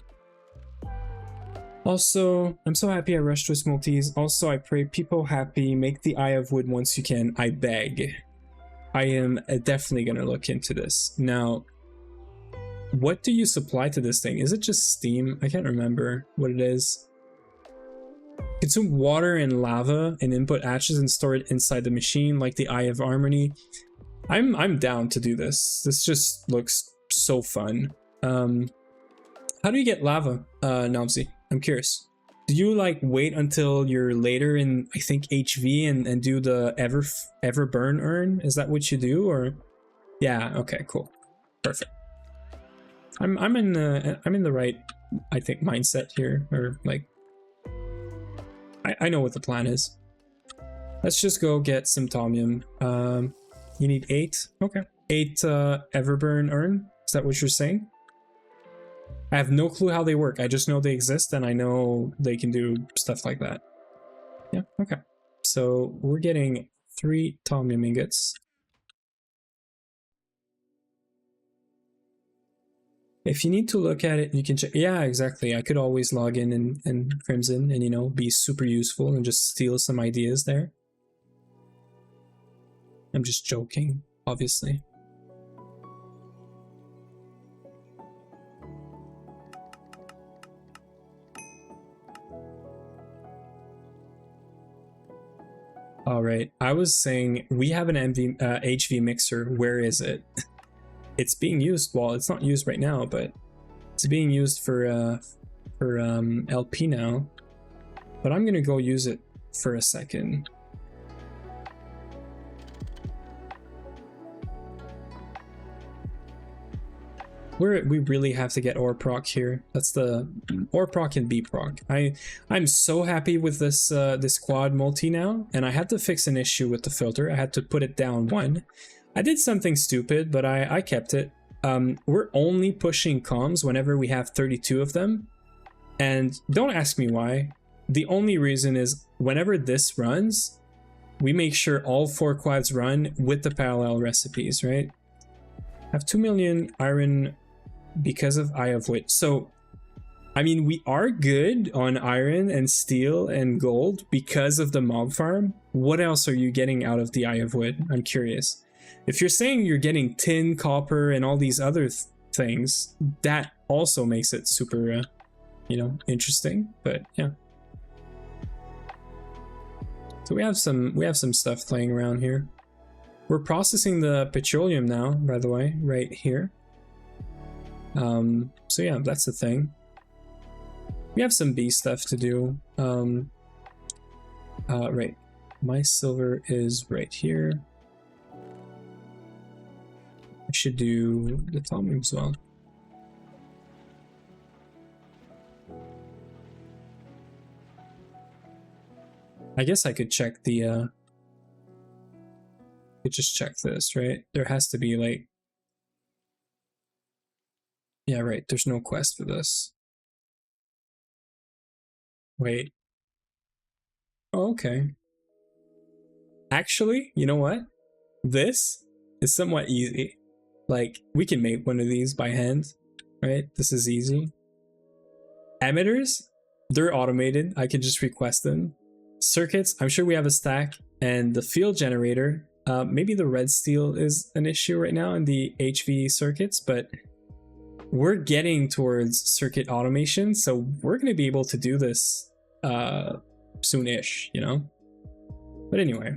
Also, I'm so happy I rushed Twist multis. Also, I pray people happy. Make the Eye of Wood once you can. I beg. I am definitely going to look into this. Now, what do you supply to this thing? Is it just steam? I can't remember what it is. Consume water and lava and input ashes and store it inside the machine like the Eye of Harmony. I'm down to do this. This just looks so fun. How do you get lava, Namsi? I'm curious. Do you like wait until you're later in, I think, HV and do the ever burn urn? Is that what you do, or? Yeah. Okay. Cool. Perfect. I'm in the right, I think, mindset here, or like. I know what the plan is. Let's just go get some Tomium. You need 8? Okay. 8 Everburn urn? Is that what you're saying? I have no clue how they work. I just know they exist and I know they can do stuff like that. Yeah, okay. So we're getting 3 Tomium ingots. If you need to look at it, you can check. Yeah, exactly. I could always log in and Crimson and, you know, be super useful and just steal some ideas there. I'm just joking, obviously. All right, I was saying we have an HV mixer. Where is it? It's being used. Well, it's not used right now, but it's being used for LP now. But I'm gonna go use it for a second. We really have to get ore proc here. That's the ore proc and B proc. I'm so happy with this this quad multi now, and I had to fix an issue with the filter. I had to put it down 1. I did something stupid, but I kept it. We're only pushing comms whenever we have 32 of them, and don't ask me why. The only reason is whenever this runs, we make sure all 4 quads run with the parallel recipes, right? I have 2 million iron because of Eye of Wit. So, I mean, we are good on iron and steel and gold because of the mob farm. What else are you getting out of the Eye of Wit? I'm curious. If you're saying you're getting tin, copper, and all these other things, that also makes it super, you know, interesting. But yeah. So we have some stuff playing around here. We're processing the petroleum now, by the way, right here. So yeah, that's the thing. We have some B stuff to do. Right. My silver is right here. I should do the thorium as well. I guess I could check the could just check this, right? There has to be like, yeah, right, there's no quest for this. Wait. Oh, okay. Actually, you know what? This is somewhat easy. Like, we can make one of these by hand, right? This is easy. Emitters, they're automated. I can just request them. Circuits, I'm sure we have a stack. And the field generator, maybe the red steel is an issue right now in the HV circuits, but we're getting towards circuit automation, so we're going to be able to do this soon-ish, you know? But anyway,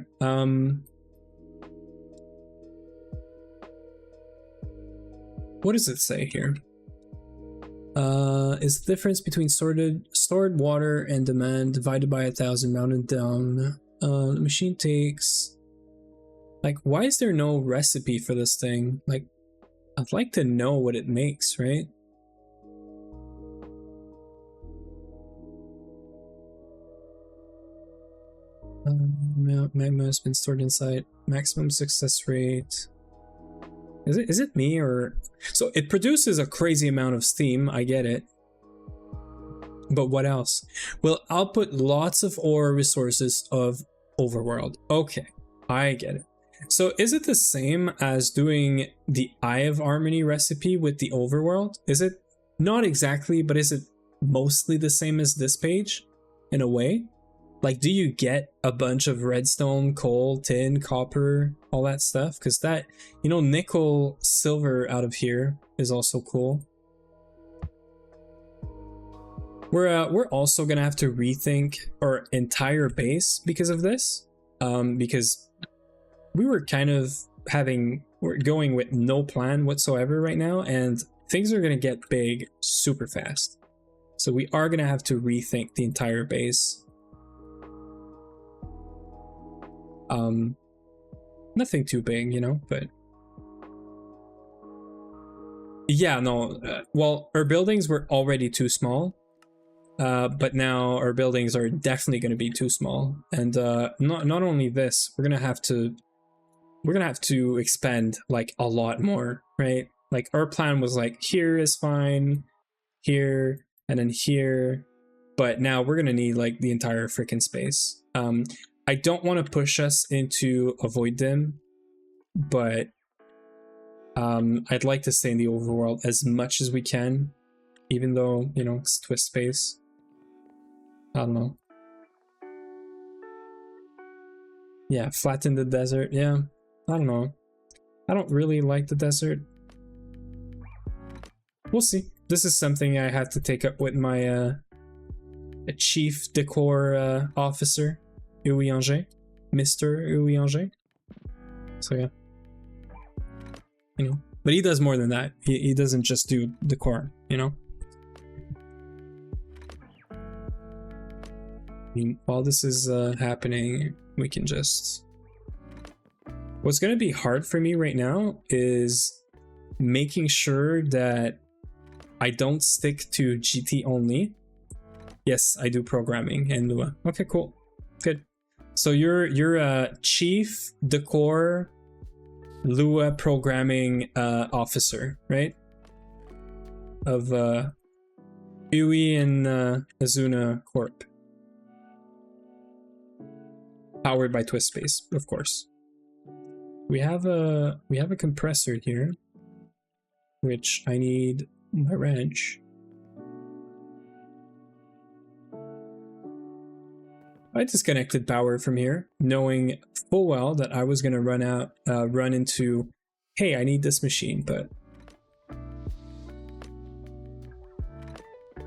what does it say here? Is the difference between stored water and demand divided by 1,000 mounted down. The machine takes... Like, why is there no recipe for this thing? Like, I'd like to know what it makes, right? Magma has been stored inside. Maximum success rate. Is it me or... So it produces a crazy amount of steam, I get it. But what else? Will output lots of ore resources of overworld. Okay, I get it. So is it the same as doing the Eye of Harmony recipe with the overworld? Is it not exactly, but is it mostly the same as this page in a way? Like, do you get a bunch of redstone, coal, tin, copper, all that stuff? Because that, you know, nickel, silver out of here is also cool. We're also gonna have to rethink our entire base because of this, because we were kind of we're going with no plan whatsoever right now, and things are gonna get big super fast. So we are gonna have to rethink the entire base. Nothing too big, you know, but yeah, no, well, our buildings were already too small, but now our buildings are definitely going to be too small, and not only this, we're gonna have to expend like a lot more, right? Like, our plan was like, here is fine, here, and then here, but now we're gonna need like the entire freaking space. I don't want to push us into avoid dim, but I'd like to stay in the overworld as much as we can, even though, you know, it's twist space. I don't know. Yeah, flatten the desert, yeah. I don't know. I don't really like the desert. We'll see. This is something I have to take up with my chief decor officer, Uyanger, Mr. Uyanger. So yeah, you know, but he does more than that. He doesn't just do decor, you know. I mean, while this is happening, we can just... What's going to be hard for me right now is making sure that I don't stick to GT only. Yes, I do programming and Lua. Okay, cool. Good. So you're a chief decor Lua programming officer, right? Of Ui and Azuna Corp. Powered by Twistgate, of course. We have a compressor here, which I need my wrench. I disconnected power from here, knowing full well that I was gonna run into, hey, I need this machine, but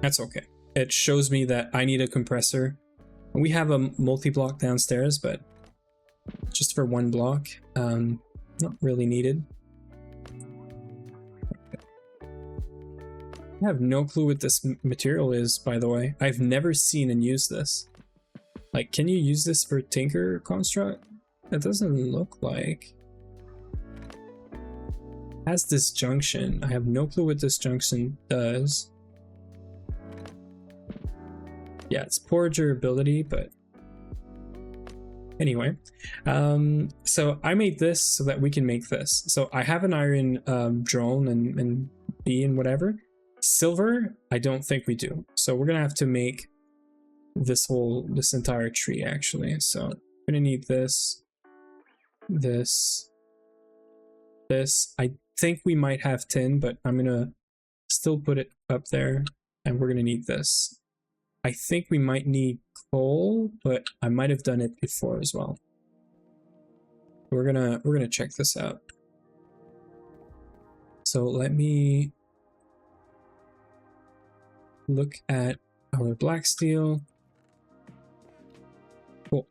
that's okay. It shows me that I need a compressor. We have a multi-block downstairs, but just for one block, not really needed. I have no clue what this material is, by the way. I've never seen and used this. Like, can you use this for Tinker Construct? It doesn't look like. It has this junction. I have no clue what this junction does. Yeah, it's poor durability, but anyway. So I made this so that we can make this. So I have an iron drone and bee and whatever. Silver, I don't think we do. So we're gonna have to make this entire tree actually. So we're gonna need this, this. I think we might have tin, but I'm gonna still put it up there, and we're gonna need this. I think we might need coal, but I might have done it before as well. We're gonna check this out. So let me look at our black steel. Cool.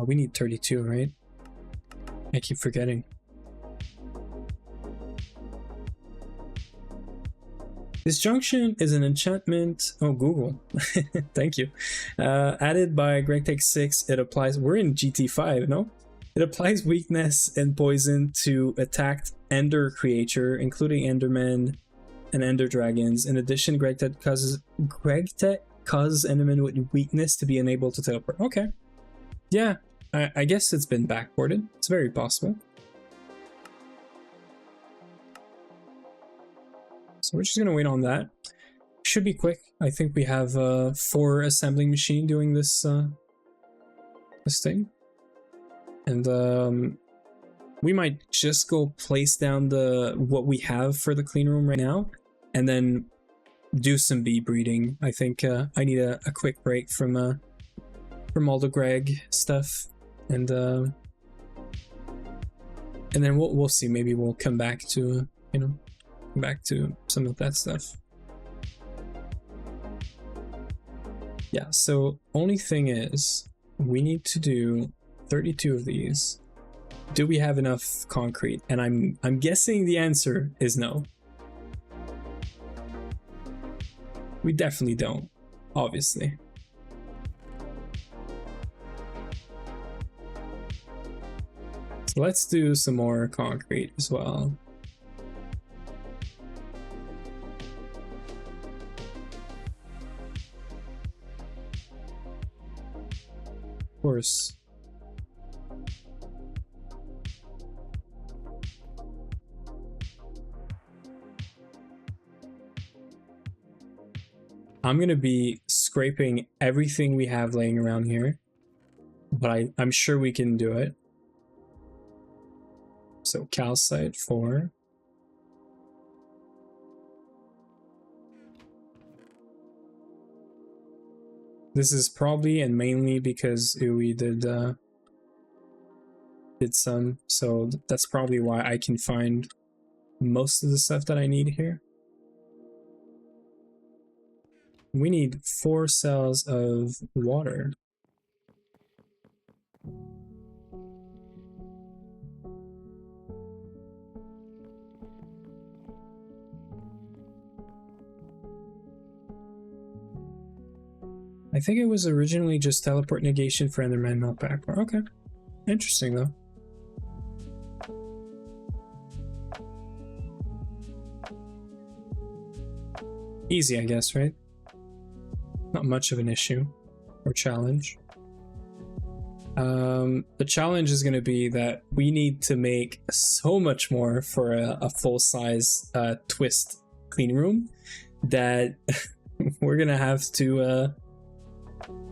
We need 32, right? I keep forgetting. This junction is an enchantment. Oh, Google. Thank you. Added by GregTech6. It applies. We're in GT5, no? It applies weakness and poison to attacked Ender creature, including Endermen and Ender Dragons. In addition, GregTech causes Endermen with weakness to be unable to teleport. Okay. Yeah, I guess it's been backported. It's very possible. So we're just gonna wait on that. Should be quick. I think we have 4 assembling machine doing this this thing, and we might just go place down what we have for the clean room right now, and then do some bee breeding. I think I need a quick break from all the Greg stuff, and then we'll see. Maybe we'll come back to back to some of that stuff. Yeah, so only thing is we need to do 32 of these. Do we have enough concrete? And I'm guessing the answer is no. We definitely don't, obviously. So let's do some more concrete as well. Of course. I'm gonna be scraping everything we have laying around here, but I'm sure we can do it. So calcite 4. This is probably and mainly because we did some, so that's probably why I can find most of the stuff that I need here. We need 4 cells of water. I think it was originally just teleport negation for Enderman, not backward. Okay. Interesting though. Easy, I guess, right? Not much of an issue or challenge. The challenge is going to be that we need to make so much more for a full-size twist clean room that we're gonna have to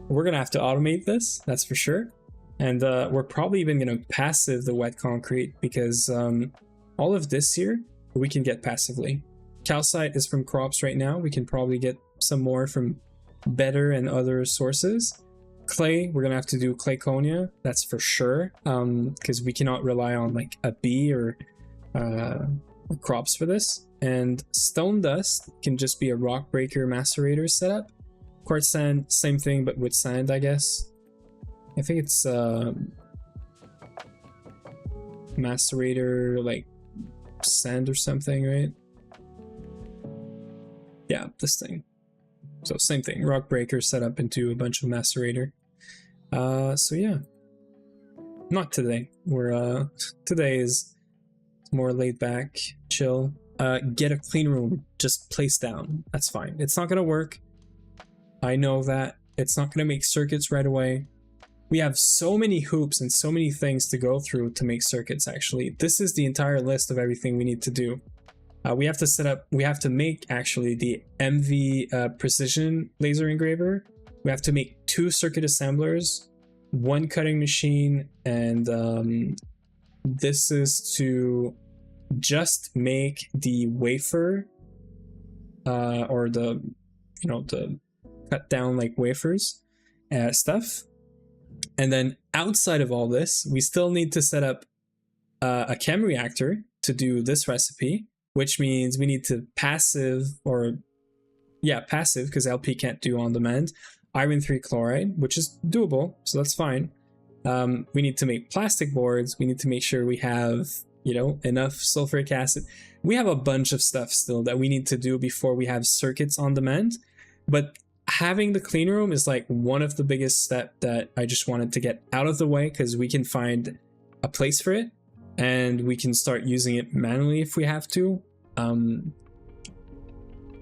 automate this. That's for sure. And we're probably even gonna passive the wet concrete because all of this here we can get passively. Calcite is from crops right now. We can probably get some more from better and other sources. Clay, we're gonna have to do clayconia, that's for sure, because we cannot rely on like a bee or crops for this. And stone dust can just be a rock breaker macerator setup. Quartz sand, same thing but with sand, I guess. I think it's macerator like sand or something, right? Yeah, this thing. So same thing, rock breaker set up into a bunch of macerator. So yeah, not today. We're today is more laid back, chill. Get a clean room, just place down. That's fine. It's not gonna work. I know that. It's not gonna make circuits right away. We have so many hoops and so many things to go through to make circuits. Actually, this is the entire list of everything we need to do. We have to set up, we have to make actually the MV precision laser engraver. We have to make 2 circuit assemblers, 1 cutting machine, and this is to just make the wafer or the, you know, the cut down like wafers stuff. And then outside of all this, we still need to set up a chem reactor to do this recipe, which means we need to passive, or yeah, passive, because LP can't do on demand, iron 3 chloride, which is doable, so that's fine. We need to make plastic boards. We need to make sure we have, you know, enough sulfuric acid. We have a bunch of stuff still that we need to do before we have circuits on demand. But having the clean room is like one of the biggest steps that I just wanted to get out of the way, because we can find a place for it and we can start using it manually if we have to.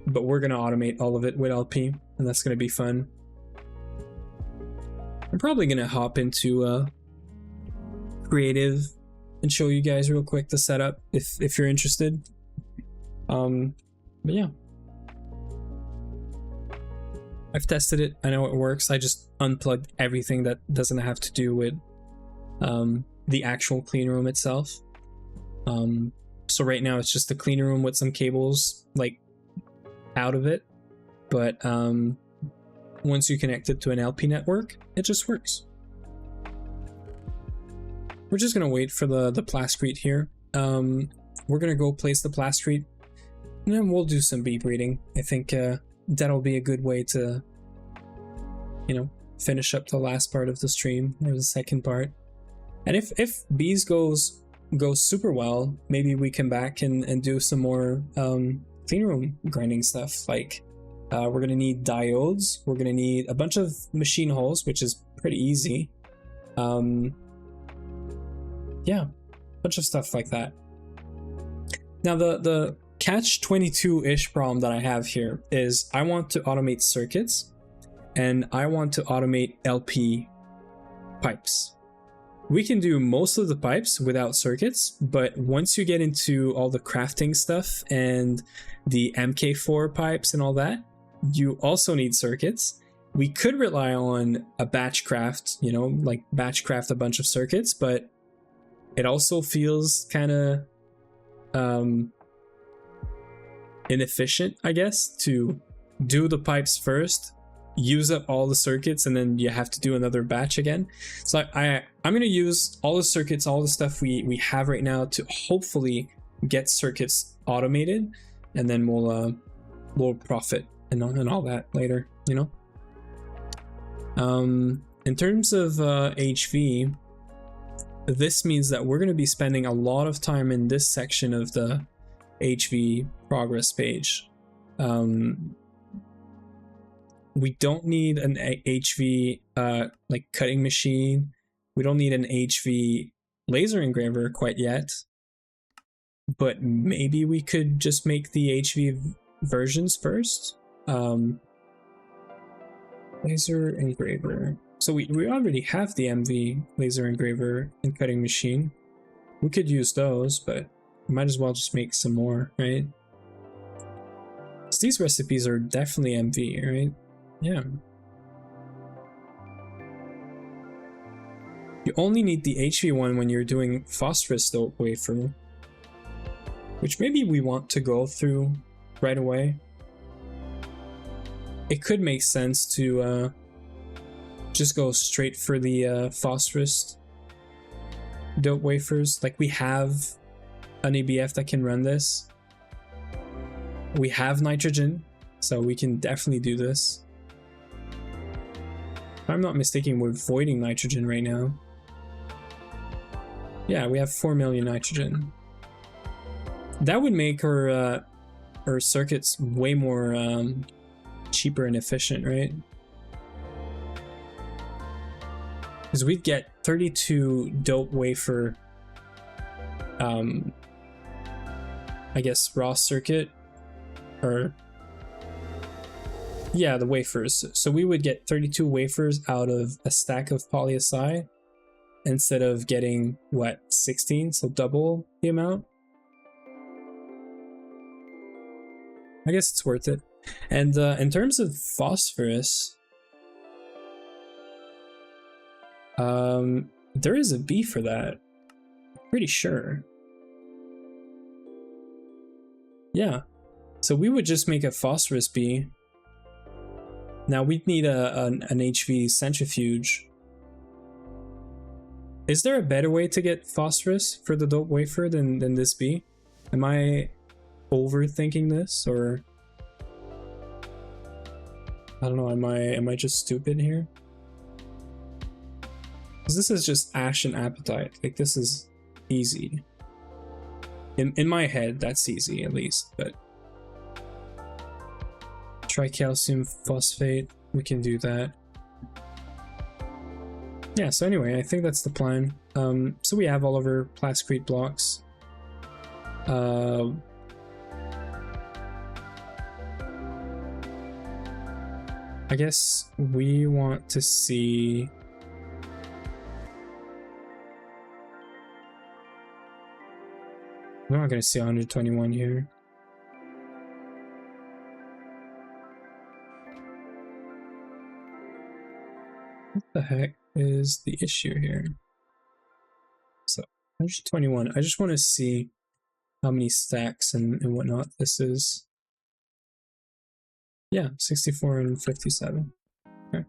But we're going to automate all of it with LP, and that's going to be fun. I'm probably going to hop into creative and show you guys real quick the setup if you're interested. But yeah, I've tested it. I know it works. I just unplugged everything that doesn't have to do with the actual clean room itself. So right now it's just a clean room with some cables like out of it, but once you connect it to an LP network, it just works. We're just gonna wait for the plascrete here. We're gonna go place the plascrete, and then we'll do some bee breeding. I think that'll be a good way to, you know, finish up the last part of the stream, or the second part. And if bees goes super well, maybe we come back and do some more clean room grinding stuff. Like we're gonna need diodes, we're gonna need a bunch of machine holes, which is pretty easy. Yeah, a bunch of stuff like that. Now the catch-22-ish problem that I have here is I want to automate circuits and I want to automate LP pipes. We can do most of the pipes without circuits, but once you get into all the crafting stuff and the MK4 pipes and all that, you also need circuits. We could rely on a batch craft, you know, like batch craft a bunch of circuits, but it also feels kind of inefficient, I guess, to do the pipes first, use up all the circuits and then you have to do another batch again. So I'm gonna use all the circuits, all the stuff we have right now to hopefully get circuits automated, and then we'll profit and all that later, you know. In terms of HV, this means that we're going to be spending a lot of time in this section of the HV progress page. We don't need an HV like cutting machine. We don't need an HV laser engraver quite yet, but maybe we could just make the HV versions first. Laser engraver. So we already have the MV laser engraver and cutting machine. We could use those, but might as well just make some more, right? So these recipes are definitely MV, right? Yeah. You only need the HV one when you're doing phosphorus dope wafer, which maybe we want to go through right away. It could make sense to just go straight for the phosphorus dope wafers. Like, we have an ABF that can run this. We have nitrogen, so we can definitely do this. If I'm not mistaken, we're voiding nitrogen right now. Yeah, we have 4 million nitrogen. That would make our circuits way more cheaper and efficient, right? Because we'd get 32 dope wafer, I guess raw circuit, or yeah, the wafers. So we would get 32 wafers out of a stack of poly-Si instead of getting what, 16, so double the amount. I guess it's worth it. And in terms of phosphorus, there is a B for that. Pretty sure. Yeah. So we would just make a phosphorus B. Now we'd need an HV centrifuge. Is there a better way to get phosphorus for the dope wafer than this B? Am I overthinking this, or I don't know, am I just stupid here? Because this is just ash and apatite. Like, this is easy. In my head, that's easy at least, but tricalcium phosphate, we can do that. Yeah, so anyway, I think that's the plan. So we have all of our plascrete blocks. I guess we want to see... We're not going to see 121 here. What the heck is the issue here? So 121. I just want to see how many stacks and whatnot this is. Yeah, 64 and 57. Okay.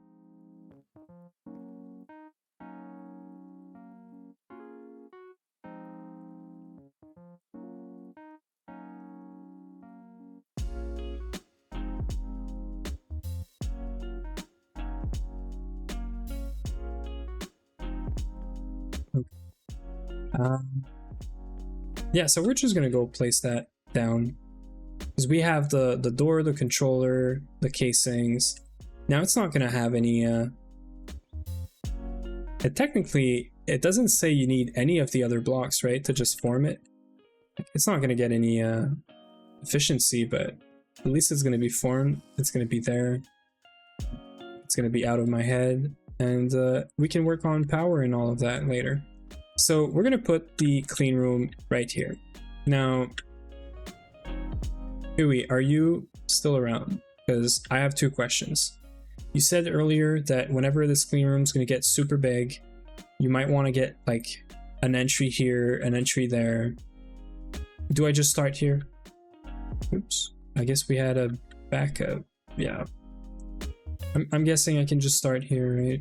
Yeah, so we're just gonna go place that down because we have the door, the controller, the casings. Now it's not gonna have any technically it doesn't say you need any of the other blocks, right, to just form it. It's not gonna get any efficiency, but at least it's gonna be formed. It's gonna be there. It's gonna be out of my head, and we can work on power and all of that later. So we're gonna put the clean room right here. Now, Huey, are you still around? Because I have two questions. You said earlier that whenever this clean room is gonna get super big, you might want to get like an entry here, an entry there. Do I just start here? Oops, I guess we had a backup. Yeah. I'm guessing I can just start here, right?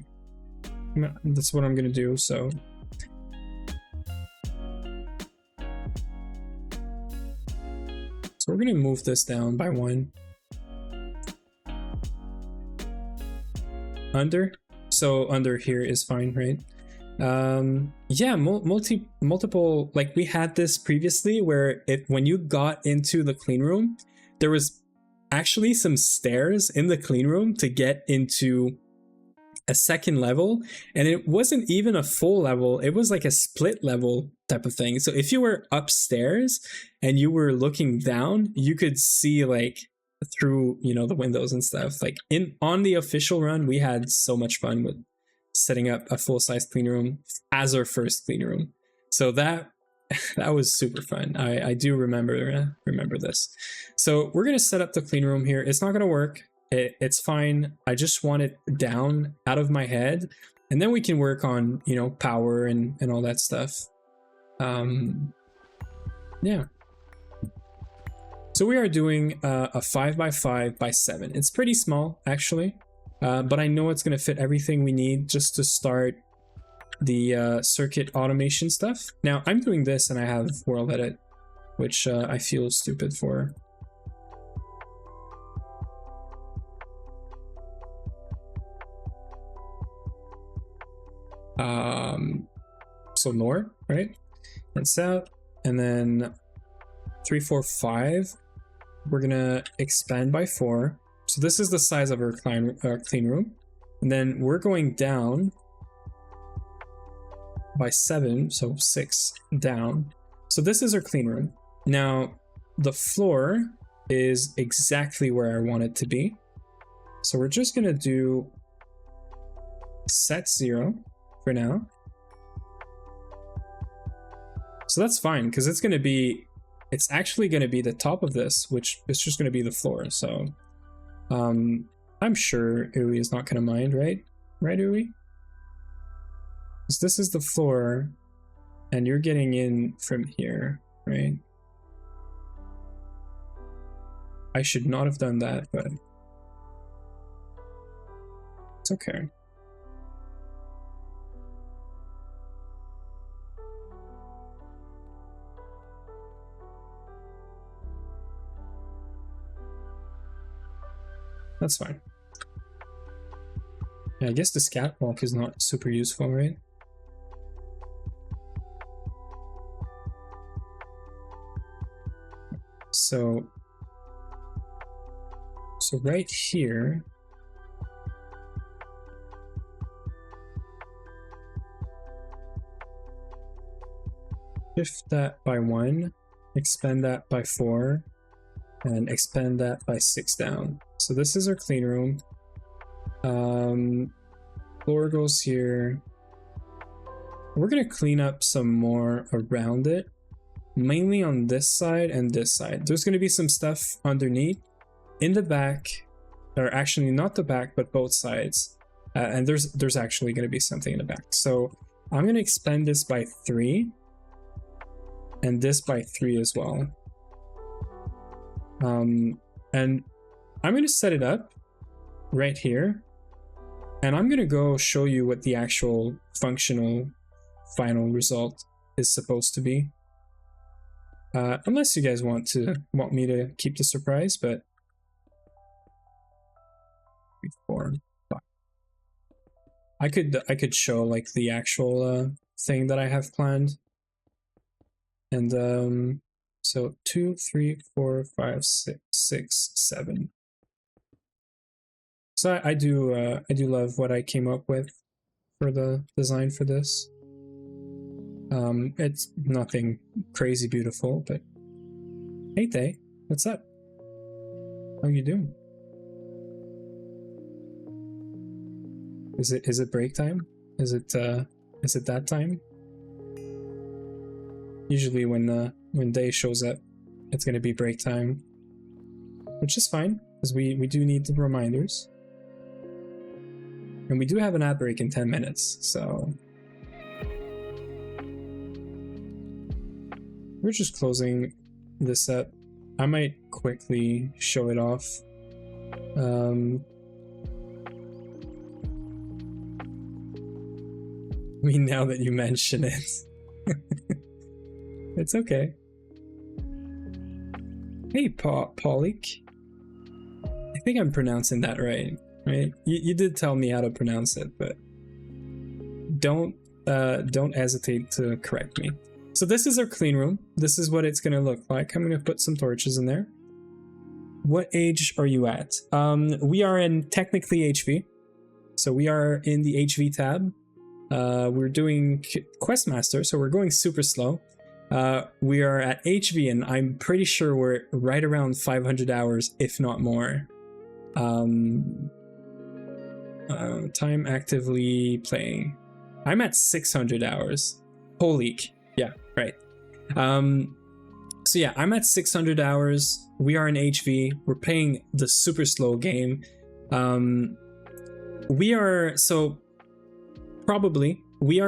That's what I'm gonna do, so. So we're gonna move this down by 1. Under? So under here is fine, right? Yeah, multiple, like we had this previously where when you got into the clean room, there was actually some stairs in the clean room to get into a second level, and it wasn't even a full level, it was like a split level type of thing. So if you were upstairs and you were looking down, you could see like through, you know, the windows and stuff. Like on the official run, we had so much fun with setting up a full-size clean room as our first clean room. So that was super fun. I do remember this. So we're gonna set up the clean room here. It's not gonna work. It's fine. I just want it down out of my head, and then we can work on, you know, power and all that stuff. Yeah. So we are doing a 5x5x7. It's pretty small actually, but I know it's gonna fit everything we need just to start the circuit automation stuff. Now I'm doing this and I have world edit, which I feel stupid for. So NOR, right? And south, and then 3, 4, 5. We're gonna expand by 4. So this is the size of our clean room, and then we're going down by 7, so 6 down. So this is our clean room. Now the floor is exactly where I want it to be. So we're just gonna do set 0 for now. So that's fine, because it's actually going to be the top of this, which is just going to be the floor. So I'm sure Ui is not going to mind, right? Right, Ui? Because this is the floor, and you're getting in from here, right? I should not have done that, but it's okay. That's fine. Yeah, I guess the catwalk is not super useful, right? So right here, shift that by 1, expand that by 4, and expand that by 6 down. So this is our clean room. Floor goes here. We're gonna clean up some more around it, mainly on this side and this side. There's gonna be some stuff underneath, in the back, or actually not the back, but both sides. And there's actually gonna be something in the back. So I'm gonna expand this by 3, and this by 3 as well. And I'm going to set it up right here, and I'm going to go show you what the actual functional final result is supposed to be. Unless you guys want me to keep the surprise, but I could show like the actual thing that I have planned. And so 2, 3, 4, 5, 6, 7. So I do love what I came up with for the design for this. It's nothing crazy beautiful, but hey Day, what's up? How you doing? Is it break time? Is it that time? Usually when Day shows up, it's gonna be break time, which is fine because we do need the reminders. And we do have an ad break in 10 minutes, so we're just closing this up. I might quickly show it off. me now that you mention it. It's okay. Hey, Paulik. I think I'm pronouncing that right? You did tell me how to pronounce it, but don't hesitate to correct me. So this is our clean room. This is what it's gonna look like. I'm gonna put some torches in there. What age are you at? We are in technically HV. So we are in the HV tab. We're doing Questmaster, so we're going super slow. We are at HV, and I'm pretty sure we're right around 500 hours, if not more. Time actively playing. I'm at 600 hours. Holy, yeah, right. So yeah, I'm at 600 hours. We are in HV. We're playing the super slow game. We are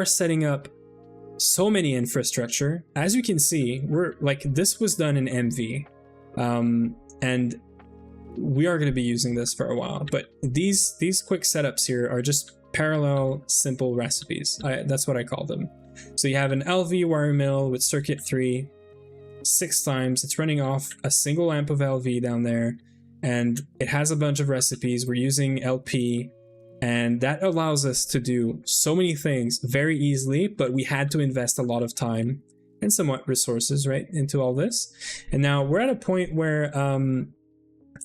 setting up so many infrastructure. As you can see, we're like, this was done in MV, and we are going to be using this for a while. But these quick setups here are just parallel simple recipes. That's what I call them. So you have an LV wire mill with circuit 3, 6 times. It's running off a single amp of LV down there, and it has a bunch of recipes. We're using LP, and that allows us to do so many things very easily, but we had to invest a lot of time and somewhat resources, right, into all this. And now we're at a point where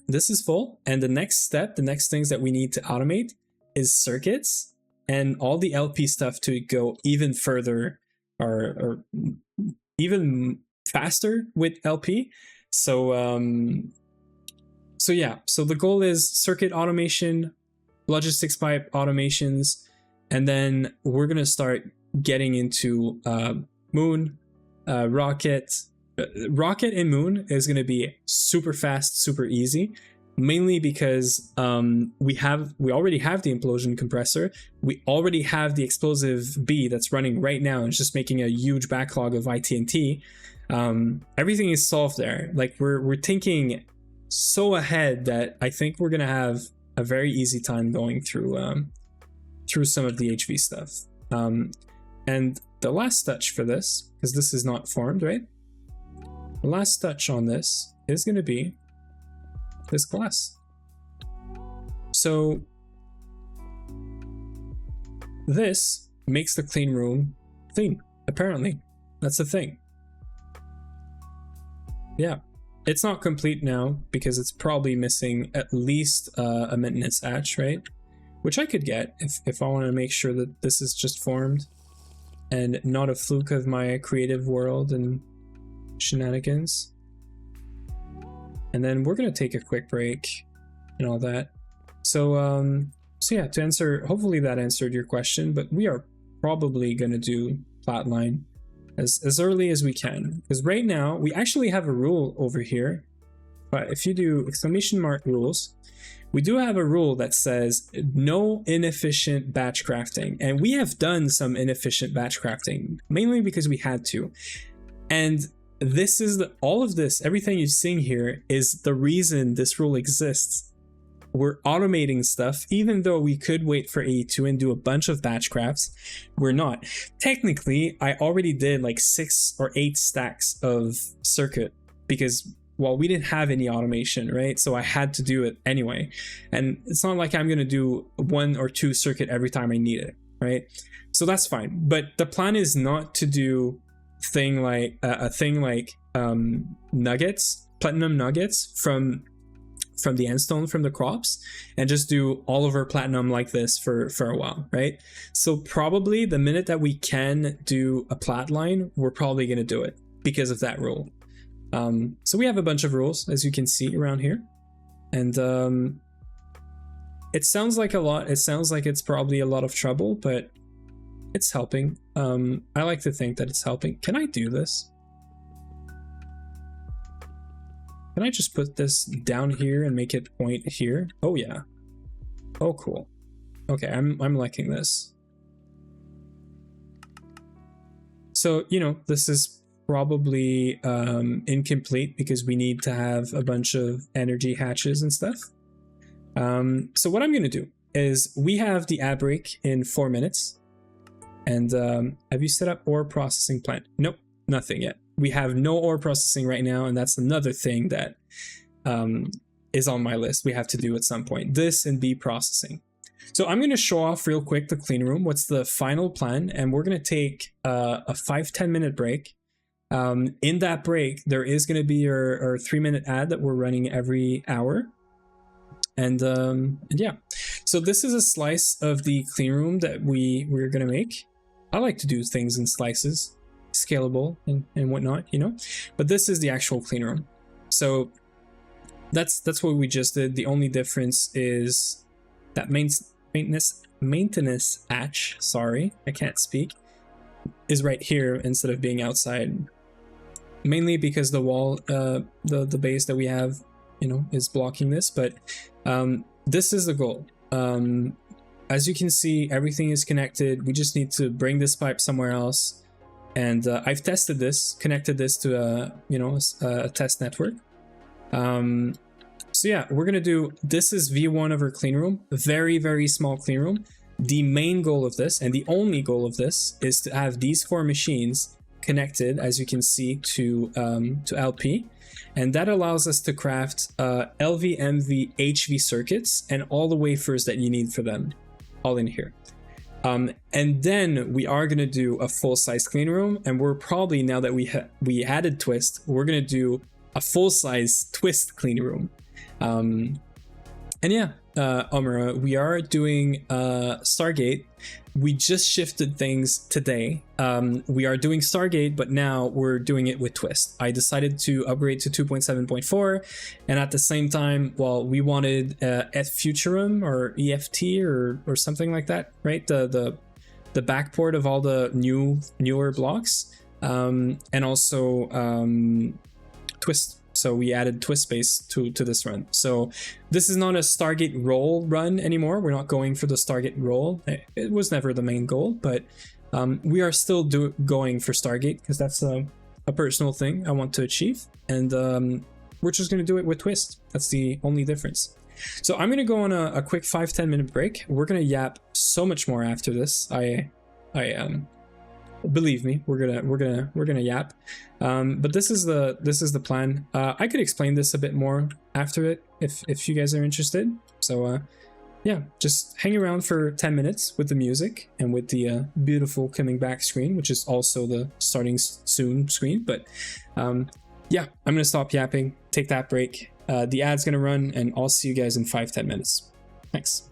this is full, and the next step, the next things that we need to automate is circuits and all the LP stuff to go even further or even faster with LP. So yeah, so the goal is circuit automation, logistics pipe automations, and then we're gonna start getting into Moon, Rocket. Rocket and Moon is gonna be super fast, super easy, mainly because we already have the implosion compressor. We already have the explosive B that's running right now, and it's just making a huge backlog of IT&T. Everything is solved there. Like we're thinking so ahead that I think we're gonna have a very easy time going through some of the HV stuff. And the last touch for this, because this is not formed, right? The last touch on this is going to be this glass. So this makes the clean room clean, apparently. That's the thing. Yeah. It's not complete now because it's probably missing at least a maintenance hatch, right? Which I could get if I want to make sure that this is just formed and not a fluke of my creative world and shenanigans. And then we're going to take a quick break and all that. So yeah, to answer, hopefully that answered your question, but we are probably going to do flatline as early as we can, because right now we actually have a rule over here. But if you do !mark rules, we do have a rule that says no inefficient batch crafting, and we have done some inefficient batch crafting, mainly because we had to. And this is all of this, everything you're seeing here is the reason this rule exists. We're automating stuff, even though we could wait for AE2 and do a bunch of batch crafts. We're not. Technically, I already did like 6 or 8 stacks of circuit because, well, we didn't have any automation, right? So I had to do it anyway. And it's not like I'm going to do 1 or 2 circuit every time I need it, right? So that's fine. But the plan is not to do a thing like nuggets, platinum nuggets from the endstone from the crops, and just do all of our platinum like this for a while, right? So probably the minute that we can do a plat line, we're probably going to do it because of that rule. So we have a bunch of rules, as you can see around here, and it sounds like a lot. It sounds like it's probably a lot of trouble, but it's helping. I like to think that it's helping. Can I do this? Can I just put this down here and make it point here? Oh yeah. Oh cool. Okay, I'm liking this. So, you know, this is probably incomplete because we need to have a bunch of energy hatches and stuff. So what I'm going to do is we have the ad break in 4 minutes. And have you set up ore processing plant? Nope, nothing yet. We have no ore processing right now, and that's another thing that is on my list we have to do at some point. This and bee processing. So I'm going to show off real quick the clean room, what's the final plan, and we're going to take a 5-10 minute break. In that break, there is going to be our 3-minute ad that we're running every hour. And yeah, so this is a slice of the clean room that we're going to make. I like to do things in slices, scalable and whatnot, you know, but this is the actual clean room. So that's what we just did. The only difference is that maintenance hatch, sorry, I can't speak, is right here instead of being outside. Mainly because the wall, the base that we have, you know, is blocking this, but this is the goal. As you can see, everything is connected. We just need to bring this pipe somewhere else. And I've tested this, connected this to a test network. So yeah, we're gonna do, this is V1 of our clean room, very, very small clean room. The main goal of this, and the only goal of this, is to have these 4 machines connected, as you can see, to LP. And that allows us to craft LV, MV, HV circuits and all the wafers that you need for them, all in here. And then we are going to do a full-size clean room, and we're probably, now that we added Twist, we're going to do a full-size Twist clean room. And yeah, Omura, we are doing Stargate. We just shifted things today. We are doing Stargate, but now we're doing it with Twist. I decided to upgrade to 2.7.4, and at the same time, well, we wanted Futurum or EFT or something like that, right? The backport of all the newer blocks, and also Twist. So we added Twist space to this run. So this is not a Stargate roll run anymore. We're not going for the Stargate roll. It was never the main goal, but we are still going for Stargate because that's a personal thing I want to achieve. And we're just going to do it with Twist. That's the only difference. So I'm going to go on a quick 5-10 minute break. We're going to yap so much more after this. Believe me, we're gonna yap. But this is the plan. I could explain this a bit more after it if you guys are interested. So yeah, just hang around for 10 minutes with the music and with the beautiful coming back screen, which is also the starting soon screen. But yeah, I'm gonna stop yapping, take that break. The ad's gonna run, and I'll see you guys in 5-10 minutes. Thanks.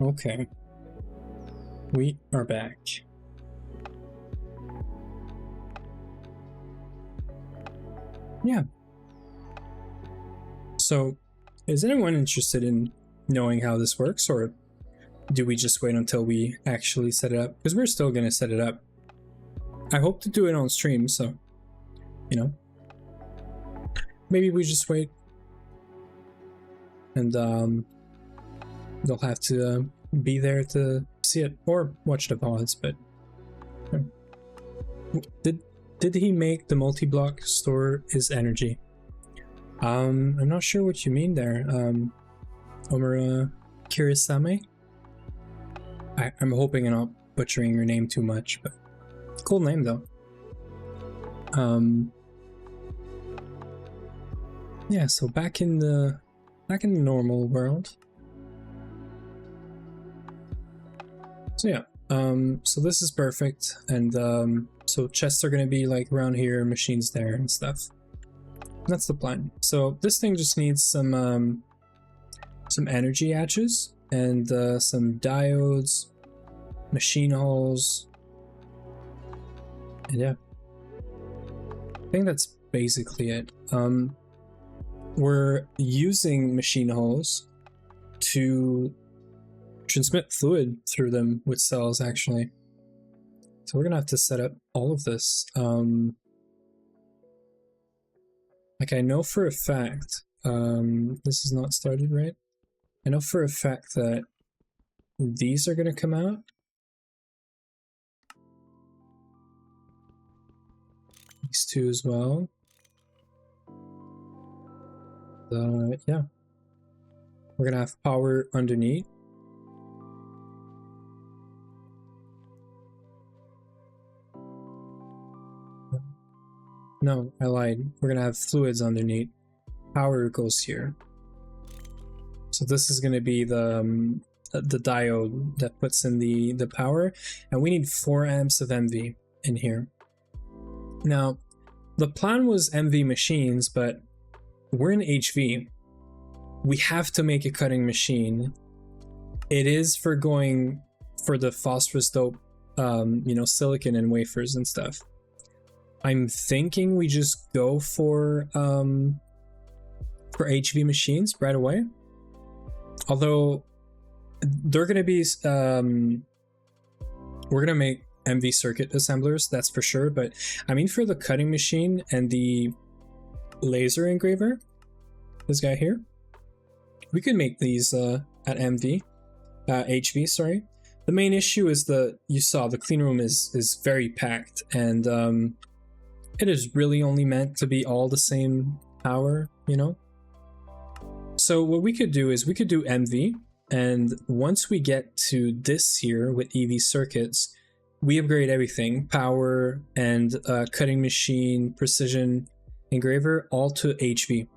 Okay. We are back. Yeah. So, is anyone interested in knowing how this works, or do we just wait until we actually set it up? Because we're still going to set it up. I hope to do it on stream, so, you know, maybe we just wait. And they'll have to be there to see it, or watch the pods, but... Did he make the multi-block store his energy? I'm not sure what you mean there, Omura Kirisame? I'm hoping I'm not butchering your name too much, but cool name though. Yeah, so back in the normal world. So yeah, so this is perfect, and so chests are gonna be like around here, machines there and stuff. That's the plan. So this thing just needs some energy hatches and some diodes, machine hulls, and yeah, I think that's basically it. We're using machine hulls to transmit fluid through them with cells, actually. So we're gonna have to set up all of this. Like, I know for a fact, this is not started right. I know for a fact that these are gonna come out. These two as well. Yeah. We're gonna have power underneath. No, I lied. We're gonna have fluids underneath. Power goes here. So this is gonna be the diode that puts in the power, and we need 4 amps of MV in here. Now, the plan was MV machines, but we're in HV. We have to make a cutting machine. It is for going for the phosphorus dope, you know, silicon and wafers and stuff. I'm thinking we just go for HV machines right away. Although they're gonna be we're gonna make MV circuit assemblers, that's for sure, but I mean for the cutting machine and the laser engraver, this guy here, we could make these at HV, sorry. The main issue is you saw the clean room is very packed, and it is really only meant to be all the same power, you know? So what we could do is we could do MV, and once we get to this here with EV circuits, we upgrade everything, power and cutting machine, precision engraver, all to HV.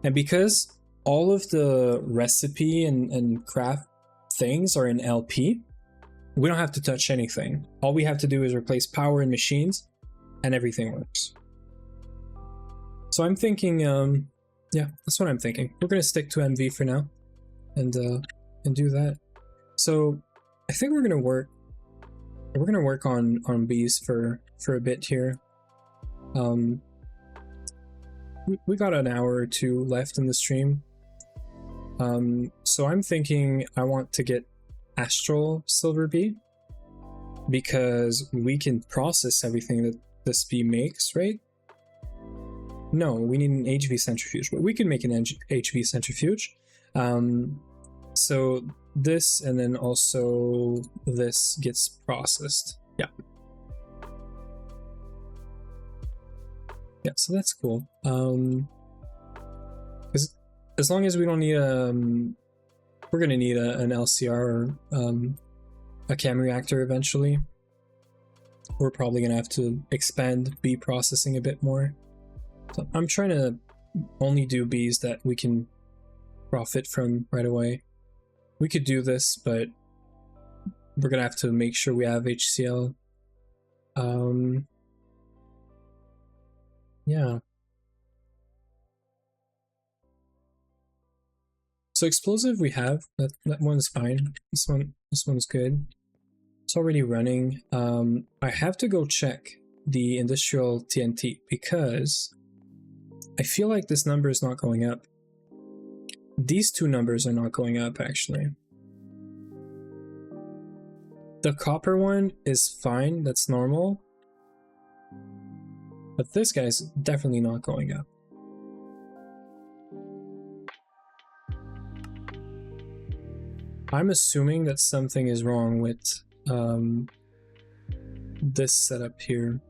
And because all of the recipe and craft things are in LP, we don't have to touch anything. All we have to do is replace power and machines, and everything works. So I'm thinking, yeah, that's what I'm thinking. We're gonna stick to MV for now, and do that. So I think we're gonna work on bees for a bit here. We got an hour or two left in the stream. So I'm thinking I want to get Astral Silver Bee, because we can process everything that this bee makes, right? No, we need an HV centrifuge, but we can make an HV centrifuge. So this, and then also this gets processed. Yeah. Yeah, so that's cool. As long as we don't need we're gonna need an LCR or a cam reactor eventually. We're probably gonna have to expand bee processing a bit more. So I'm trying to only do bees that we can profit from right away. We could do this, but we're gonna have to make sure we have HCl. Yeah. So explosive we have, that one's fine. This one's good. It's already running. I have to go check the industrial TNT because I feel like this number is not going up. These two numbers are not going up actually. The copper one is fine, that's normal. But this guy's definitely not going up. I'm assuming that something is wrong with this setup here.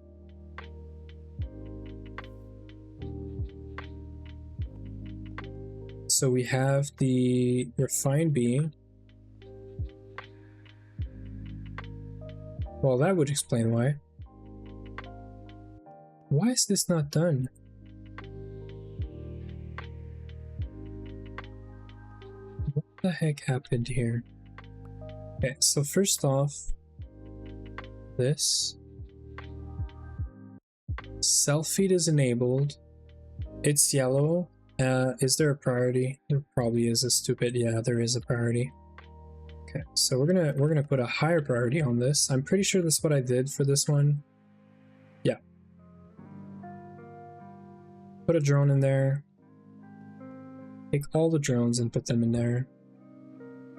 So we have the refined B. Well, that would explain why. Why is this not done? What the heck happened here? Okay, so first off, this self-feed is enabled. It's yellow. Is there a priority? There probably is a stupid, yeah, there is a priority. Okay, so we're gonna put a higher priority on this. I'm pretty sure that's what I did for this one. Yeah. Put a drone in there. Take all the drones and put them in there.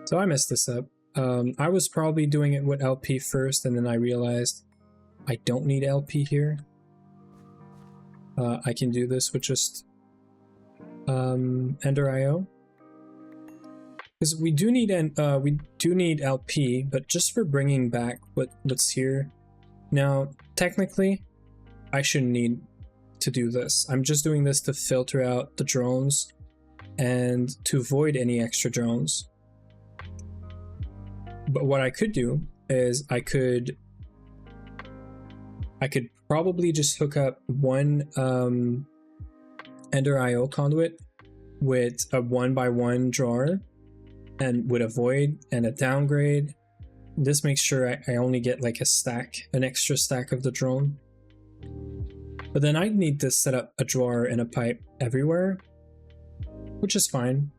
So I messed this up. I was probably doing it with LP first, and then I realized I don't need LP here. I can do this with just Ender IO, because we do need LP, but just for bringing back what's here. Now, technically, I shouldn't need to do this. I'm just doing this to filter out the drones and to avoid any extra drones. But what I could do is I could probably just hook up one Ender IO conduit with a 1x1 drawer and with a void and a downgrade. This makes sure I only get like an extra stack of the drone. But then I'd need to set up a drawer and a pipe everywhere, which is fine.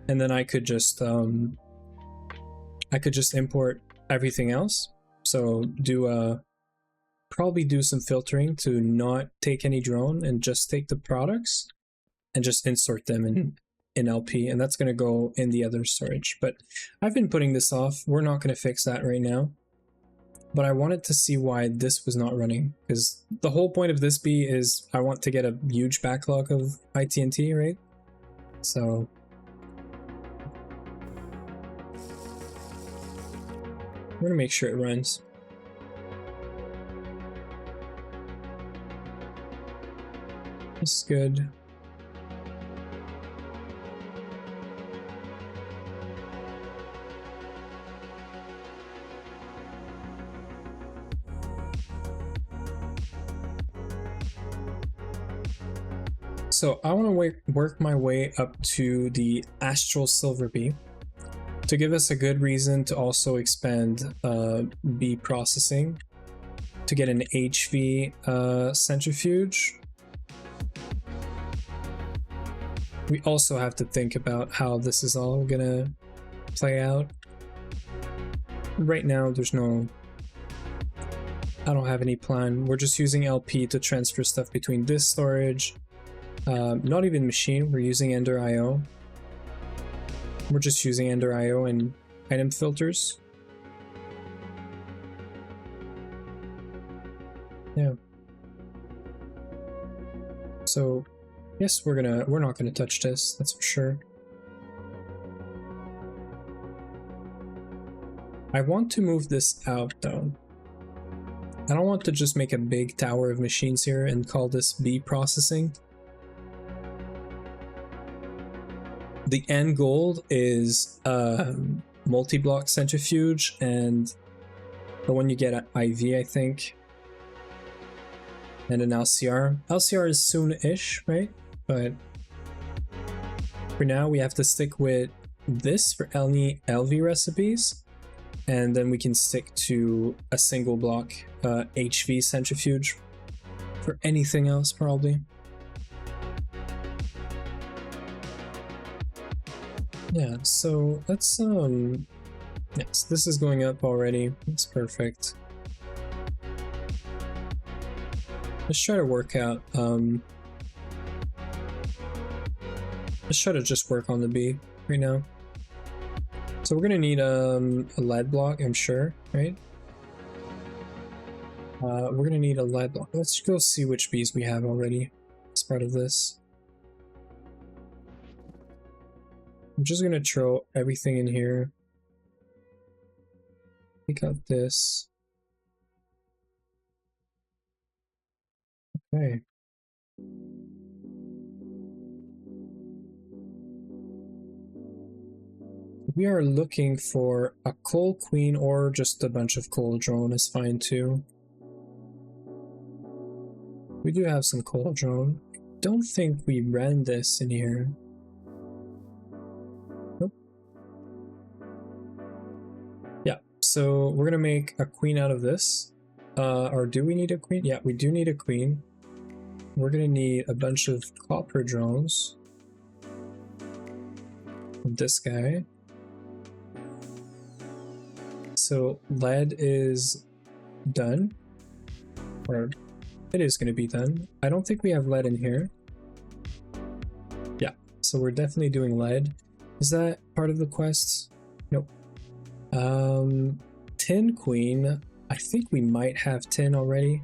And then I could just import everything else. So probably do some filtering to not take any drone and just take the products and just insert them in LP, and that's going to go in the other storage. But I've been putting this off. We're not going to fix that right now, but I wanted to see why this was not running, because the whole point of this B is I want to get a huge backlog of ITNT, right? So I'm going to make sure it runs. This is good. So I want to work my way up to the Astral Silver B to give us a good reason to also expand B processing to get an HV centrifuge. We also have to think about how this is all gonna play out. Right now, I don't have any plan. We're just using LP to transfer stuff between this storage. Not even machine, we're using Ender IO. We're just using Ender IO and item filters. Yeah. So yes, we're not gonna touch this, that's for sure. I want to move this out though. I don't want to just make a big tower of machines here and call this B processing. The end goal is multi-block centrifuge and the one you get at IV, I think. And an LCR. LCR is soon-ish, right? But for now, we have to stick with this for any LV recipes, and then we can stick to a single block HV centrifuge for anything else, probably. Yeah, so let's yes, this is going up already. It's perfect. Let's try to work out let's try to just work on the B right now. So we're gonna need a lead block, I'm sure, right? We're gonna need a lead block. Let's go see which Bs we have already as part of this. I'm just gonna throw everything in here. Take out this. Okay. We are looking for a coal queen or just a bunch of coal drone is fine too. We do have some coal drone. Don't think we ran this in here. Nope. Yeah, so we're gonna make a queen out of this. Or do we need a queen? Yeah, we do need a queen. We're gonna need a bunch of copper drones. This guy. So lead is done. Or it is going to be done. I don't think we have lead in here. Yeah, so we're definitely doing lead. Is that part of the quest? Nope. Tin queen. I think we might have tin already.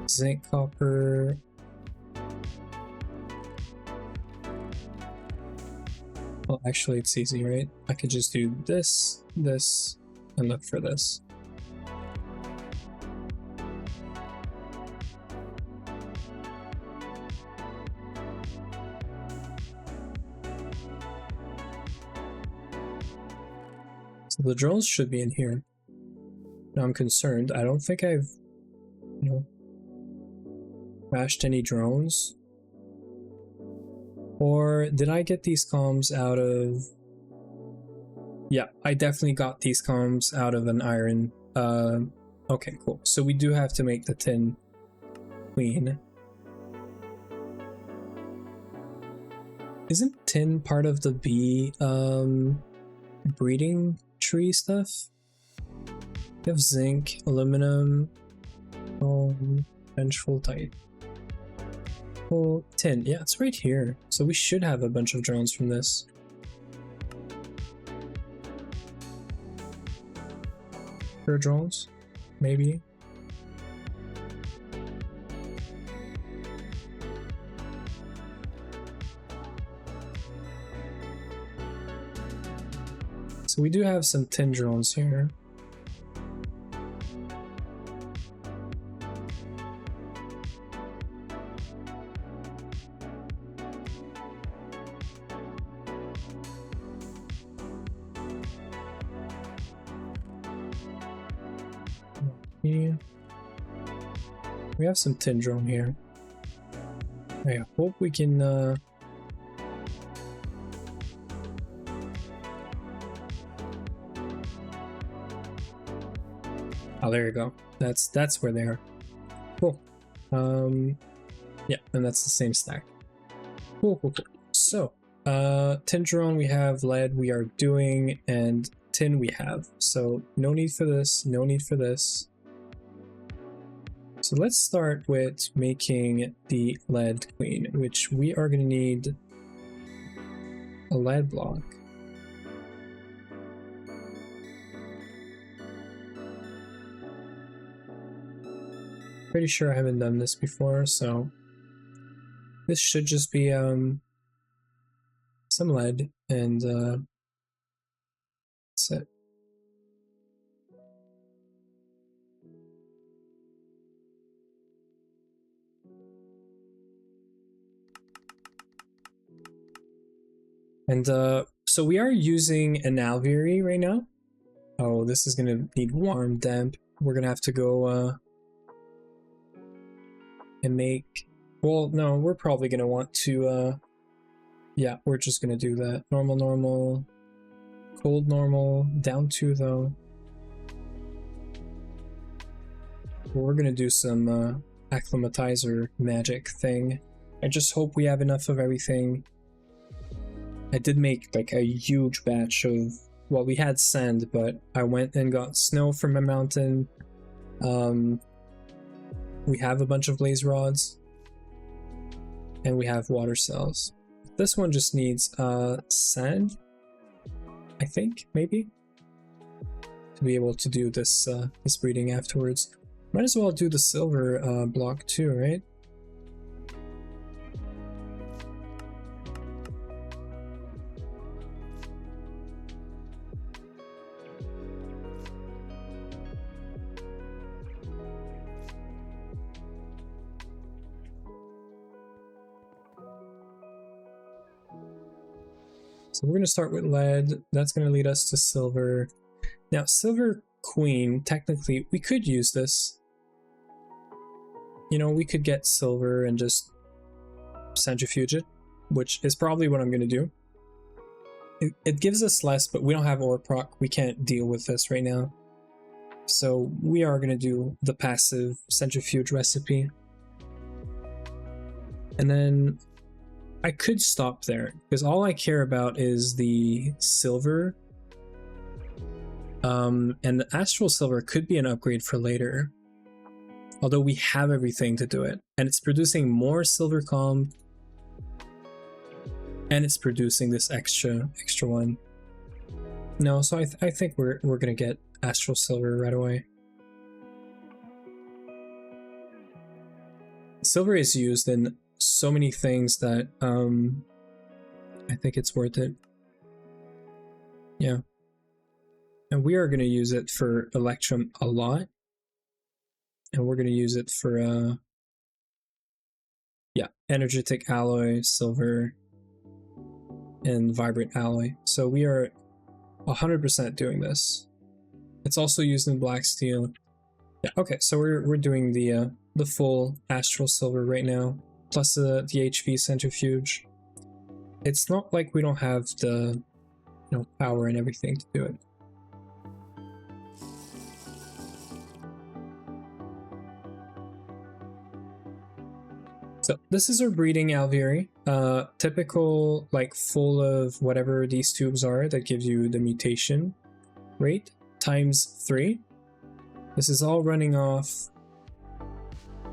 Zinc, copper. Well, actually it's easy, right? I could just do this, this, and look for this. So the drones should be in here. Now I'm concerned. I don't think I've, crashed any drones. Or did I get these comms out of... Yeah, I definitely got these comms out of an iron. Okay, cool. So we do have to make the tin queen. Isn't tin part of the bee breeding tree stuff? We have zinc, aluminum, vengeful type. Oh, tin. Yeah, it's right here. So we should have a bunch of drones from this. For drones, maybe. So we do have some tin drones here. Yeah. We have some tin drone here. I hope we can oh, there you go. That's where they are. Cool. Yeah, and that's the same stack. Cool. So, tin drone we have, lead we are doing, and tin we have. So no need for this, no need for this. So let's start with making the lead queen, which we are going to need a lead block. Pretty sure I haven't done this before, so this should just be some lead and that's it. And so we are using an alveary right now. Oh, this is gonna need warm damp. We're gonna have to go and make, well, no, we're probably gonna want to yeah, we're just gonna do that. Normal, cold normal, down 2 though. We're gonna do some acclimatizer magic thing. I just hope we have enough of everything. I did make like a huge batch of, well, we had sand, but I went and got snow from a mountain. We have a bunch of blaze rods, and we have water cells. This one just needs sand, I think, maybe, to be able to do this this breeding afterwards. Might as well do the silver block too, right? So we're going to start with lead. That's going to lead us to silver. Now, silver queen, technically, we could use this. You know, we could get silver and just centrifuge it, which is probably what I'm going to do. It gives us less, but we don't have ore proc. We can't deal with this right now. So we are going to do the passive centrifuge recipe. And then I could stop there, because all I care about is the silver. And the astral silver could be an upgrade for later. Although we have everything to do it. And it's producing more silver comp. And it's producing this extra one. No, so I think we're gonna get astral silver right away. Silver is used in so many things that I think it's worth it. Yeah. And we are going to use it for Electrum a lot. And we're going to use it for yeah, energetic alloy, silver, and vibrant alloy. So we are 100% doing this. It's also used in black steel. Yeah, okay, so we're doing the full astral silver right now, plus the HV centrifuge. It's not like we don't have the power and everything to do it. So this is our breeding alveoli, typical, like full of whatever these tubes are that gives you the mutation rate times 3. This is all running off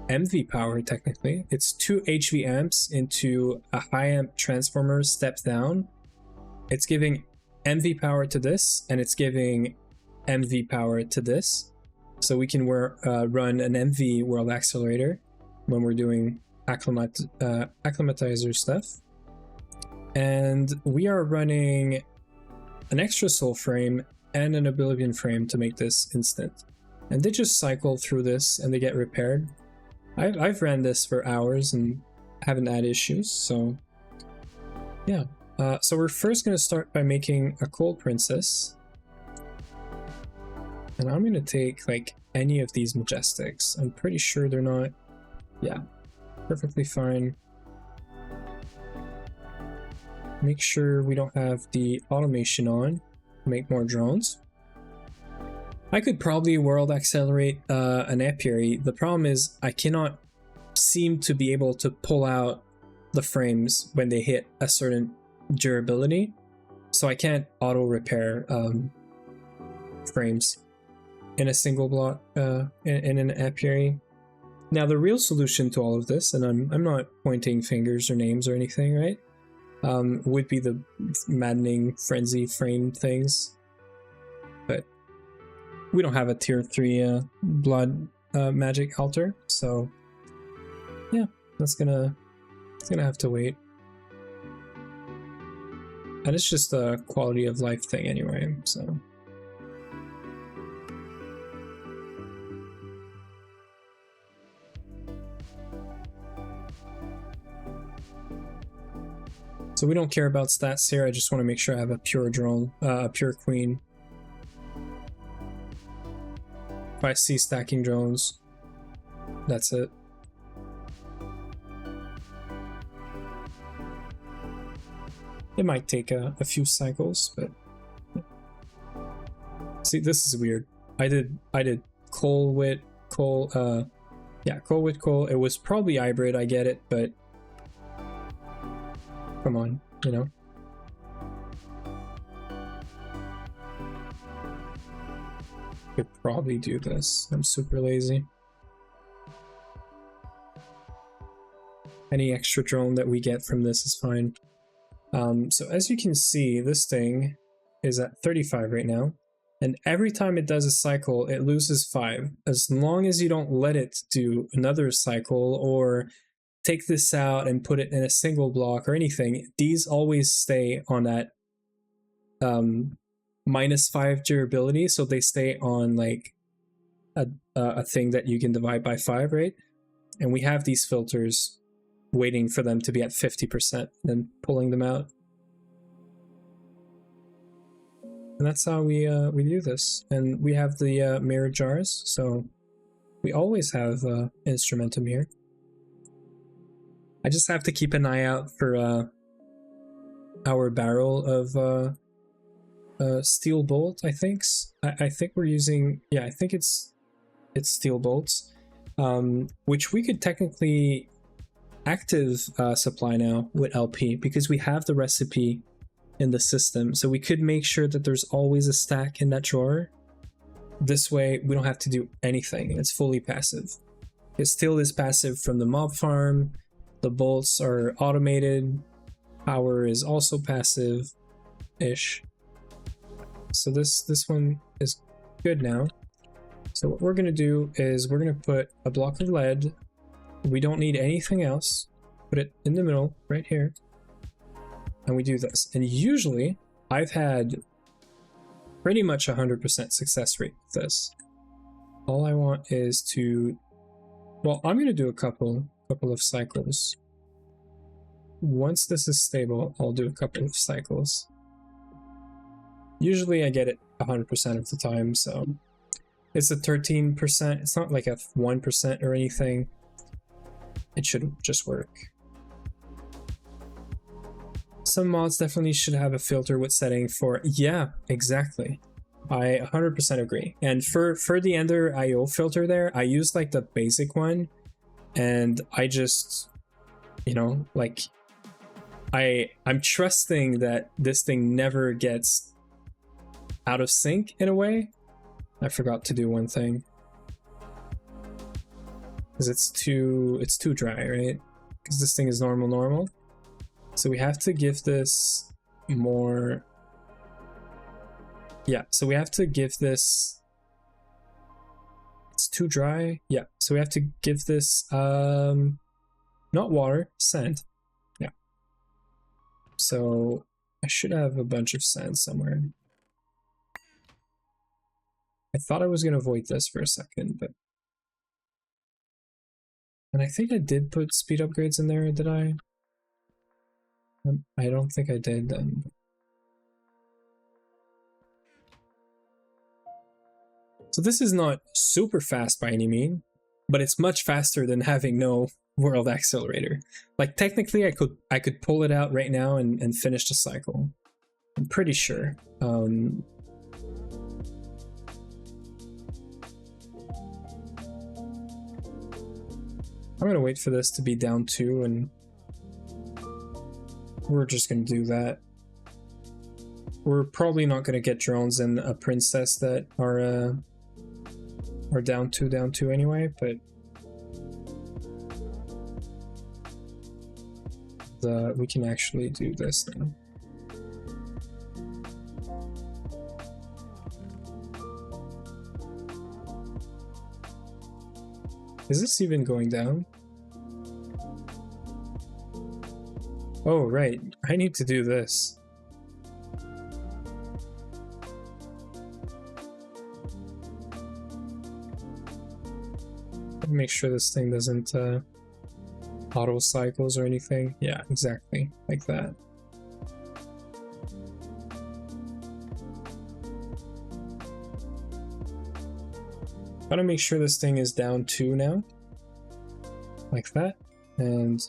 MV power technically. It's 2 HV amps into a high amp transformer steps down. It's giving MV power to this, and it's giving MV power to this. So we can run an MV world accelerator when we're doing acclimatizer stuff. And we are running an extra soul frame and an oblivion frame to make this instant. And they just cycle through this and they get repaired. I've ran this for hours and haven't had issues, so yeah. So we're first going to start by making a cold princess. And I'm going to take like any of these majestics. I'm pretty sure they're not, yeah, perfectly fine. Make sure we don't have the automation on. Make more drones. I could probably world accelerate an apiary. The problem is I cannot seem to be able to pull out the frames when they hit a certain durability. So I can't auto repair frames in a single block in an apiary. Now the real solution to all of this, and I'm not pointing fingers or names or anything, right? Would be the maddening frenzy frame things. But we don't have a tier 3 blood magic altar, so yeah, it's gonna have to wait. And it's just a quality of life thing anyway, so. So we don't care about stats here, I just want to make sure I have a pure drone, a pure queen. If I see stacking drones, that's it. It might take a few cycles, but see, this is weird. I did coal with coal, yeah, coal with coal. It was probably hybrid, I get it, but come on, you know. Could probably do this. I'm super lazy. Any extra drone that we get from this is fine. So as you can see, this thing is at 35 right now, and every time it does a cycle, it loses 5. As long as you don't let it do another cycle or take this out and put it in a single block or anything, these always stay on that -5 durability, so they stay on like a thing that you can divide by 5, right? And we have these filters waiting for them to be at 50%, then pulling them out. And that's how we do this. And we have the mirror jars, so we always have instrumentum here. I just have to keep an eye out for our barrel of steel bolt, I think. I think we're using, yeah, I think it's steel bolts, which we could technically active supply now with LP because we have the recipe in the system, so we could make sure that there's always a stack in that drawer. This way we don't have to do anything, it's fully passive. It still is passive from the mob farm, the bolts are automated, power is also passive-ish. So this one is good now. So what we're gonna do is we're gonna put a block of lead. We don't need anything else. Put it in the middle, right here. And we do this. And usually, I've had pretty much 100% success rate with this. All I want is to... Well, I'm going to do a couple of cycles. Once this is stable, I'll do a couple of cycles. Usually I get it 100% of the time, so... It's a 13%. It's not like a 1% or anything. It should just work. Some mods definitely should have a filter with setting for, yeah, exactly. I 100% agree. And for the Ender IO filter there, I used like the basic one, and I just, you know, like, I'm trusting that this thing never gets out of sync in a way. I forgot to do one thing. Because it's too dry, right? Because this thing is normal. So we have to give this more... Yeah, so we have to give this... It's too dry? Yeah, so we have to give this, not water, sand. Yeah. So I should have a bunch of sand somewhere. I thought I was going to avoid this for a second, but... And I think I did put speed upgrades in there, did I? I don't think I did then. So this is not super fast by any mean, but it's much faster than having no world accelerator. Like technically I could pull it out right now and finish the cycle. I'm pretty sure. I'm gonna wait for this to be down 2 and we're just gonna do that. We're probably not gonna get drones and a princess that are down 2 anyway, but we can actually do this now. Is this even going down? Oh, right. I need to do this. Make sure this thing doesn't auto cycles or anything. Yeah, exactly. Like that. Gotta make sure this thing is down 2 now. Like that. And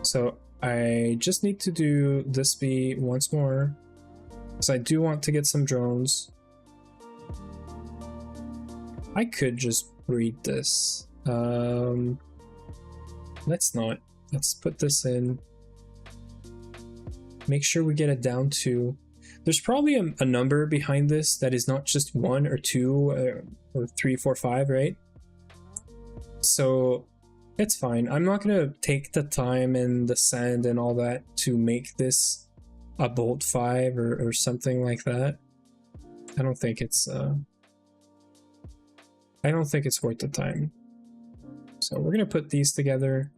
so I just need to do this B once more, because I do want to get some drones. I could just breed this. Let's not. Let's put this in. Make sure we get it down 2. There's probably a number behind this that is not just 1 or 2 or 3, 4, 5, right? So it's fine. I'm not gonna take the time and the sand and all that to make this a bolt 5 or something like that. I don't think it's worth the time. So we're gonna put these together.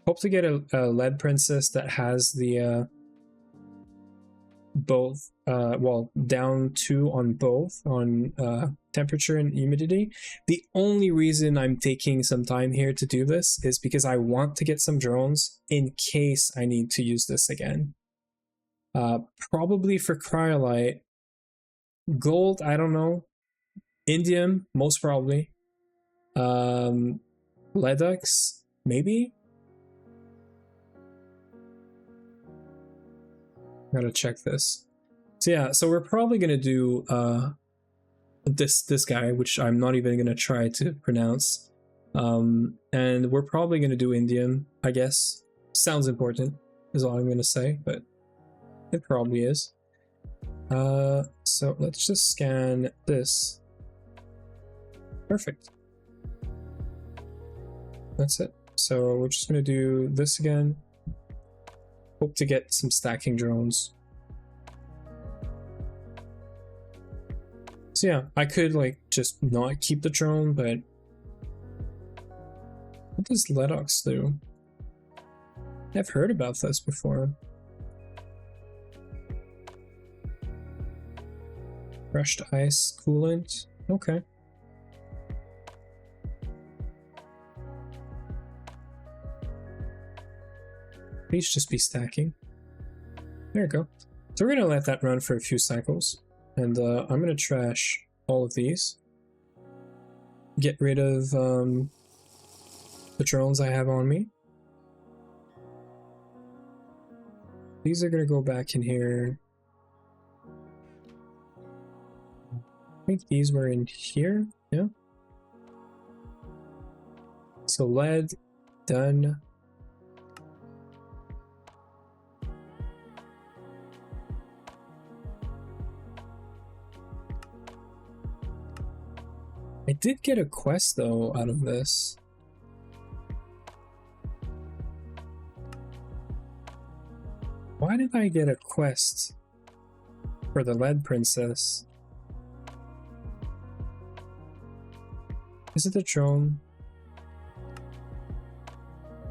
Hope to get a lead princess that has the both well, down 2 on both on temperature and humidity. The only reason I'm taking some time here to do this is because I want to get some drones in case I need to use this again. Probably for cryolite. Gold, I don't know. Indium, most probably. Ledux, maybe. Gotta check this. So yeah, so we're probably gonna do this guy, which I'm not even gonna try to pronounce. And we're probably gonna do indium, I guess. Sounds important is all I'm gonna say, but it probably is. So let's just scan this. Perfect. That's it. So we're just gonna do this again. Hope to get some stacking drones. So yeah, I could like just not keep the drone, but what does Ledox do? I've heard about this before. Crushed ice coolant. Okay. Please just be stacking. There you go. So we're gonna let that run for a few cycles, and I'm gonna trash all of these. Get rid of the drones I have on me. These are gonna go back in here. I think these were in here, yeah. So lead, done. I did get a quest though out of this. Why did I get a quest for the lead princess? Is it the drone?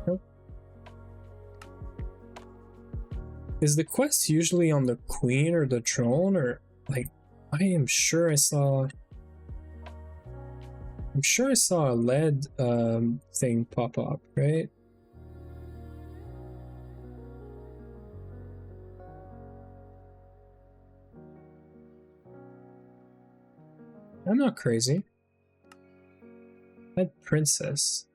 Nope. Is the quest usually on the queen or the drone, or like I am sure I saw a lead thing pop up, right? I'm not crazy. Lead princess.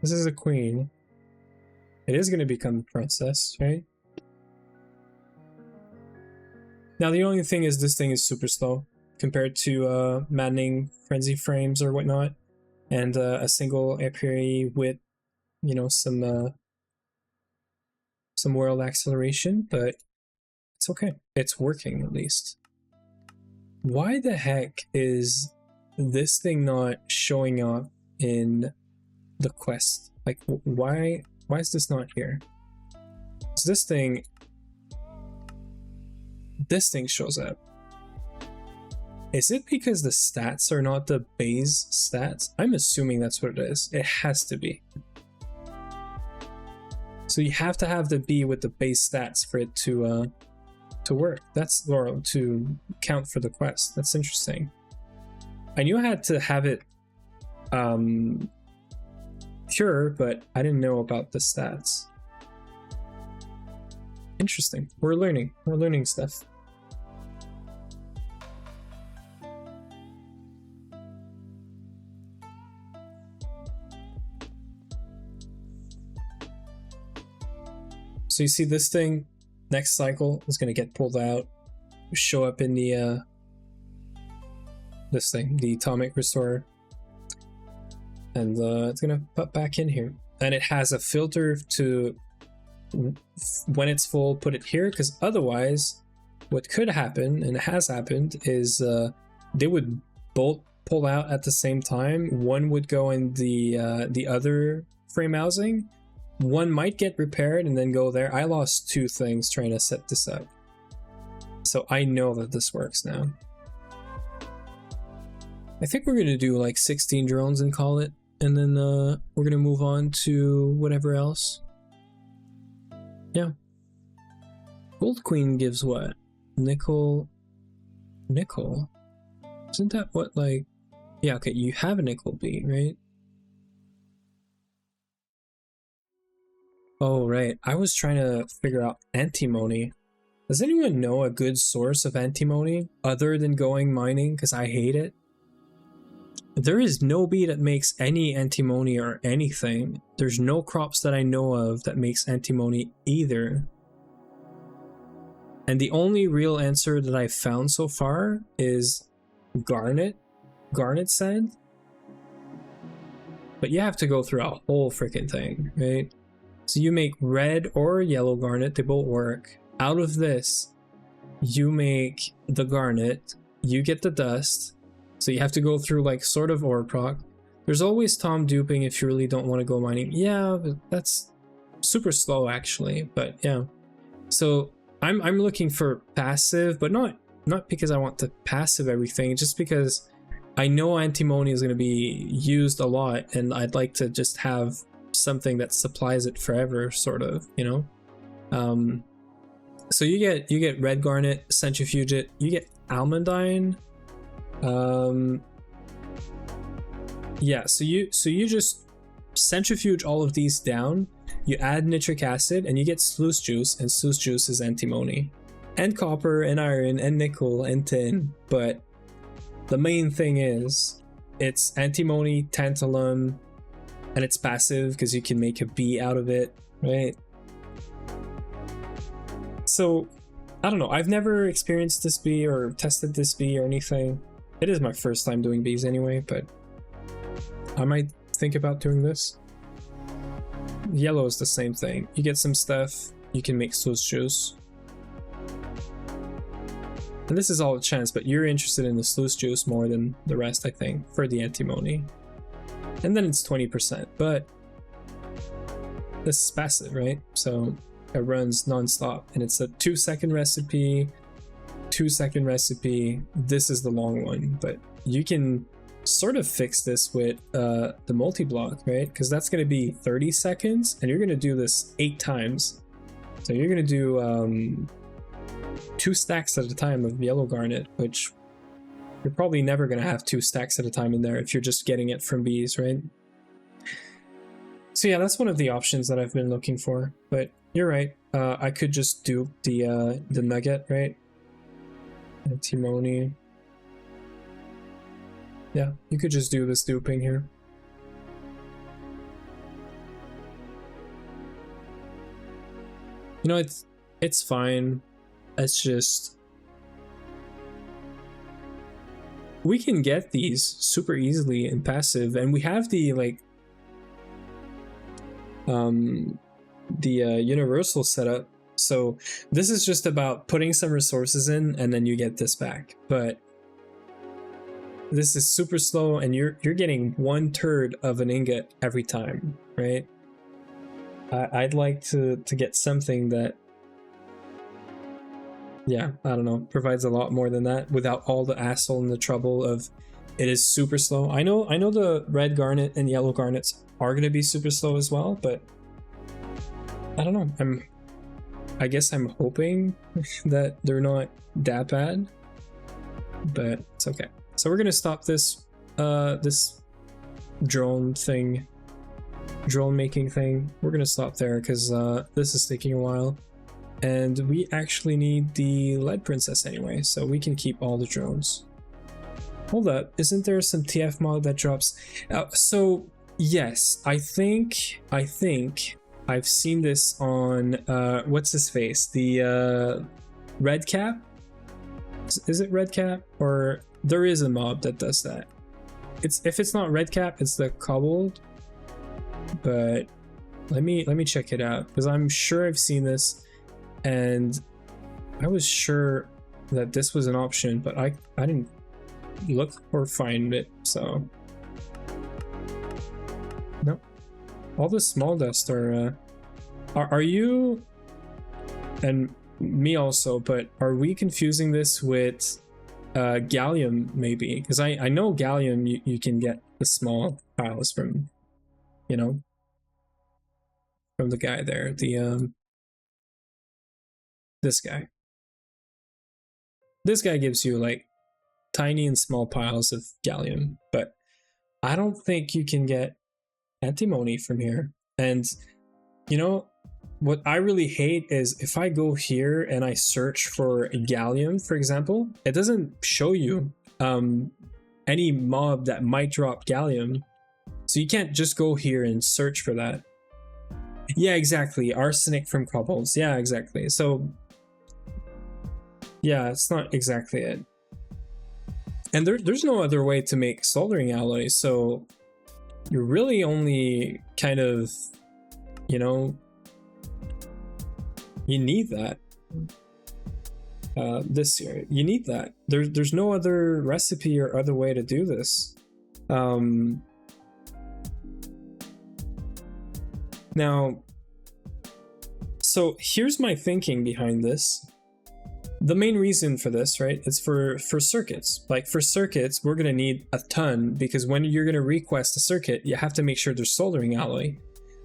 This is a queen. It is going to become a princess, right? Now the only thing is this thing is super slow compared to maddening frenzy frames or whatnot, and a single apiary with, you know, some world acceleration, but it's okay. It's working at least. Why the heck is this thing not showing up in the quest? Like, why is this not here? So this thing shows up. Is it because the stats are not the base stats? I'm assuming that's what it is. It has to be. So you have to have the B with the base stats for it to work. That's, or to count for the quest. That's interesting. I knew I had to have it pure, but I didn't know about the stats. Interesting. We're learning stuff. So you see this thing, next cycle is going to get pulled out, show up in the this thing, the atomic restorer, and it's going to pop back in here. And it has a filter to when it's full, put it here, because otherwise what could happen, and has happened, is they would both pull out at the same time. One would go in the other frame housing. One might get repaired and then go there. I lost 2 things trying to set this up, so I know that this works now. I think we're gonna do like 16 drones and call it, and then we're gonna move on to whatever else. Yeah. Gold Queen gives what? Nickel. Nickel? Isn't that what, like... Yeah, okay, you have a nickel beat, right? Oh, right. I was trying to figure out antimony. Does anyone know a good source of antimony other than going mining? Because I hate it. There is no bee that makes any antimony or anything. There's no crops that I know of that makes antimony either. And the only real answer that I've found so far is garnet sand. But you have to go through a whole freaking thing, right? So you make red or yellow garnet, they both work. Out of this, you make the garnet, you get the dust. So you have to go through like sort of ore proc. There's always Tom duping if you really don't want to go mining. Yeah, but that's super slow actually, but yeah. So I'm looking for passive, but not because I want to passive everything, just because I know antimony is going to be used a lot and I'd like to just have something that supplies it forever, sort of, you know. So you get red garnet, centrifuge it, you get almandine. Yeah, so you just centrifuge all of these down, you add nitric acid and you get sluice juice, and sluice juice is antimony and copper and iron and nickel and tin. But the main thing is it's antimony, tantalum, and it's passive because you can make a bee out of it, right? So I don't know, I've never experienced this bee or tested this bee or anything. It is my first time doing bees anyway, but I might think about doing this. Yellow is the same thing. You get some stuff, you can make sluice juice. And this is all a chance, but you're interested in the sluice juice more than the rest, I think, for the antimony. And then it's 20%, but this is passive, right? So it runs non-stop, and it's a 2-second recipe, 2-second recipe. This is the long one, but you can sort of fix this with the multi-block, right? Because that's going to be 30 seconds, and you're going to do this 8 times. So you're going to do 2 stacks at a time of yellow garnet, which you're probably never going to have 2 stacks at a time in there if you're just getting it from bees, right? So yeah, that's one of the options that I've been looking for, but you're right. I could just do the nugget, right? Antimony. Yeah, you could just do this duping here. You know, it's fine. It's just we can get these super easily in passive, and we have the like universal setup. So this is just about putting some resources in and then you get this back. But this is super slow, and you're getting 1/3 of an ingot every time, right? I'd like to get something that, yeah, I don't know, provides a lot more than that without all the hassle and the trouble of it is super slow. I know the red garnet and yellow garnets are gonna be super slow as well, but I don't know. I guess I'm hoping that they're not that bad, but it's okay. So we're gonna stop this this drone making thing. We're gonna stop there because this is taking a while, and we actually need the lead princess anyway, so we can keep all the drones. Hold up, isn't there some TF mod that drops? So yes, I think I've seen this on what's his face, the red cap. Is it red cap? Or there is a mob that does that. If it's not red cap, it's the cobbled. But Let me check it out, because I'm sure I've seen this, and I was sure that this was an option, but I didn't look or find it. So no, all the small dust are you and me also, but are we confusing this with gallium maybe? Because I know gallium you can get the small piles from, you know, from the guy there, the this guy gives you like tiny and small piles of gallium, but I don't think you can get antimony from here. And you know what I really hate is if I go here and I search for gallium, for example, it doesn't show you any mob that might drop gallium, so you can't just go here and search for that. Yeah, exactly. Arsenic from cobbles. Yeah, exactly. So yeah, it's not exactly it. And there's no other way to make soldering alloy, so you're really only kind of, you know, you need that. This year, you need that. There's no other recipe or other way to do this. Now, so here's my thinking behind this. The main reason for this, right, it's for circuits. Like for circuits, we're gonna need a ton, because when you're gonna request a circuit, you have to make sure there's soldering alloy.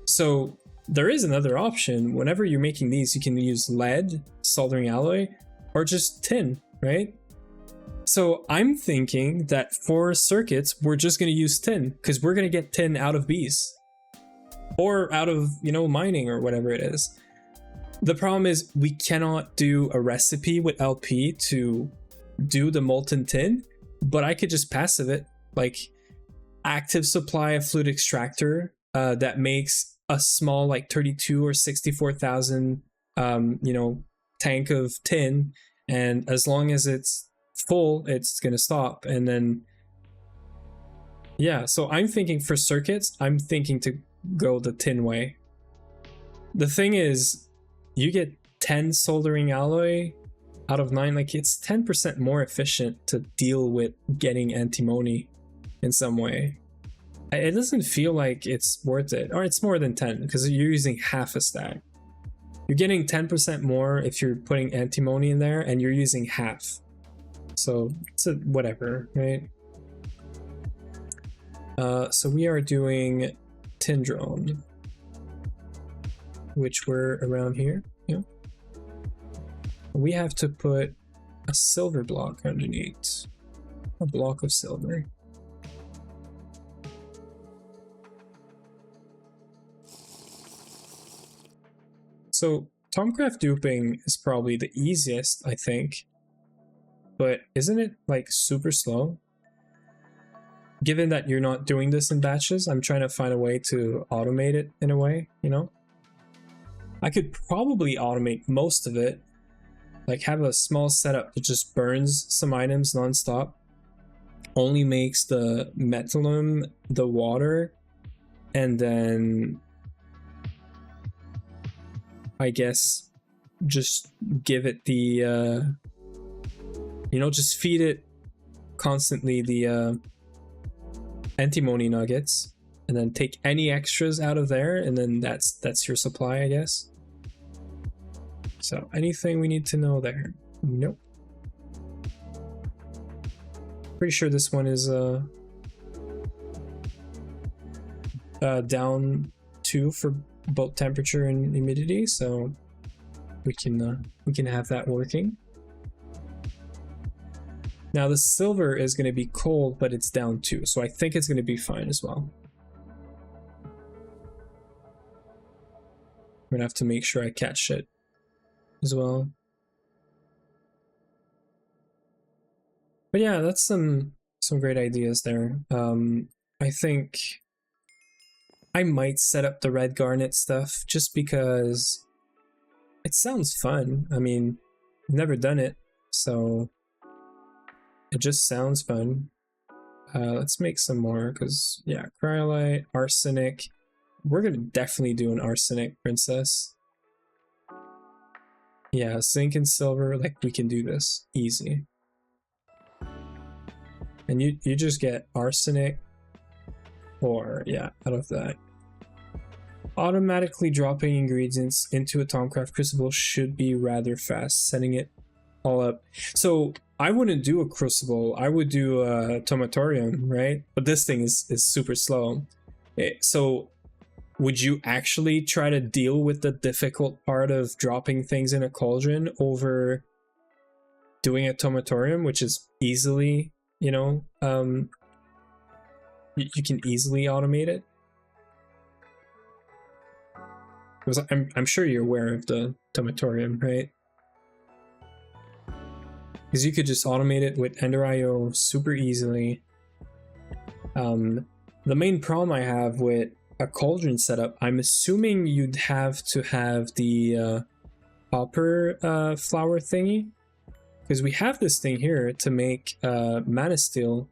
So there is another option. Whenever you're making these, you can use lead, soldering alloy, or just tin, right? So I'm thinking that for circuits, we're just gonna use tin, because we're gonna get tin out of bees. Or out of, you know, mining or whatever it is. The problem is we cannot do a recipe with LP to do the molten tin, but I could just passive it, like active supply of fluid extractor that makes a small like 32 or 64,000 you know, tank of tin, and as long as it's full, it's gonna stop. And then yeah, so I'm thinking for circuits, I'm thinking to go the tin way. The thing is, you get 10 soldering alloy out of 9, like it's 10% more efficient to deal with getting antimony in some way. It doesn't feel like it's worth it, or it's more than 10 because you're using half a stack. You're getting 10% more if you're putting antimony in there, and you're using half. So it's a whatever, right? So we are doing tin drone, which we're around here. Yeah. We have to put a silver block underneath, a block of silver. So Tomcraft duping is probably the easiest, I think, but isn't it like super slow? Given that you're not doing this in batches, I'm trying to find a way to automate it in a way, you know? I could probably automate most of it, like have a small setup that just burns some items non-stop, only makes the metallum, the water, and then I guess just give it the, you know, just feed it constantly the antimony nuggets, and then take any extras out of there, and then that's your supply, I guess. So anything we need to know there? Nope. Pretty sure this one is down 2 for both temperature and humidity, so we can have that working. Now the silver is going to be cold, but it's down 2, so I think it's going to be fine as well. I'm going to have to make sure I catch it as well. But yeah, that's some great ideas there. I think I might set up the red garnet stuff just because it sounds fun. I mean, I've never done it, so it just sounds fun. Let's make some more, because yeah, cryolite, arsenic, we're gonna definitely do an arsenic princess. Yeah, zinc and silver, like we can do this easy. And you just get arsenic, or yeah, out of that. Automatically dropping ingredients into a Thaumcraft crucible should be rather fast, setting it all up. So I wouldn't do a crucible, I would do a tomatorium, right? But this thing is super slow. So would you actually try to deal with the difficult part of dropping things in a cauldron over doing a tomatorium, which is easily, you know, you can easily automate it? Because I'm sure you're aware of the tomatorium, right? Because you could just automate it with Ender.io super easily. The main problem I have with a cauldron setup, I'm assuming you'd have to have the copper flower thingy, because we have this thing here to make mana steel.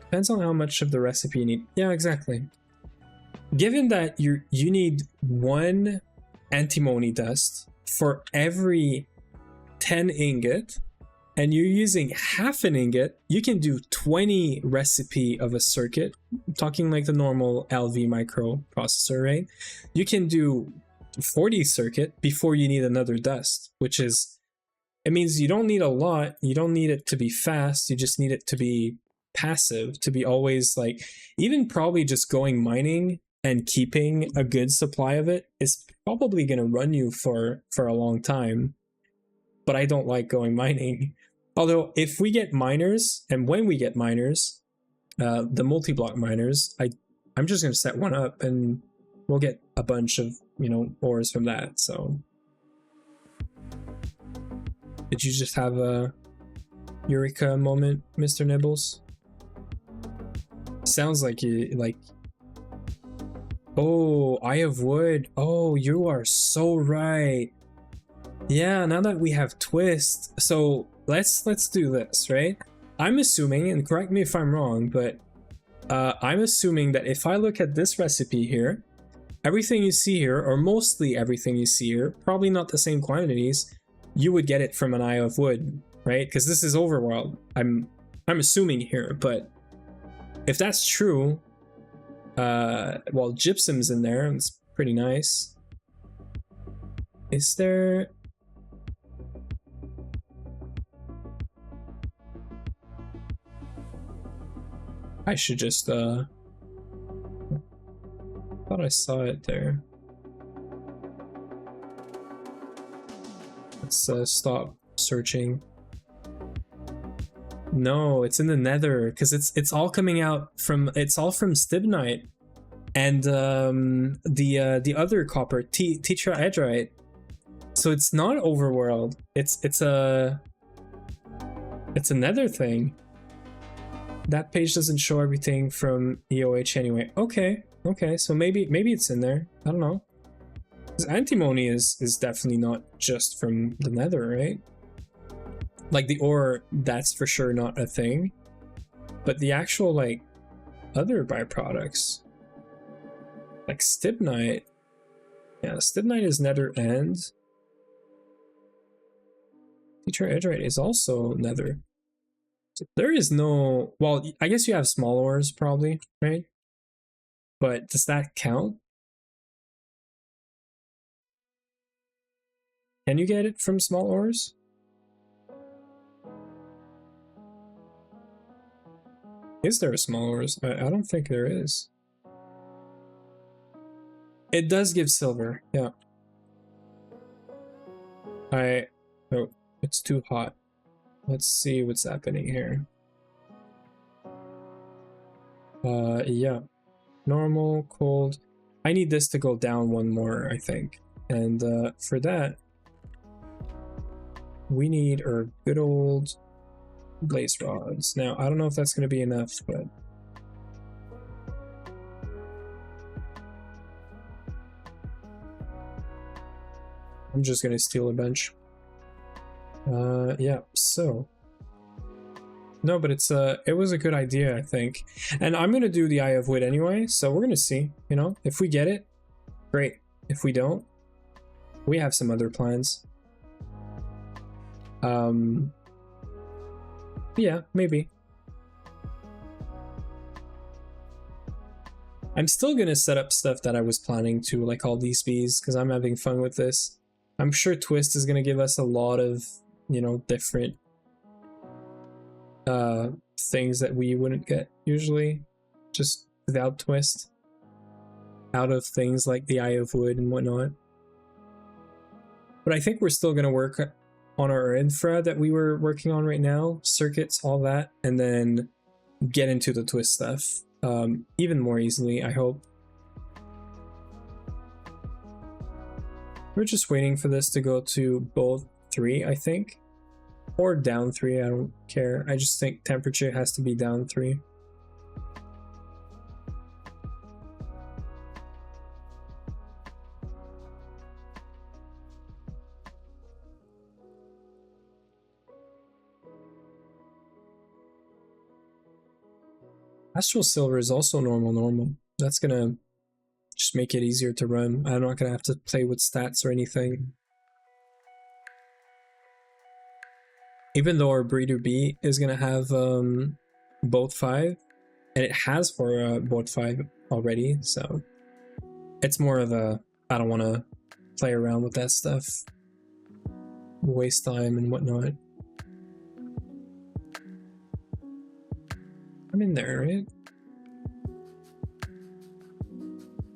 Depends on how much of the recipe you need. Yeah, exactly. Given that you need 1 antimony dust for every 10 ingot, and you're using half an ingot, you can do 20 recipe of a circuit. I'm talking like the normal LV microprocessor, right? You can do 40 circuit before you need another dust, which is, it means you don't need a lot, you don't need it to be fast, you just need it to be passive, to be always like, even probably just going mining and keeping a good supply of it is probably going to run you for a long time. But I don't like going mining. Although if we get miners, and when we get miners, the multi-block miners, I'm just going to set one up and we'll get a bunch of, you know, ores from that. So did you just have a Eureka moment, Mr. Nibbles? Sounds like you like. Oh, Eye of Wood. Oh, you are so right. Yeah, now that we have Twist, so let's do this, right? I'm assuming, and correct me if I'm wrong, but I'm assuming that if I look at this recipe here, everything you see here, or mostly everything you see here, probably not the same quantities, you would get it from an Eye of Wood, right? Because this is overworld. I'm assuming here, but if that's true, well, gypsum's in there, and it's pretty nice. Is there... I should just, thought I saw it there. Let's stop searching. No, it's in the Nether, because it's all coming out from, it's all from Stibnite and the other copper, tetrahedrite. So it's not overworld. It's a Nether thing. That page doesn't show everything from EOH anyway. Okay, so maybe it's in there. I don't know. Because antimony is definitely not just from the Nether, right? Like the ore, that's for sure not a thing. But the actual like other byproducts, like stibnite. Yeah, stibnite is Nether and tetrahedrite is also Nether. So there is no, well, I guess you have small ores probably, right? But does that count? Can you get it from small ores? Is there a small ores? I don't think there is. It does give silver, yeah. Oh, it's too hot. Let's see what's happening here. Yeah. Normal, cold. I need this to go down one more, I think. And for that, we need our good old blaze rods. Now, I don't know if that's going to be enough, but... I'm just going to steal a bunch. Yeah, so... No, but it was a good idea, I think. And I'm gonna do the Eye of Wood anyway, so we're gonna see, you know, if we get it, great. If we don't, we have some other plans. Yeah, maybe. I'm still gonna set up stuff that I was planning to, like all these bees, because I'm having fun with this. I'm sure Twist is gonna give us a lot of, you know, different things that we wouldn't get usually just without Twist, out of things like the Eye of Wood and whatnot. But I think we're still going to work on our infra that we were working on right now, circuits, all that, and then get into the Twist stuff even more easily, I hope. We're just waiting for this to go to both 3, I think. Or down 3, I don't care. I just think temperature has to be down 3. Astral Silver is also normal. That's gonna just make it easier to run. I'm not gonna have to play with stats or anything. Even though our breeder bee is gonna have both 5, and it has for both 5 already, so it's more of a I don't want to play around with that stuff, waste time and whatnot. I'm in there, right?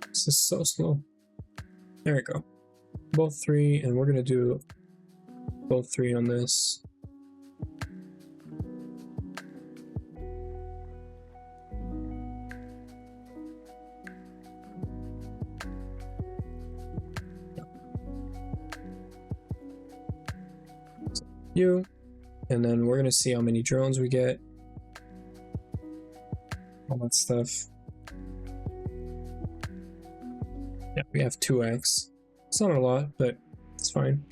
This is so slow. There we go. Both 3, and we're gonna do both 3 on this. You, and then we're gonna see how many drones we get, all that stuff. Yeah, we have 2x. It's not a lot, but it's fine.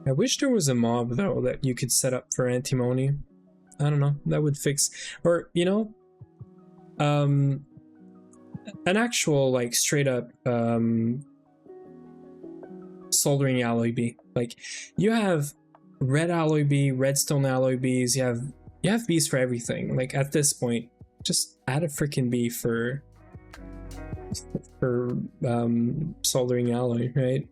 I wish there was a mob though that you could set up for antimony. I don't know, that would fix, or you know, an actual like straight up soldering alloy bee. Like you have red alloy bee, redstone alloy bees, you have bees for everything. Like at this point, just add a freaking bee for soldering alloy, right?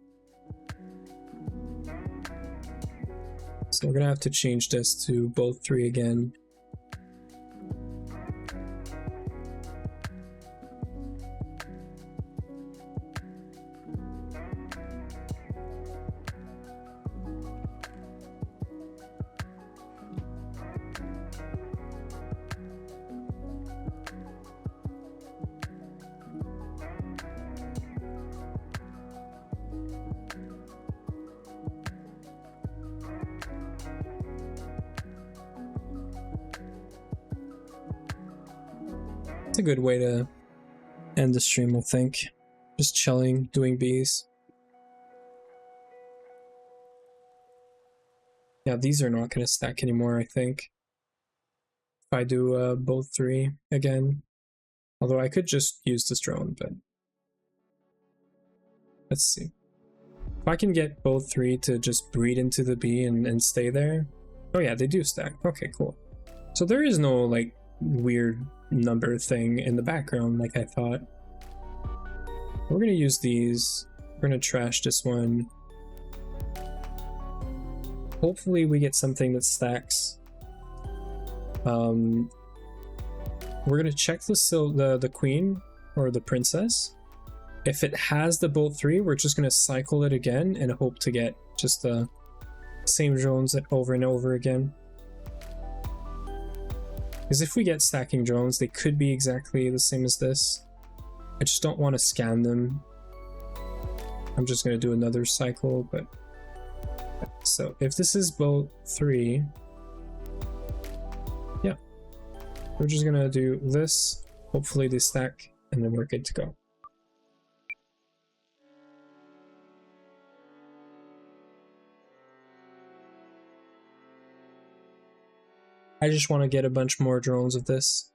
So we're gonna have to change this to both 3 again. It's a good way to end the stream, I think. Just chilling, doing bees. Yeah, these are not going to stack anymore, I think. If I do both 3 again. Although I could just use this drone, but let's see. If I can get both 3 to just breed into the bee and stay there. Oh yeah, they do stack. Okay, cool. So there is no like weird number thing in the background like I thought. We're gonna use these. We're gonna trash this one. Hopefully we get something that stacks. We're gonna check the queen or the princess. If it has the bolt 3, we're just gonna cycle it again and hope to get just the same drones over and over again. Because if we get stacking drones, they could be exactly the same as this. I just don't want to scan them. I'm just going to do another cycle, but... So, if this is bolt 3... Yeah. We're just going to do this. Hopefully they stack, and then we're good to go. I just want to get a bunch more drones of this.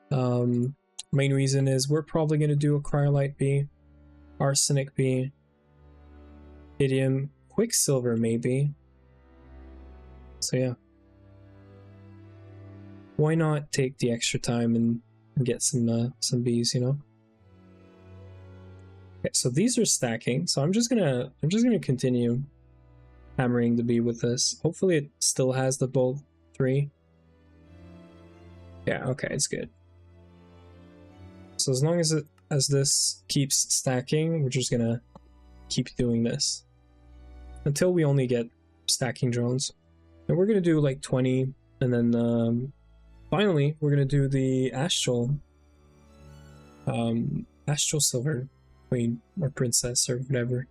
Main reason is we're probably going to do a Cryolite B, Arsenic B, Idiom, Quicksilver maybe. So yeah. Why not take the extra time and get some bees, you know? Okay, so these are stacking. So I'm just gonna continue hammering the bee with this. Hopefully it still has the bolt 3. Yeah, okay, it's good. So as long as this keeps stacking, we're just gonna keep doing this until we only get stacking drones. And we're gonna do like 20, and then finally we're gonna do the astral silver queen or princess or whatever.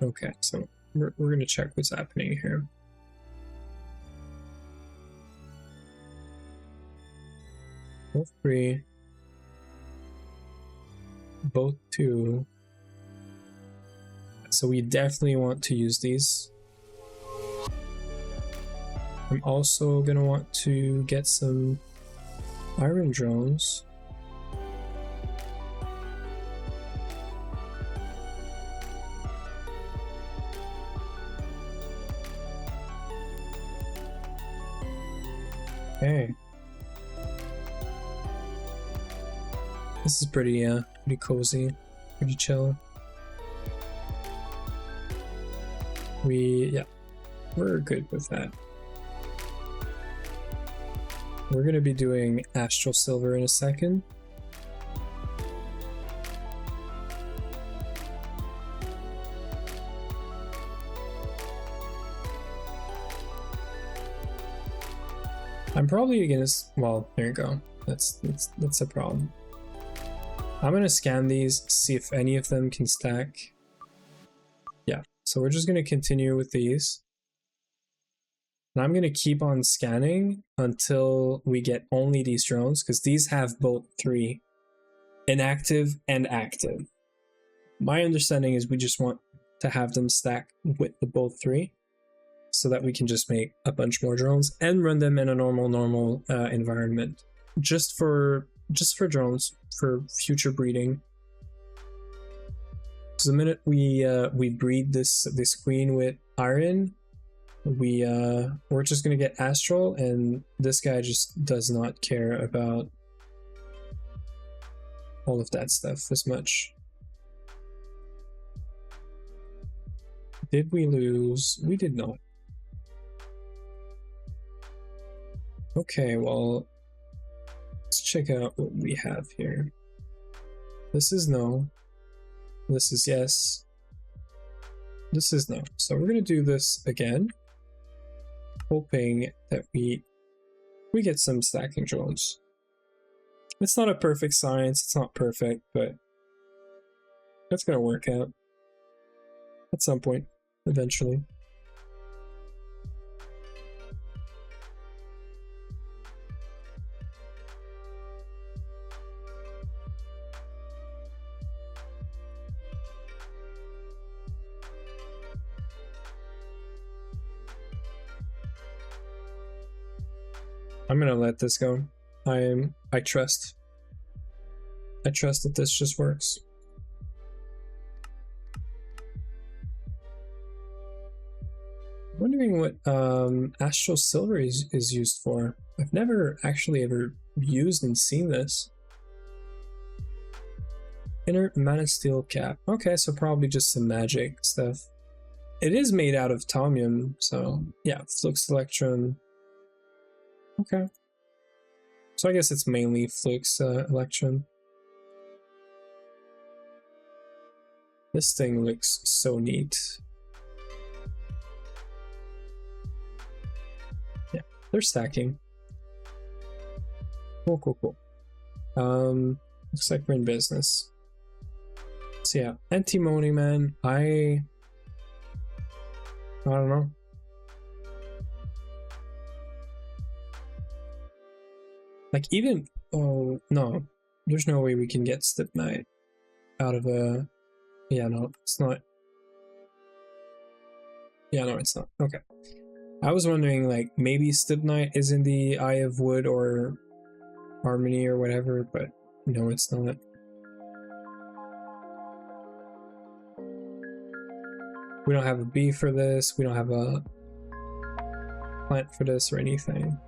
Okay, so we're gonna check what's happening here. Both 3, both 2. So we definitely want to use these. I'm also gonna want to get some iron drones. Okay. This is pretty cozy, pretty chill. We're good with that. We're gonna be doing astral silver in a second. I'm probably gonna, well, there you go. That's a problem. I'm gonna scan these, see if any of them can stack. Yeah, so we're just gonna continue with these. And I'm gonna keep on scanning until we get only these drones, because these have both 3 inactive and active. My understanding is we just want to have them stack with the both 3, so that we can just make a bunch more drones and run them in a normal environment, just for drones for future breeding. So the minute we breed this queen with iron, we're just gonna get astral, and this guy just does not care about all of that stuff as much. Did we lose? We did not. Okay, well, let's check out what we have here. This is no. This is yes. This is no. So we're gonna do this again, hoping that we get some stacking drones. It's not a perfect science, it's not perfect, but that's gonna work out at some point, eventually. I'm gonna let this go. I trust that this just works. I'm wondering what astral silver is used for. I've never actually ever used and seen this. Inner mana steel cap. Okay, so probably just some magic stuff. It is made out of tomium, so yeah, flux electron. Okay. So I guess it's mainly flux electron. This thing looks so neat. Yeah, they're stacking. Cool. Looks like we're in business. So yeah, antimony, man. I don't know. Like even, oh no, there's no way we can get Stipnite out of a, yeah, no, it's not. Yeah, no, it's not. Okay. I was wondering, like, maybe Stibnite is in the Eye of Wood or Harmony or whatever, but no, it's not. We don't have a bee for this, we don't have a plant for this or anything.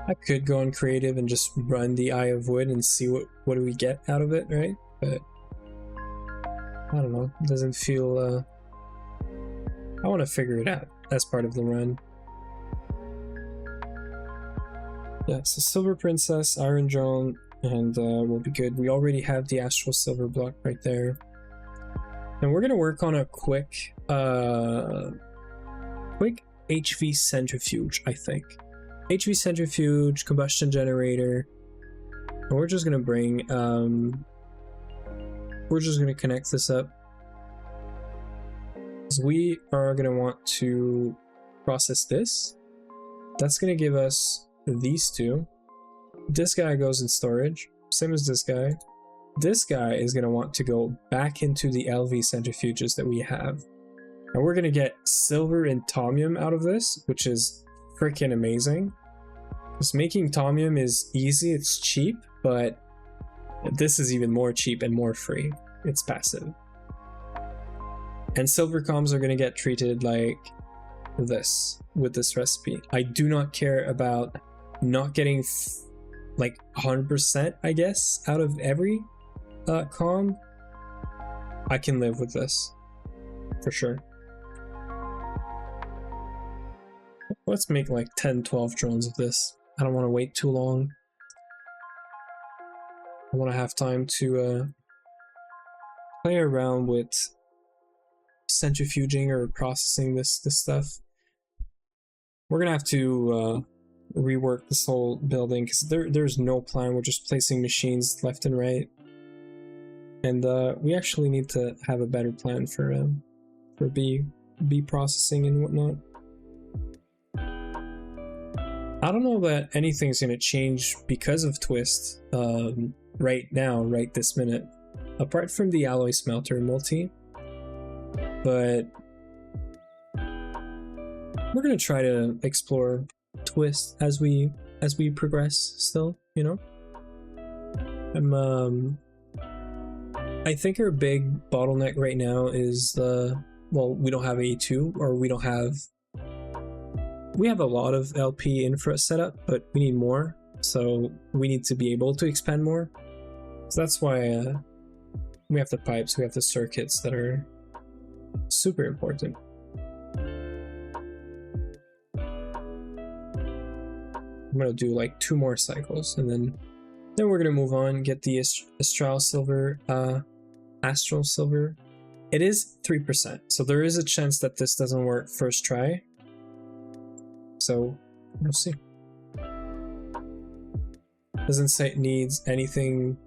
I could go on creative and just run the Eye of Wood and see what do we get out of it, right? But I don't know, it doesn't feel I want to figure it out as part of the run. Yeah, so Silver Princess, Iron Drone, and we'll be good. We already have the Astral Silver block right there. And we're gonna work on a quick HV centrifuge, I think. HV centrifuge, combustion generator, and we're just gonna bring we're just gonna connect this up. So we are gonna want to process this. That's gonna give us these two. This guy goes in storage, same as this guy. This guy is gonna want to go back into the LV centrifuges that we have. And we're gonna get silver and tomium out of this, which is freaking amazing. Because making tomium is easy, it's cheap, but this is even more cheap and more free. It's passive. And silver comms are going to get treated like this with this recipe. I do not care about not getting like 100%, I guess, out of every comm. I can live with this for sure. Let's make like 10-12 drones of this. I don't want to wait too long. I want to have time to play around with centrifuging or processing this stuff. We're gonna have to rework this whole building because there's no plan. We're just placing machines left and right, and we actually need to have a better plan for bee processing and whatnot. I don't know that anything's gonna change because of Twist right now, right this minute, apart from the alloy smelter multi. But we're gonna try to explore Twist as we progress still, you know? I think our big bottleneck right now is well, we don't have A2, or we have a lot of LP infra set up, but we need more, so we need to be able to expand more. So that's why we have the pipes, we have the circuits that are super important. I'm gonna do like 2 more cycles, and then we're gonna move on, get the Astral Silver. It is 3%, so there is a chance that this doesn't work first try. So we'll see. Doesn't say it needs anything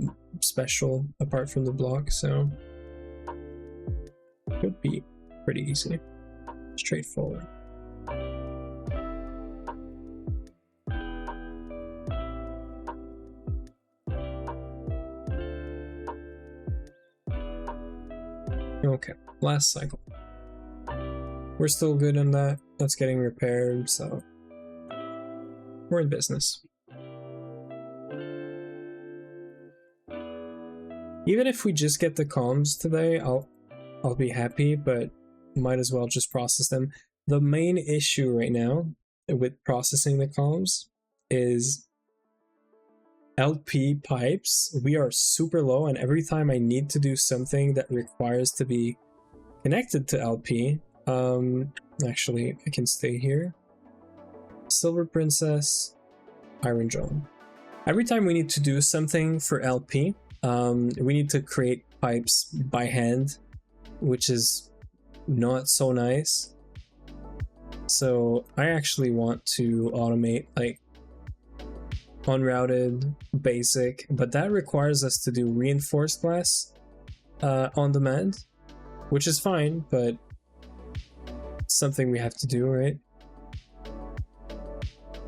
special apart from the block, so could be pretty easy, straightforward. Okay, last cycle. We're still good on that. That's getting repaired, so we're in business. Even if we just get the comms today, I'll be happy, but might as well just process them. The main issue right now with processing the comms is LP pipes. We are super low, and every time I need to do something that requires to be connected to LP, actually I can stay here. Silver Princess, Iron Drone. Every time we need to do something for LP, we need to create pipes by hand, which is not so nice. So I actually want to automate like unrouted basic, but that requires us to do reinforced glass on demand, which is fine, but something we have to do, right?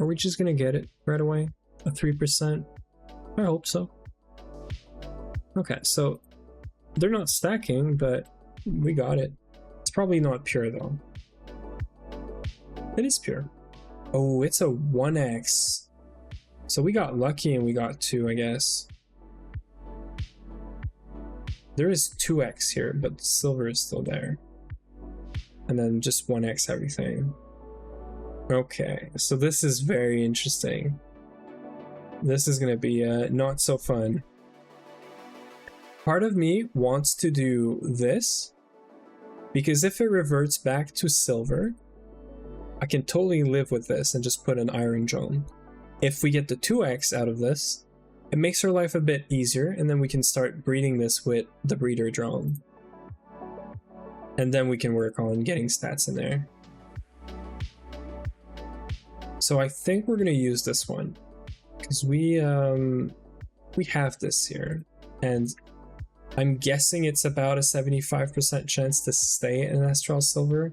Are we just gonna get it right away? A 3%? I hope so. Okay, so they're not stacking, but we got it. It's probably not pure though. It is pure. Oh, it's a 1x. So we got lucky and we got 2, I guess. There is 2x here, but silver is still there. And then just 1x everything. Okay, so this is very interesting. This is going to be not so fun. Part of me wants to do this, because if it reverts back to silver, I can totally live with this and just put an iron drone. If we get the 2x out of this, it makes our life a bit easier, and then we can start breeding this with the breeder drone. And then we can work on getting stats in there. So I think we're gonna use this one, because we have this here, and I'm guessing it's about a 75% chance to stay in Astral Silver.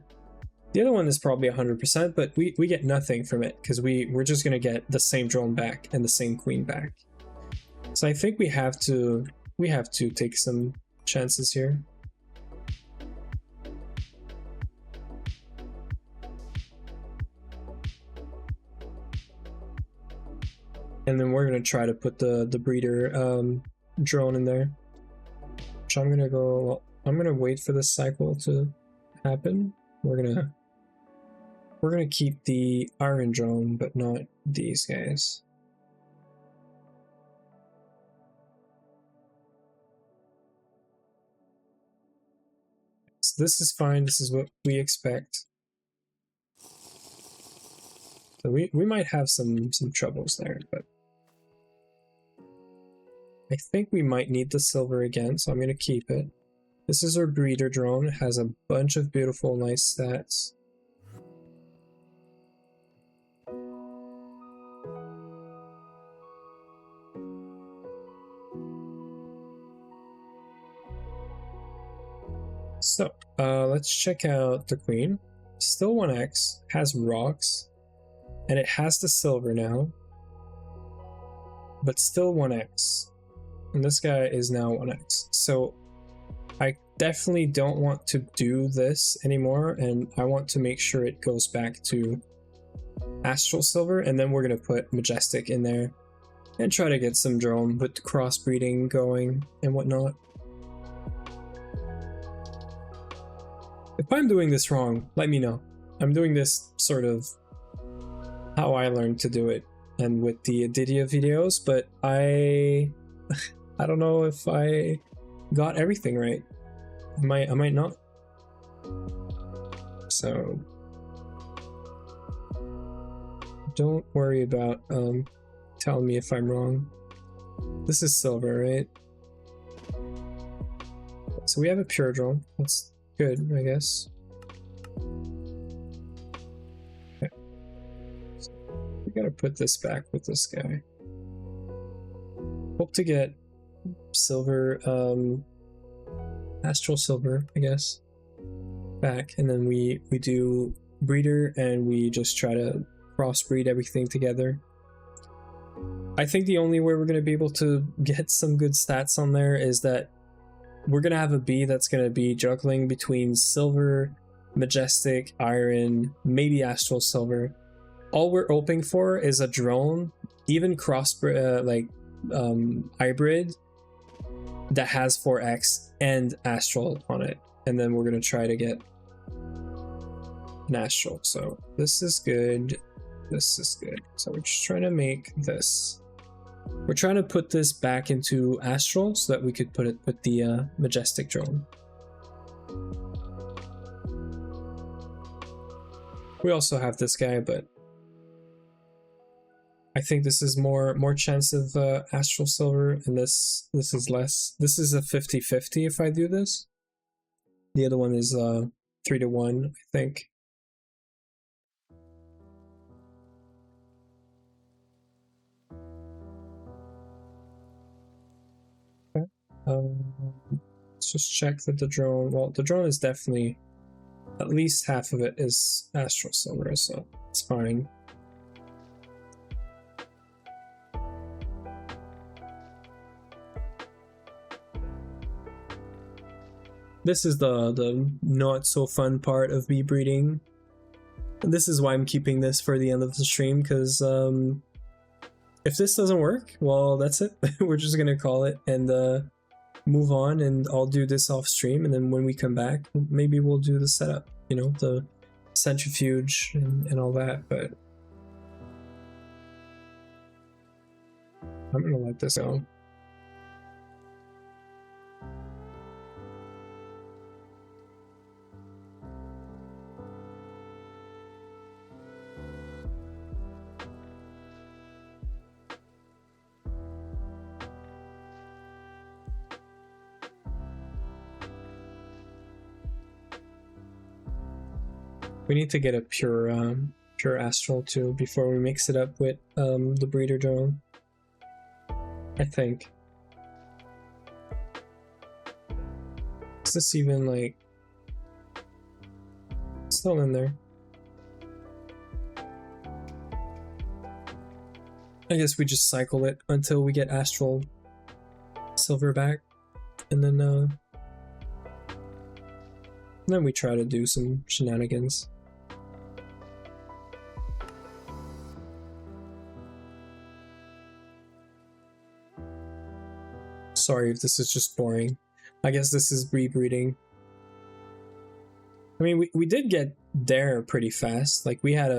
The other one is probably 100%, but we get nothing from it, because we're just gonna get the same drone back and the same queen back. So I think we have to take some chances here. And then we're gonna try to put the breeder drone in there. So I'm gonna go. Well, I'm gonna wait for this cycle to happen. We're gonna keep the iron drone, but not these guys. So this is fine. This is what we expect. So we might have some troubles there, but I think we might need the silver again, so I'm going to keep it. This is our breeder drone. It has a bunch of beautiful, nice stats. So, let's check out the queen. Still 1x, has rocks, and it has the silver now, but still 1x. And this guy is now 1x. So I definitely don't want to do this anymore, and I want to make sure it goes back to Astral Silver, and then we're going to put Majestic in there and try to get some drone with crossbreeding going and whatnot. If I'm doing this wrong, let me know. I'm doing this sort of how I learned to do it and with the Didia videos, but I don't know if I got everything right. I might not. So don't worry about telling me if I'm wrong. This is silver, right? So we have a pure drone. That's good, I guess. Okay. So we gotta put this back with this guy. Hope to get silver, Astral Silver, I guess, back, and then we do breeder and we just try to crossbreed everything together. I think the only way we're going to be able to get some good stats on there is that we're going to have a bee that's going to be juggling between silver, majestic, iron, maybe Astral Silver. All we're hoping for is a drone, even hybrid, that has 4x and Astral on it, and then we're going to try to get an Astral. So this is good, this is good. So we're just trying to make this, we're trying to put this back into Astral so that we could put it with the Majestic drone. We also have this guy, but I think this is more chance of Astral Silver, and this is less. This is a 50-50 if I do this. The other one is 3-1, I think. Okay. Let's just check that the drone. Well, the drone is definitely, at least half of it is Astral Silver, so it's fine. this is the not so fun part of bee breeding. This is why I'm keeping this for the end of the stream, because if this doesn't work, well, that's it. We're just gonna call it and move on, and I'll do this off stream, and then when we come back, maybe we'll do the setup, you know, the centrifuge and all that. But I'm gonna let this go. We need to get a pure astral too before we mix it up with the breeder drone, I think. Is this even like still in there? I guess we just cycle it until we get astral silver back, and then we try to do some shenanigans. Sorry if this is just boring. I guess this is rebreeding. I mean, we did get there pretty fast. Like, we had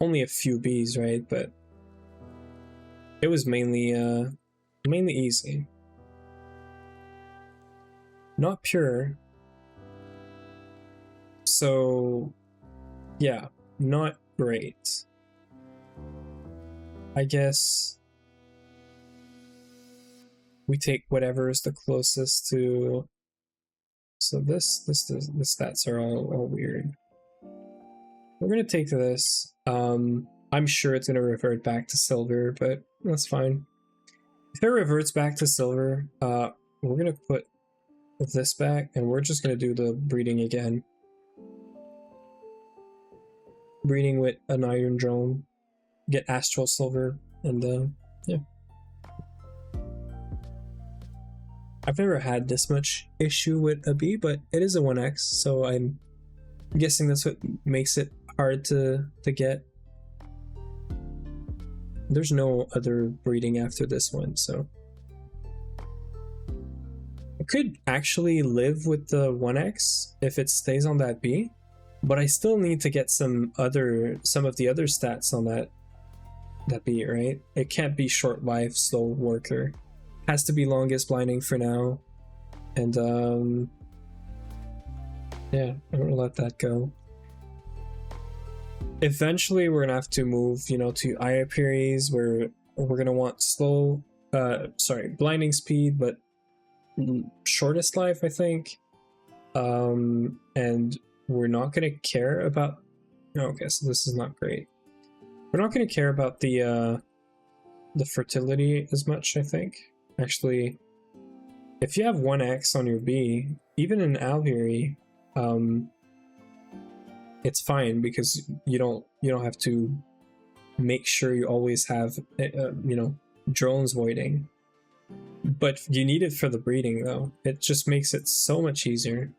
only a few bees, right? But it was mainly easy. Not pure. So, yeah, not great. I guess we take whatever is the closest to. So the stats are all weird. We're gonna take this. I'm sure it's gonna revert back to silver, but that's fine. If it reverts back to silver, we're gonna put this back, and we're just gonna do the breeding again. Breeding with an iron drone, get astral silver, and yeah. I've never had this much issue with a bee, but it is a 1x, so I'm guessing that's what makes it hard to get. There's no other breeding after this one, so I could actually live with the 1x if it stays on that bee, but I still need to get some of the other stats on that bee, right? It can't be short life, slow worker. Has to be longest blinding for now, and yeah, I'm gonna let that go. Eventually we're gonna have to move, you know, to Iaperies, where we're gonna want slow blinding speed, but shortest life, I think. And we're not gonna care about, okay, so this is not great. We're not gonna care about the fertility as much, I think. Actually, if you have 1x on your bee, even in aviary, it's fine, because you don't have to make sure you always have you know, drones voiding. But you need it for the breeding though. It just makes it so much easier.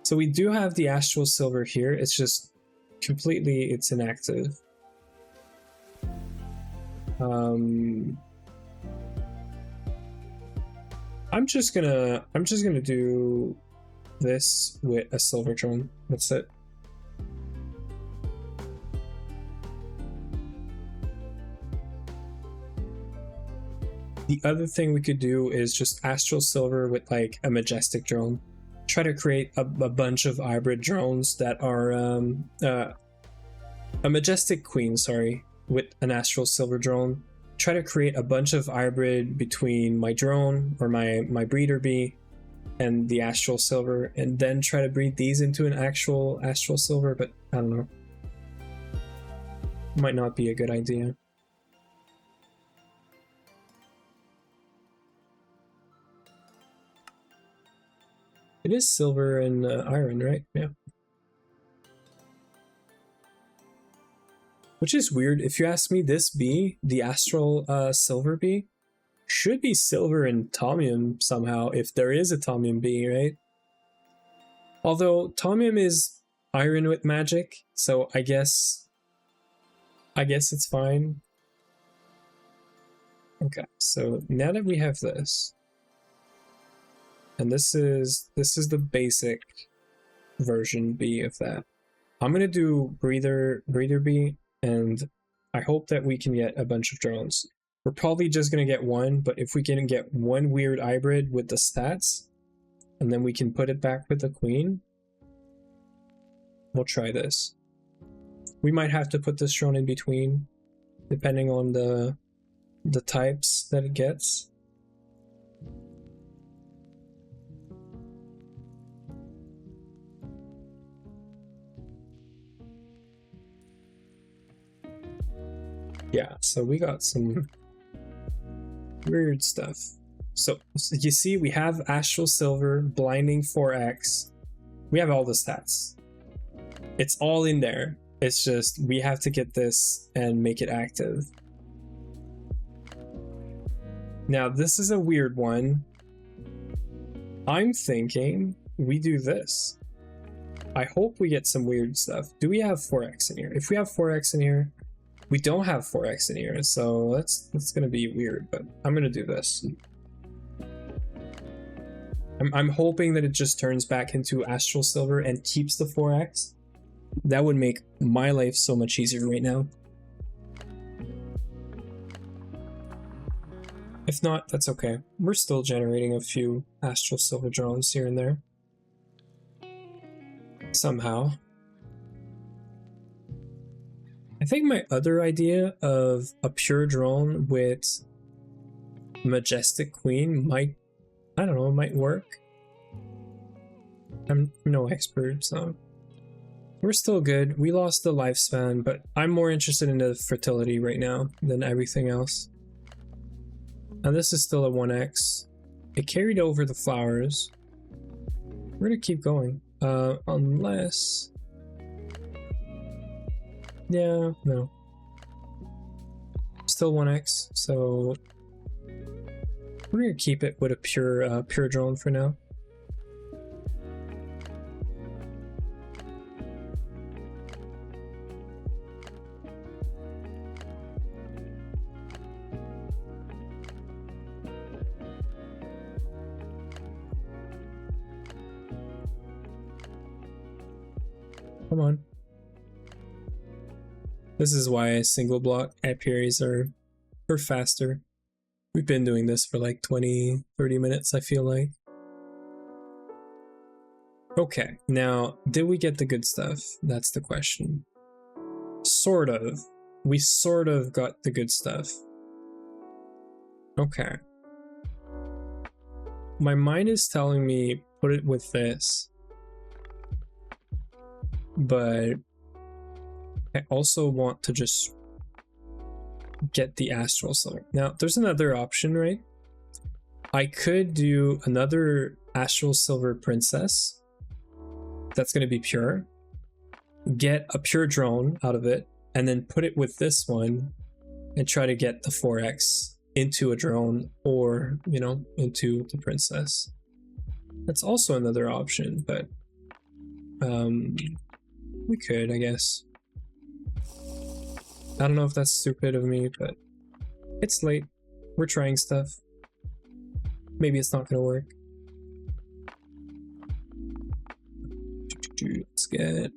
So we do have the astral silver here. It's just completely, it's inactive. I'm just gonna do this with a silver drone. That's it. The other thing we could do is just astral silver with like a majestic drone. Try to create a bunch of hybrid drones that are a majestic queen, sorry, with an astral silver drone. Try to create a bunch of hybrid between my drone or my breeder bee and the astral silver, and then try to breed these into an actual astral silver, but I don't know. Might not be a good idea. It is silver and iron, right? Yeah. Which is weird. If you ask me, this bee, the astral silver bee, should be silver and tomium somehow, if there is a tomium bee, right? Although Tomyum is iron with magic, so I guess it's fine. Okay, so now that we have this, and this is the basic version B of that. I'm gonna do breather B, and I hope that we can get a bunch of drones. We're probably just gonna get one, but if we can get one weird hybrid with the stats, and then we can put it back with the queen, we'll try this. We might have to put this drone in between, depending on the types that it gets. Yeah, so we got some weird stuff. So you see, we have Astral Silver, Blinding 4x. We have all the stats. It's all in there. It's just we have to get this and make it active. Now, this is a weird one. I'm thinking we do this. I hope we get some weird stuff. Do we have 4x in here? If we have 4x in here, we don't have 4x in here, so that's gonna be weird, but I'm gonna do this. I'm hoping that it just turns back into Astral Silver and keeps the 4x. That would make my life so much easier right now. If not, that's okay. We're still generating a few Astral Silver drones here and there. Somehow. I think my other idea of a pure drone with Majestic Queen might, I don't know, might work. I'm no expert, so we're still good. We lost the lifespan, but I'm more interested in the fertility right now than everything else. And this is still a 1x. It carried over the flowers. We're gonna keep going. Unless... Yeah, no. Still 1x, so we're gonna keep it with a pure drone for now. Come on. This is why single block apiaries are faster. We've been doing this for like 20-30 minutes, I feel like. Okay, now, did we get the good stuff? That's the question. Sort of. We sort of got the good stuff. Okay. My mind is telling me put it with this. But I also want to just get the Astral Silver. Now, there's another option, right? I could do another Astral Silver Princess. That's going to be pure. Get a pure drone out of it, and then put it with this one, and try to get the 4x into a drone, or, you know, into the Princess. That's also another option, but we could, I guess. I don't know if that's stupid of me, but it's late. We're trying stuff. Maybe it's not gonna work. Let's get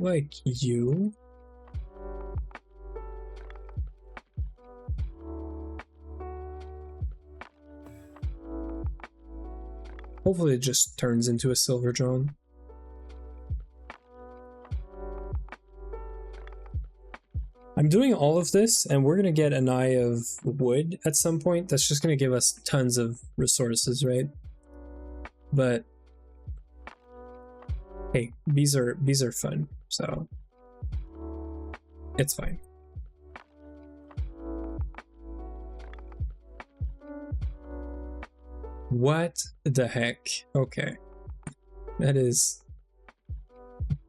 like you. Hopefully it just turns into a silver drone. I'm doing all of this, and we're gonna get an eye of wood at some point. That's just gonna give us tons of resources, right? But hey, bees are fun, so it's fine. What the heck? Okay, that is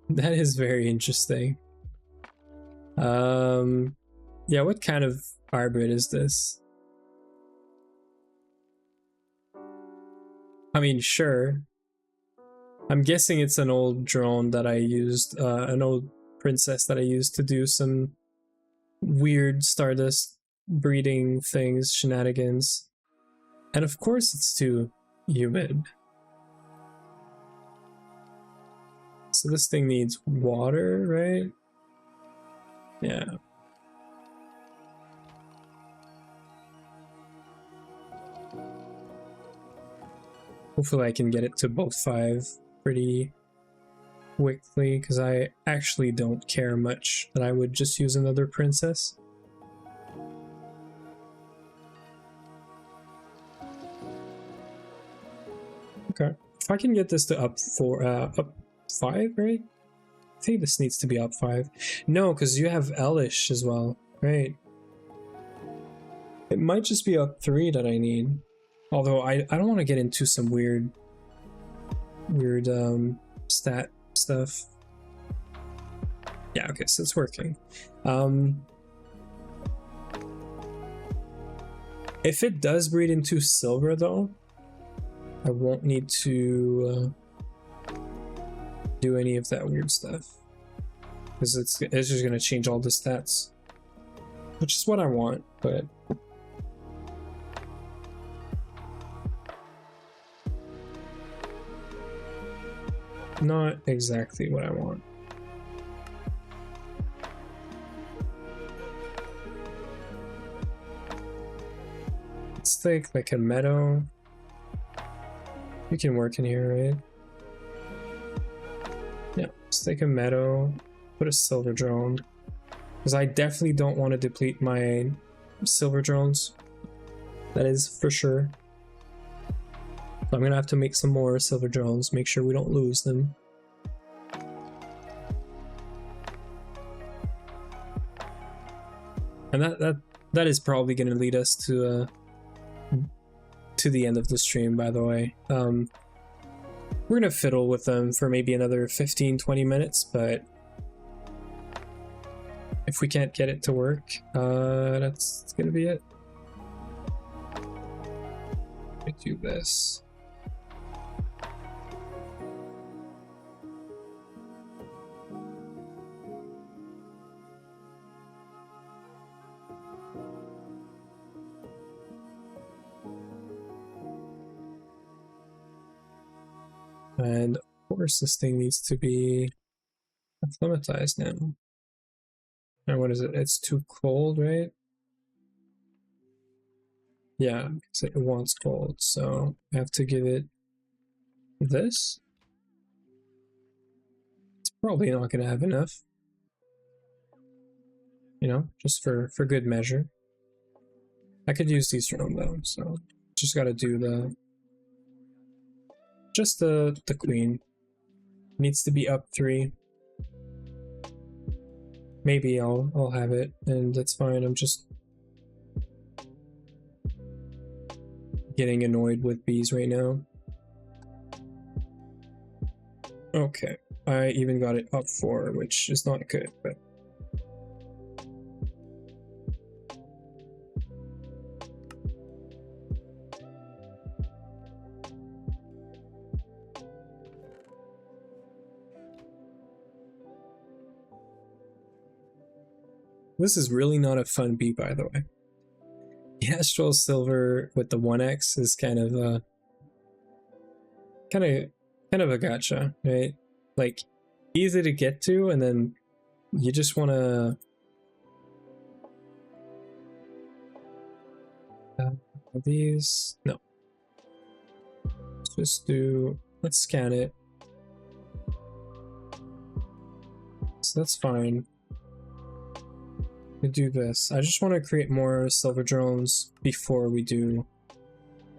very interesting. Yeah, what kind of hybrid is this? I mean, sure. I'm guessing it's an old drone that I used, an old princess that I used to do some weird Stardust breeding things, shenanigans. And of course it's too humid. So this thing needs water, right? Yeah. Hopefully I can get it to both 5 pretty quickly, because I actually don't care much that I would just use another princess. Okay, if I can get this to up 5, right? I think this needs to be up 5. No, because you have Elish as well, right? It might just be up 3 that I need. Although I don't want to get into some weird stat stuff. Yeah, okay, so it's working. If it does breed into silver though, I won't need to do any of that weird stuff, because it's just gonna change all the stats, which is what I want, but not exactly what I want. Let's take like a meadow. You can work in here, right? Yeah, let's take a meadow, put a silver drone, because I definitely don't want to deplete my silver drones. That is for sure. So I'm gonna have to make some more silver drones, make sure we don't lose them. And that is probably gonna lead us to the end of the stream, by the way. We're gonna fiddle with them for maybe another 15-20 minutes, but if we can't get it to work, that's gonna be it. Let me do this. And of course this thing needs to be acclimatized now. And what is it? It's too cold, right? Yeah, because it wants cold, so I have to give it this. It's probably not gonna have enough. You know, just for good measure. I could use these from though, so just gotta do the queen. Needs to be up 3. Maybe I'll have it, and that's fine. I'm just getting annoyed with bees right now. Okay, I even got it up 4, which is not good, but this is really not a fun bee, by the way. The Astral Silver with the 1x is kind of a gotcha, right? Like, easy to get to, and then you just want to these. No, let's scan it, so that's fine. We do this. I just want to create more silver drones before we do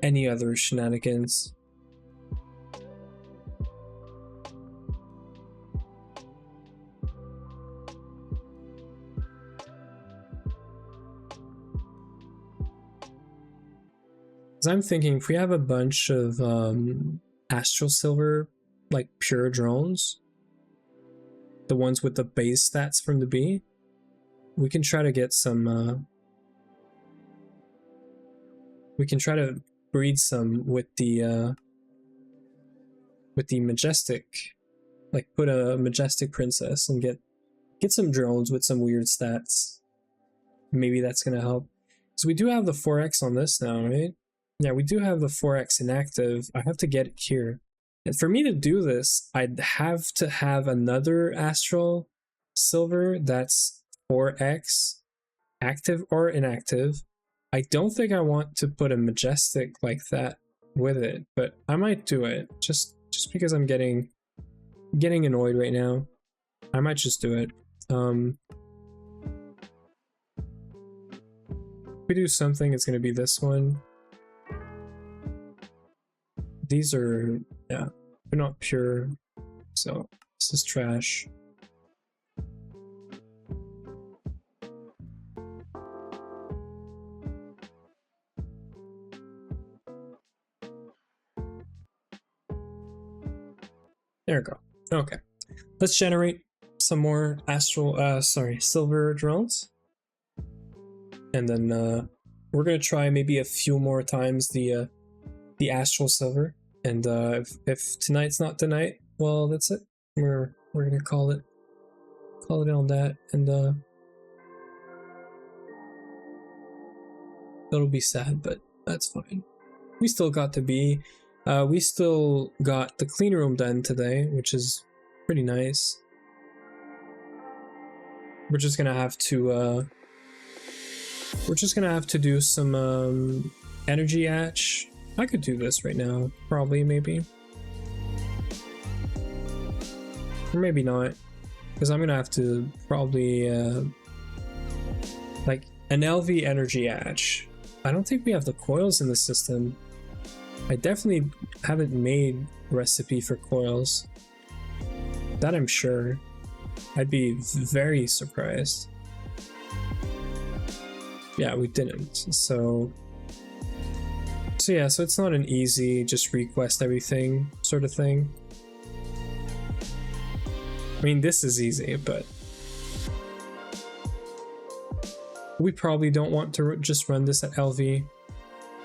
any other shenanigans. Because I'm thinking if we have a bunch of Astral Silver, like pure drones, the ones with the base stats from the bee, we can try to get some we can try to breed some with the with the majestic, like put a majestic princess and get some drones with some weird stats. Maybe that's gonna help. So we do have the 4x on this now, right? Yeah, we do have the 4x inactive. I have to get it here. And for me to do this, I'd have to have another astral silver that's 4x active or inactive. I don't think I want to put a majestic like that with it, but I might do it just because I'm getting annoyed right now. I might just do it. If we do something, it's going to be this one. These are, yeah, they're not pure, so this is trash. There we go. Okay, let's generate some more silver drones, and then we're gonna try maybe a few more times the astral silver. And if tonight's not tonight, well, that's it. We're gonna call it on that, and it'll be sad, but that's fine. We still got the clean room done today, which is pretty nice. We're just gonna have to do some energy hatch. I could do this right now, probably, maybe. Or maybe not, because I'm gonna have to probably like an LV energy hatch. I don't think we have the coils in the system. I definitely haven't made a recipe for coils. That I'm sure. I'd be very surprised. Yeah, we didn't. So yeah, so it's not an easy just request everything sort of thing. I mean, this is easy, but we probably don't want to just run this at LV.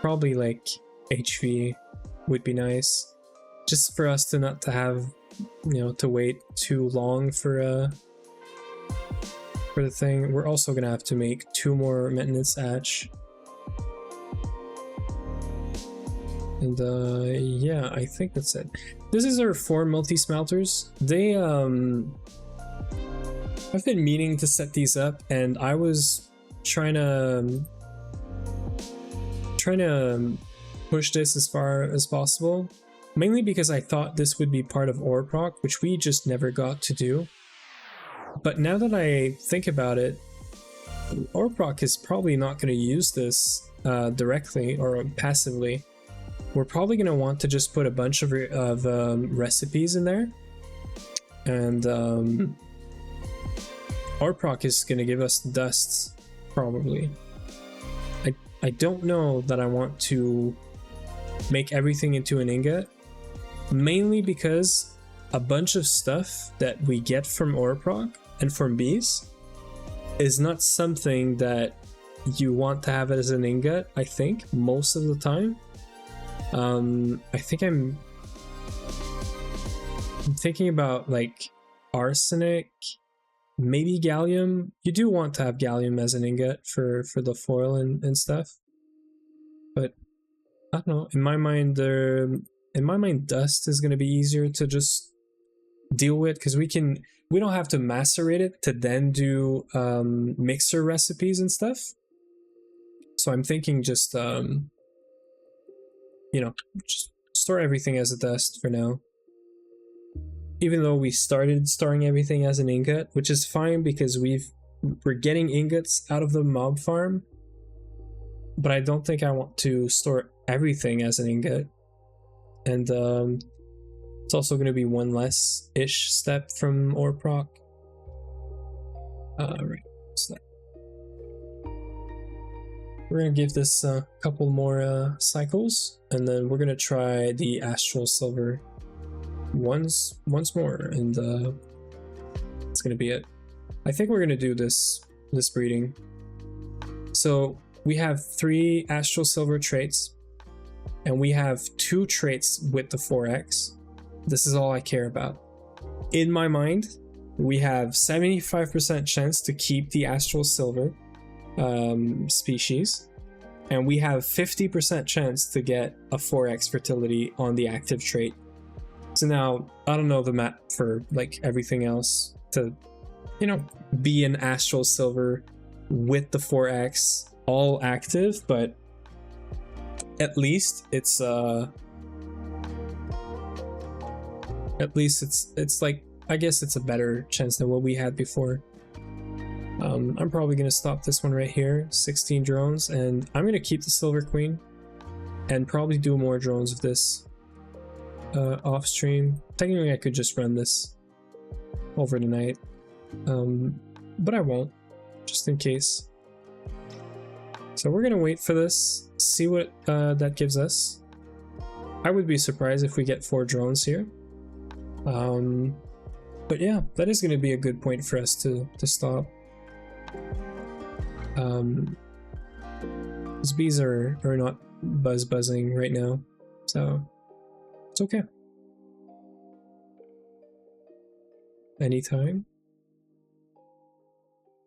Probably like HV would be nice, just for us to not to have, you know, to wait too long for the thing. We're also gonna have to make 2 more maintenance hatch. And yeah, I think that's it. This is our 4 multi-smelters. They I've been meaning to set these up, and I was trying to push this as far as possible, mainly because I thought this would be part of ore proc, which we just never got to do. But now that I think about it, ore proc is probably not going to use this directly or passively. We're probably going to want to just put a bunch of recipes in there, and ore proc is going to give us dusts, probably. I don't know that I want to make everything into an ingot, mainly because a bunch of stuff that we get from ore proc and from bees is not something that you want to have as an ingot, I think, most of the time. I think I'm thinking about like arsenic, maybe gallium. You do want to have gallium as an ingot for the foil and stuff, but I don't know. In my mind, dust is going to be easier to just deal with, because we don't have to macerate it to then do mixer recipes and stuff. So I'm thinking just you know, just store everything as a dust for now. Even though we started storing everything as an ingot, which is fine because we're getting ingots out of the mob farm, but I don't think I want to store everything as an ingot. And it's also going to be one less-ish step from ore proc. Right, so we're going to give this a couple more cycles, and then we're going to try the astral silver once more, and it's going to be it. I think we're going to do this breeding. So we have 3 astral silver traits, and we have 2 traits with the 4x. This is all I care about. In my mind, we have 75% chance to keep the Astral Silver species, and we have 50% chance to get a 4x fertility on the active trait. So now, I don't know the map for like everything else to, you know, be an Astral Silver with the 4x all active, but at least it's like, I guess it's a better chance than what we had before. I'm probably gonna stop this one right here, 16 drones, and I'm gonna keep the Silver Queen and probably do more drones of this off stream. Technically I could just run this over the night, but I won't, just in case. So we're gonna wait for this, see what that gives us. I would be surprised if we get 4 drones here. But yeah, that is going to be a good point for us to stop. These bees are not buzzing right now, so it's okay. Anytime.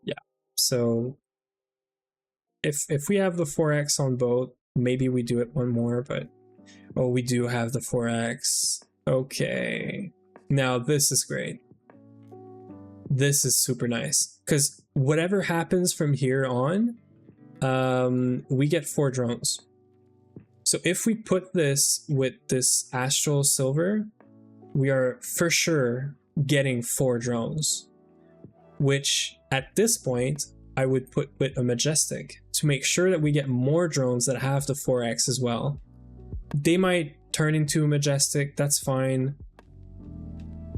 Yeah, so if we have the 4x on both, maybe we do it one more, but oh, we do have the 4x. Okay, now this is great. This is super nice, because whatever happens from here on, we get 4 drones. So if we put this with this Astral Silver, we are for sure getting 4 drones, which at this point I would put with a Majestic to make sure that we get more drones that have the 4x as well. They might turn into a Majestic, that's fine.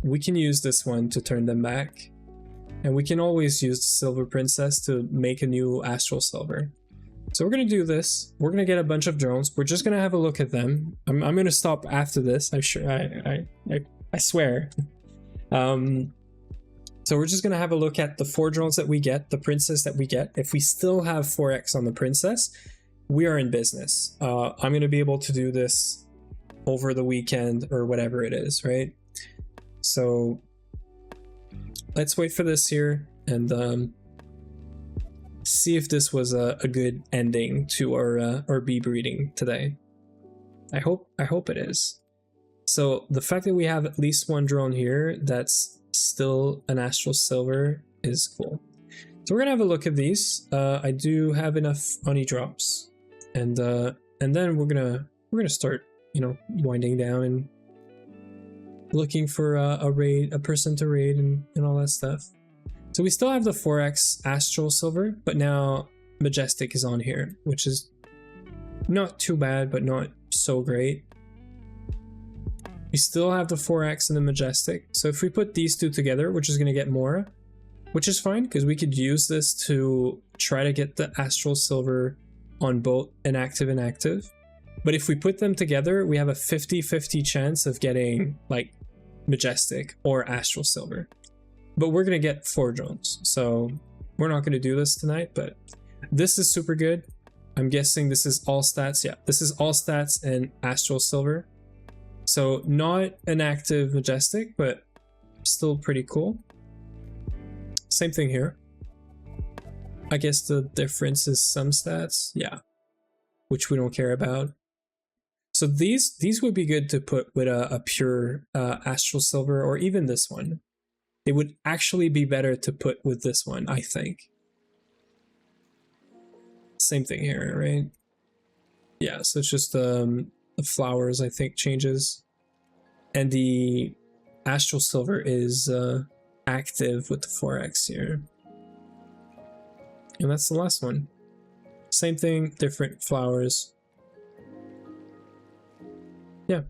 We can use this one to turn them back. And we can always use the Silver Princess to make a new Astral Silver. So we're going to do this. We're going to get a bunch of drones. We're just going to have a look at them. I'm going to stop after this. I'm sure. I swear. So we're just going to have a look at the 4 drones that we get, the Princess that we get. If we still have 4x on the Princess, we are in business. I'm going to be able to do this over the weekend or whatever it is, right? So let's wait for this here and see if this was a good ending to our bee breeding today. I hope it is. So the fact that we have at least 1 drone here that's still an Astral Silver is cool. So we're gonna have a look at these. I do have enough honey drops, and then we're gonna start, you know, winding down and looking for a person to raid and all that stuff. So we still have the 4x Astral Silver, but now Majestic is on here, which is not too bad, but not so great. We still have the 4x and the Majestic. So if we put these 2 together, which is going to get more, which is fine, because we could use this to try to get the Astral Silver on both inactive and active. But if we put them together, we have a 50-50 chance of getting like Majestic or Astral Silver. But we're going to get 4 drones, so we're not going to do this tonight, but this is super good. I'm guessing this is all stats. Yeah, this is all stats and Astral Silver. So not an active Majestic, but still pretty cool. Same thing here. I guess the difference is some stats, yeah, which we don't care about. So these would be good to put with a pure Astral Silver, or even this one. They would actually be better to put with this one, I think. Same thing here, right? Yeah, so it's just the flowers, I think, changes. And the Astral Silver is active with the 4x here. And that's the last one. Same thing, different flowers. Yeah.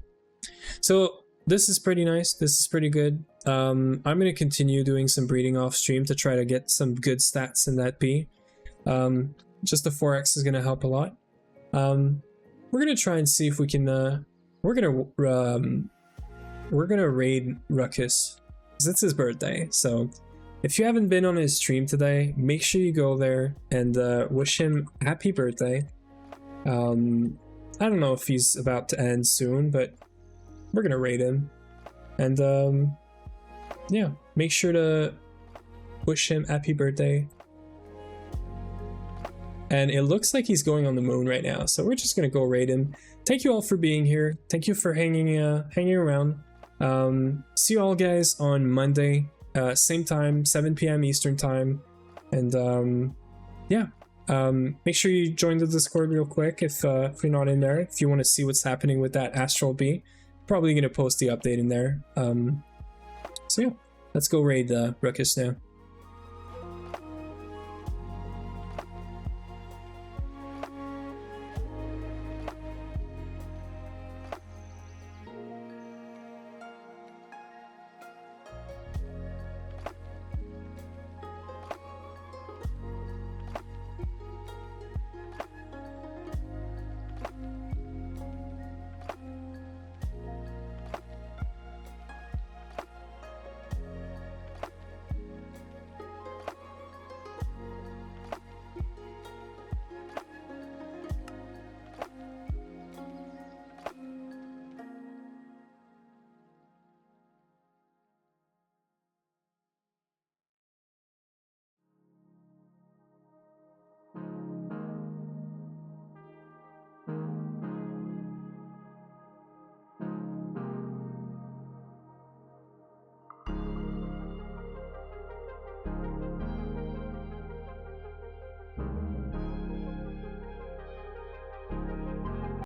So this is pretty nice. This is pretty good. I'm going to continue doing some breeding off stream to try to get some good stats in that bee. Just the 4x is going to help a lot. We're going to try and see if we can we're going to raid Ruckus, because it's his birthday. So if you haven't been on his stream today, make sure you go there and wish him happy birthday. I don't know if he's about to end soon, but we're going to raid him. And yeah, make sure to wish him happy birthday. And it looks like he's going on the moon right now, so we're just gonna go raid him. Thank you all for being here. Thank you for hanging around. See you all guys on Monday, same time, 7 p.m. Eastern time. And yeah, make sure you join the Discord real quick if you're not in there. If you want to see what's happening with that Astral Bee, probably gonna post the update in there. So yeah, let's go raid the Ruckus now.